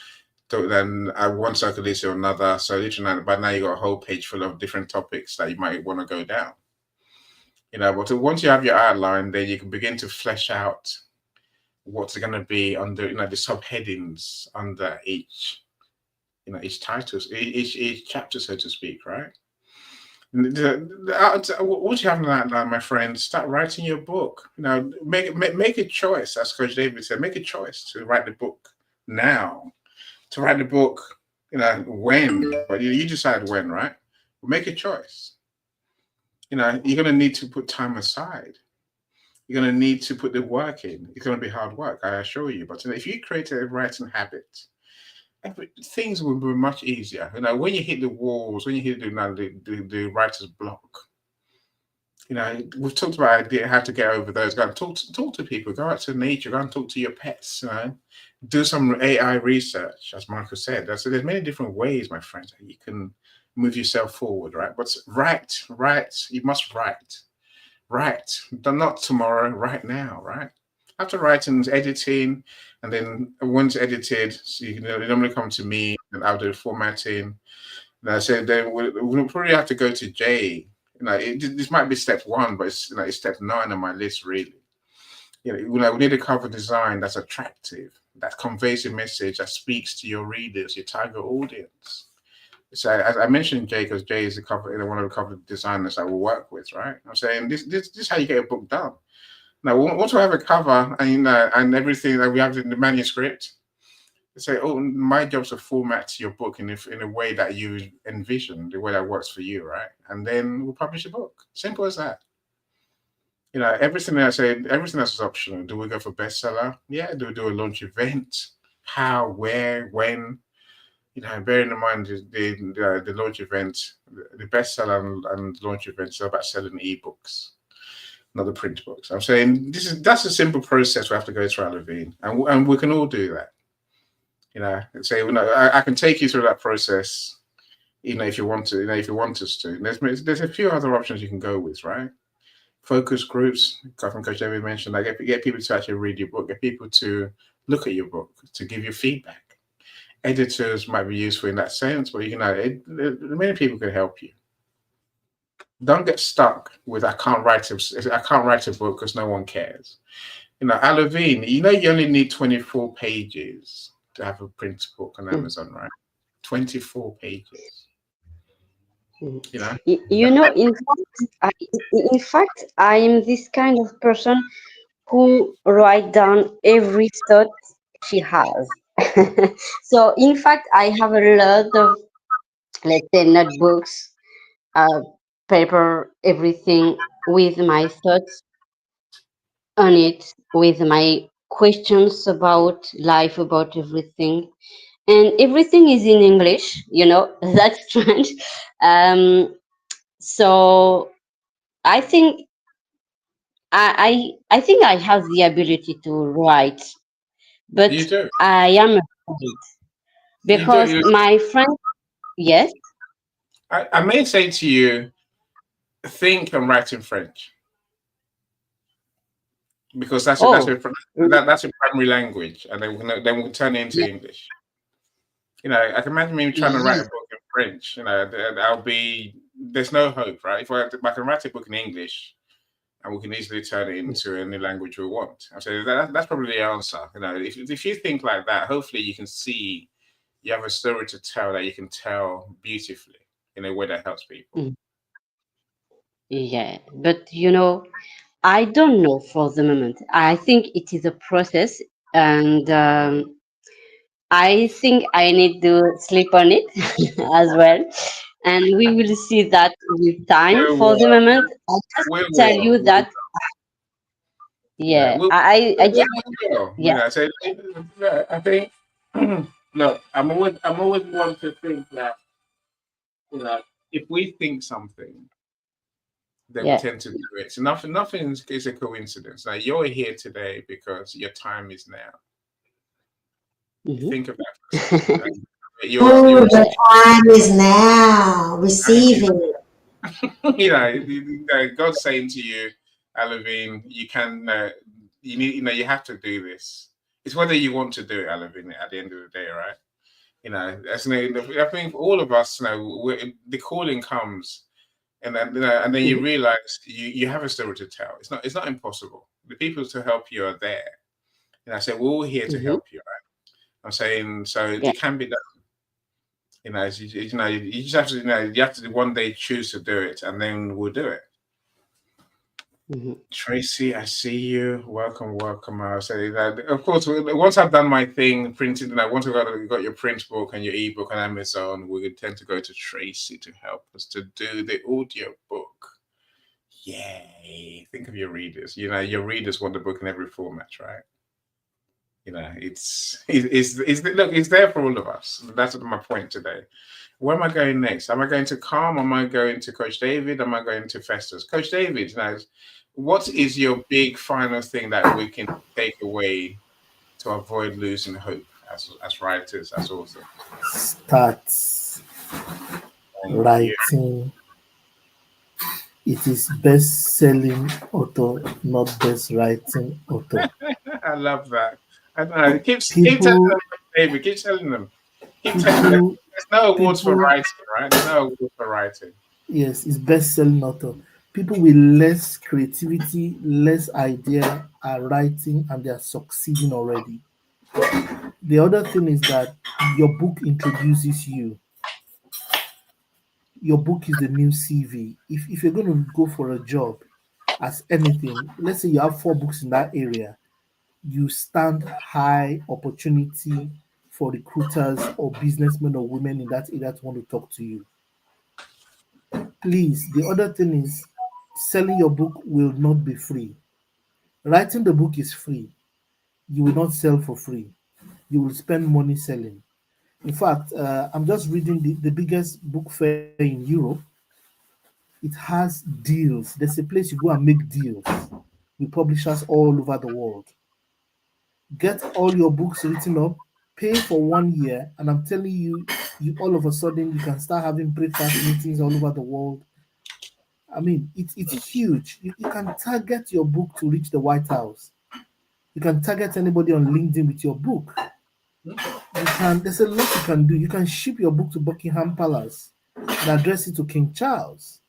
Then one circle leads to another. So literally, by now you got a whole page full of different topics that you might want to go down. But once you have your outline, then you can begin to flesh out what's going to be under, the subheadings under each title, each chapter, so to speak, right? Once you have an outline, my friend, start writing your book. Make a choice, as Coach David said. Make a choice to write the book now. To write the book, when, but you decide when, right? Make a choice. You're going to need to put time aside. You're going to need to put the work in. It's going to be hard work, I assure you. But if you create a writing habit, things will be much easier. When you hit the walls, when you hit the writer's block, we've talked about how to get over those. Go and talk to people. Go out to nature. Go and talk to your pets. Do some AI research, as Michael said. So there's many different ways, my friends, that you can move yourself forward, right? But write. You must write. Write. Not tomorrow. Right now, right? After writing, editing, and then once edited, so you normally come to me and I'll do formatting. And I said, then we'll probably have to go to Jay. This might be step 1, but it's step 9 on my list, really. We need a cover design that's attractive, that conveys a message, that speaks to your readers, your target audience. So as I mentioned Jay, because Jay is one of the cover designers I will work with, right? I'm saying this is how you get a book done. Now, once we have a cover and everything that we have in the manuscript, say, my job's to format your book in a way that you envision, the way that works for you, right? And then we'll publish a book. Simple as that. Everything else is optional. Do we go for bestseller? Yeah. Do we do a launch event? How, where, when? Bearing in mind the launch event, the bestseller and launch events are about selling ebooks, not the print books. I'm saying that's a simple process we have to go through, Levine, and we can all do that. I can take you through that process. If you want to, if you want us to. There's a few other options you can go with, right? Focus groups. Coach David mentioned. Get people to actually read your book. Get people to look at your book, to give you feedback. Editors might be useful in that sense, but many people can help you. Don't get stuck with I can't write a book because no one cares. Alavine, you only need 24 pages to have a print book on Mm, Amazon, right? 24 pages. mm. You know, You know, in fact, I am this kind of person who write down every thought she has. So, in fact, I have a lot of, let's say, notebooks, uh, paper, everything with my thoughts on it, with my questions about life, about everything. And everything is in English, that's strange. Um, so I think I think I have the ability to write, but you do. I am afraid You do. because my friend, yes, I may say to you, think and write in French because oh, that's a primary language, and then we'll turn it into yeah, English. I can imagine me trying to write a yes, book in French. There's no hope, right? If I can write a book in English, and we can easily turn it into any language we want. I say that's probably the answer. If you think like that, hopefully you can see you have a story to tell that you can tell beautifully in a way that helps people. mm, yeah, but I don't know for the moment. I think it is a process, and I think I need to sleep on it as well. And we will see that with time. We For the will. moment, I'll just We tell will. you that, yeah, I We just, will. yeah, So I think. Look, I'm always one to think that you know if we think something, then we yeah. tend to do it. So nothing is a coincidence. Like you're here today because your time is now. Hmm. Think of that for a second. You're Oh, the time is now. time Receive is it. God's saying to you, Alavine, you can you need you have to do this. It's whether you want to do it, Alavine, at the end of the day, right? That's I think for all of us, the calling comes, and then you Hmm. realize you have a story to tell. It's not impossible. The people to help you are there. And I say we're all here to Hmm. help you, right? I'm saying so Yeah. it can be done. You just have to you have to one day choose to do it, and then we'll do it. Hmm. Tracy, I see you. Welcome, welcome. I'll say that. Of course, once I've done my thing, printed, and once you got your print book and your ebook on Amazon, we would tend to go to Tracy to help us to do the audio book. Yay! Think of your readers. Your readers want the book in every format, right? Look, it's there for all of us. That's my point today. Where am I going next? Am I going to Calm? Am I going to Coach David? Am I going to Festus? Coach David, what is your big final thing that we can take away to avoid losing hope as writers, as authors? Start Thank you. writing. It is best-selling author, not best writing author. I love that. I know. Keep telling People, them, David. Keep telling them. Keep telling them. people, There's no awards for people. writing, right? There's no awards for writing. Yes, it's best-selling author. People with less creativity, less idea are writing and they are succeeding already. The other thing is that your book introduces you. Your book is the new CV. If you're going to go for a job as anything, let's say you have 4 books in that area, you stand high opportunity for recruiters or businessmen or women in that area to want to talk to you. Please, the other thing is selling your book will not be free. Writing the book is free. You will not sell for free. You will spend money selling. In fact, I'm just reading the biggest book fair in Europe. It has deals. There's a place you go and make deals with publishers all over the world. Get all your books written up, pay for 1 year, and I'm telling you, you all of a sudden you can start having breakfast meetings all over the world. I mean, it's huge. You can target your book to reach the White House. You can target anybody on LinkedIn with your book. There's a lot you can do. You can ship your book to Buckingham Palace and address it to King Charles.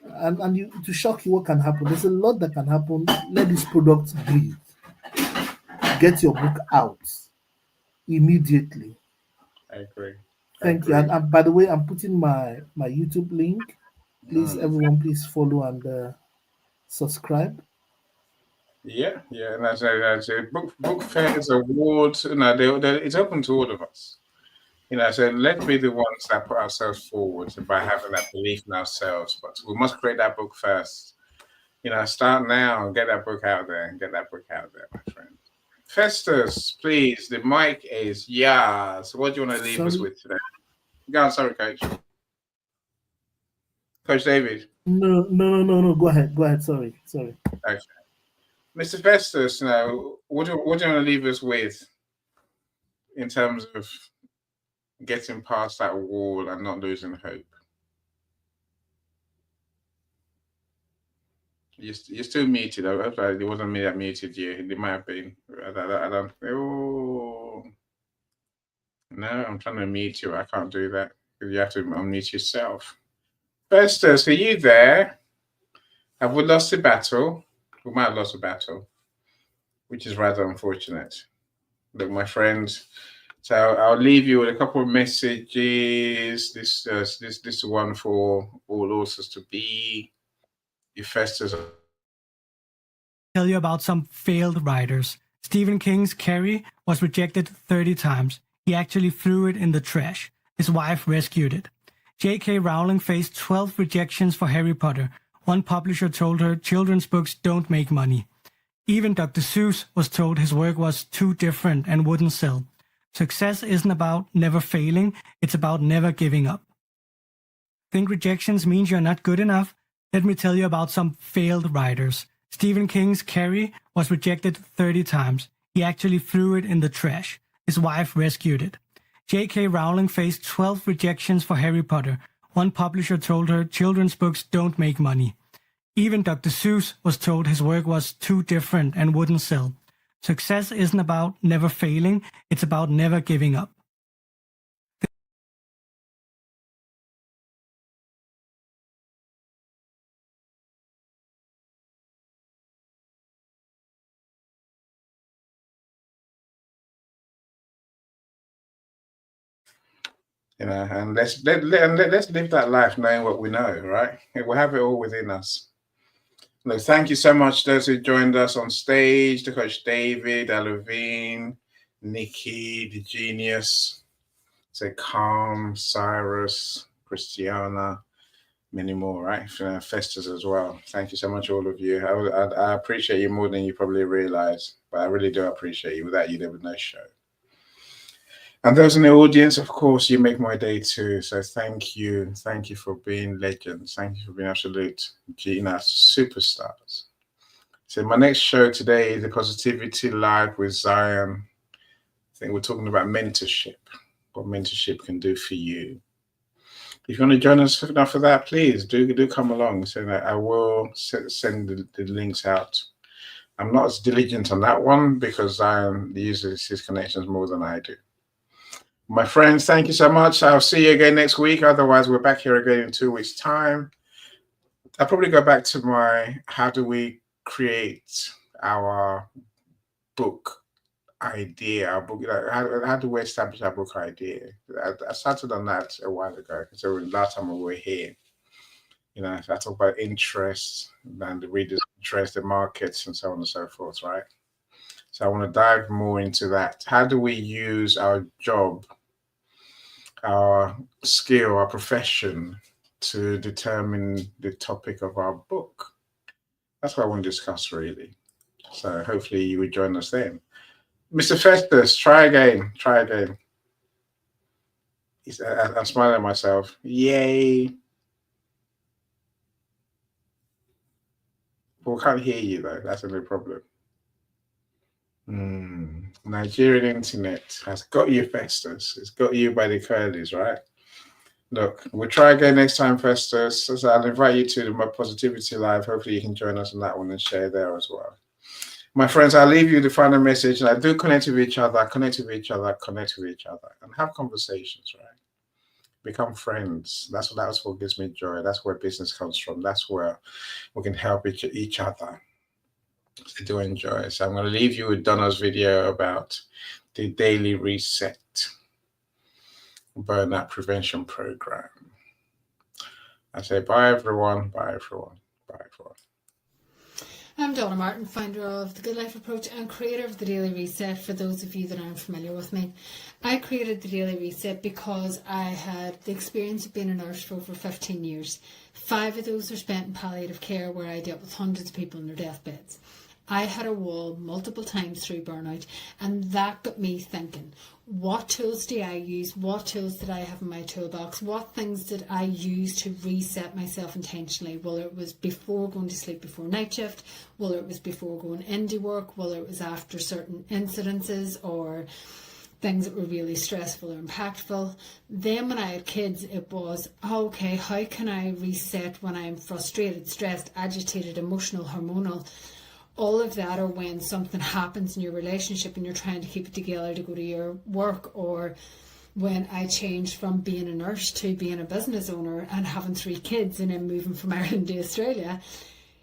and you, to shock you what can happen. There's a lot that can happen. Let this product breathe. Get your book out immediately. I agree. I Thank you. agree. And by the way, I'm putting my YouTube link. Please, Mm. everyone, please follow and subscribe. Yeah, yeah, and that's a book fairs, awards. It's open to all of us. So let's be the ones that put ourselves forward by having that belief in ourselves. But we must create that book first. Start now and get that book out there and get that book out there, my friend. Festus, please, the mic is yours. What do you want to leave us Sorry. with today? Go on, sorry, Coach. Coach David. No. Go ahead. Sorry. Okay. Mr. Festus, what do you want to leave us with in terms of getting past that wall and not losing hope? You're still muted. I hope it wasn't me that muted you. It might have been. I don't. Oh no, I'm trying to mute you. I can't do that. You have to unmute yourself. Festus, are you there? Have we lost the battle? We might have lost the battle, which is rather unfortunate. Look, my friends. So I'll leave you with a couple of messages. This one for all authors to be. If Festus. Tell you about some failed writers. Stephen King's Carrie was rejected 30 times. He actually threw it in the trash. His wife rescued it. J.K. Rowling faced 12 rejections for Harry Potter. One publisher told her children's books don't make money. Even Dr. Seuss was told his work was too different and wouldn't sell. Success isn't about never failing, it's about never giving up. Think rejections means you're not good enough? Let me tell you about some failed writers. Stephen King's Carrie was rejected 30 times. He actually threw it in the trash. His wife rescued it. J.K. Rowling faced 12 rejections for Harry Potter. One publisher told her children's books don't make money. Even Dr. Seuss was told his work was too different and wouldn't sell. Success isn't about never failing, it's about never giving up. And let's live that life knowing what we know, right? We'll have it all within us. Look, thank you so much those who joined us on stage, to Coach David, Alavine, Nikki, the Genius, Calm, Cyrus, Christiana, many more, right? Festus as well. Thank you so much, all of you. I appreciate you more than you probably realize, but I really do appreciate you. Without you, there would be no show. And those in the audience, of course, you make my day too. So thank you. Thank you for being legends. Thank you for being absolute superstars. So my next show today is the Positivity Live with Zion. I think we're talking about mentorship, what mentorship can do for you. If you want to join us for that, please do come along. So that I will send the links out. I'm not as diligent on that one because Zion uses his connections more than I do. My friends, thank you so much. I'll see you again next week. Otherwise, we're back here again in 2 weeks' time. I'll probably go back to my how do we create our book idea, our book, how do we establish our book idea? I started on that a while ago. So last time we were here, I talk about interest and the reader's interest, the markets, and so on and so forth, right? So I want to dive more into that. How do we use our job, our skill, our profession to determine the topic of our book? That's what I want to discuss, really. So hopefully you will join us then. Mr. Festus, try again. I'm smiling at myself. Yay. But we can't hear you, though. That's a big problem. Nigerian internet has got you, Festus. It's got you by the curlies, right? Look, we'll try again next time, Festus. So I'll invite you to my Positivity Live. Hopefully you can join us on that one and share there as well. My friends, I'll leave you the final message. And I do connect with each other, and have conversations, right? Become friends. That's what gives me joy. That's where business comes from. That's where we can help each other to do enjoy. So I'm going to leave you with Donna's video about the daily reset burnout prevention program. I say bye everyone, bye everyone, bye everyone. I'm Donna Martin, founder of the Good Life Approach and creator of the Daily Reset. For those of you that aren't familiar with me, I created the Daily Reset because I had the experience of being a nurse for over 15 years. 5 of those are spent in palliative care, where I dealt with hundreds of people on their deathbeds. I had a wall multiple times through burnout, and that got me thinking, what tools do I use? What tools did I have in my toolbox? What things did I use to reset myself intentionally? Whether it was before going to sleep before night shift, whether it was before going into work, whether it was after certain incidences or things that were really stressful or impactful. Then when I had kids, it was, okay, how can I reset when I'm frustrated, stressed, agitated, emotional, hormonal? All of that, or when something happens in your relationship and you're trying to keep it together to go to your work, or when I changed from being a nurse to being a business owner and having 3 kids and then moving from Ireland to Australia.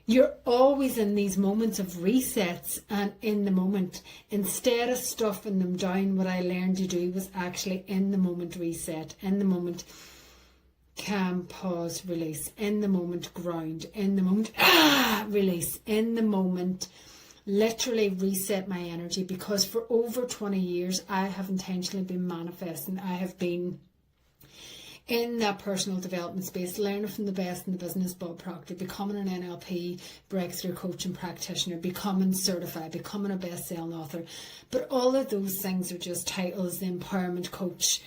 You're always in these moments of resets, and in the moment, instead of stuffing them down, what I learned to do was actually in the moment reset, in the moment calm, pause, release, in the moment ground, in the moment release, in the moment literally reset my energy. Because for over 20 years I have intentionally been manifesting. I have been in that personal development space, learning from the best in the business, Bob Proctor, becoming an NLP breakthrough coach and practitioner, becoming certified, becoming a best-selling author. But all of those things are just titles, the empowerment coach,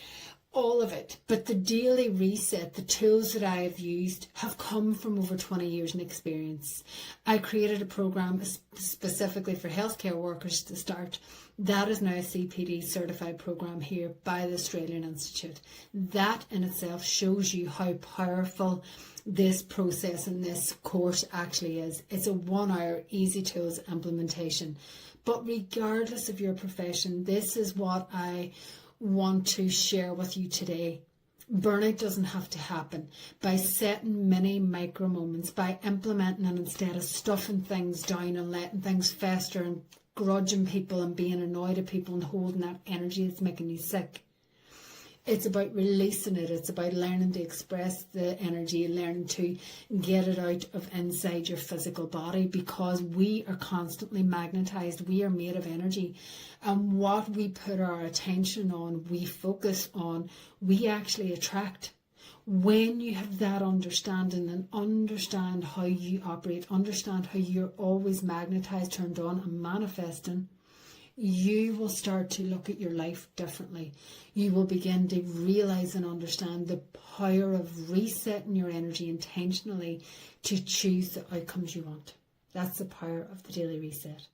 all of it. But the daily reset, the tools that I have used, have come from over 20 years in experience. I created a program specifically for healthcare workers to start. That is now a CPD certified program here by the Australian Institute. That in itself shows you how powerful this process and this course actually is. It's a 1-hour easy tools implementation. But regardless of your profession, this is what I want to share with you today. Burnout doesn't have to happen. By setting many micro moments, by implementing, and instead of stuffing things down and letting things fester and grudging people and being annoyed at people and holding that energy that's making you sick. It's about releasing it. It's about learning to express the energy, learning to get it out of inside your physical body, because we are constantly magnetized. We are made of energy. And what we put our attention on, we focus on, we actually attract. When you have that understanding and understand how you operate, understand how you're always magnetized, turned on and manifesting, you will start to look at your life differently. You will begin to realize and understand the power of resetting your energy intentionally to choose the outcomes you want. That's the power of the daily reset.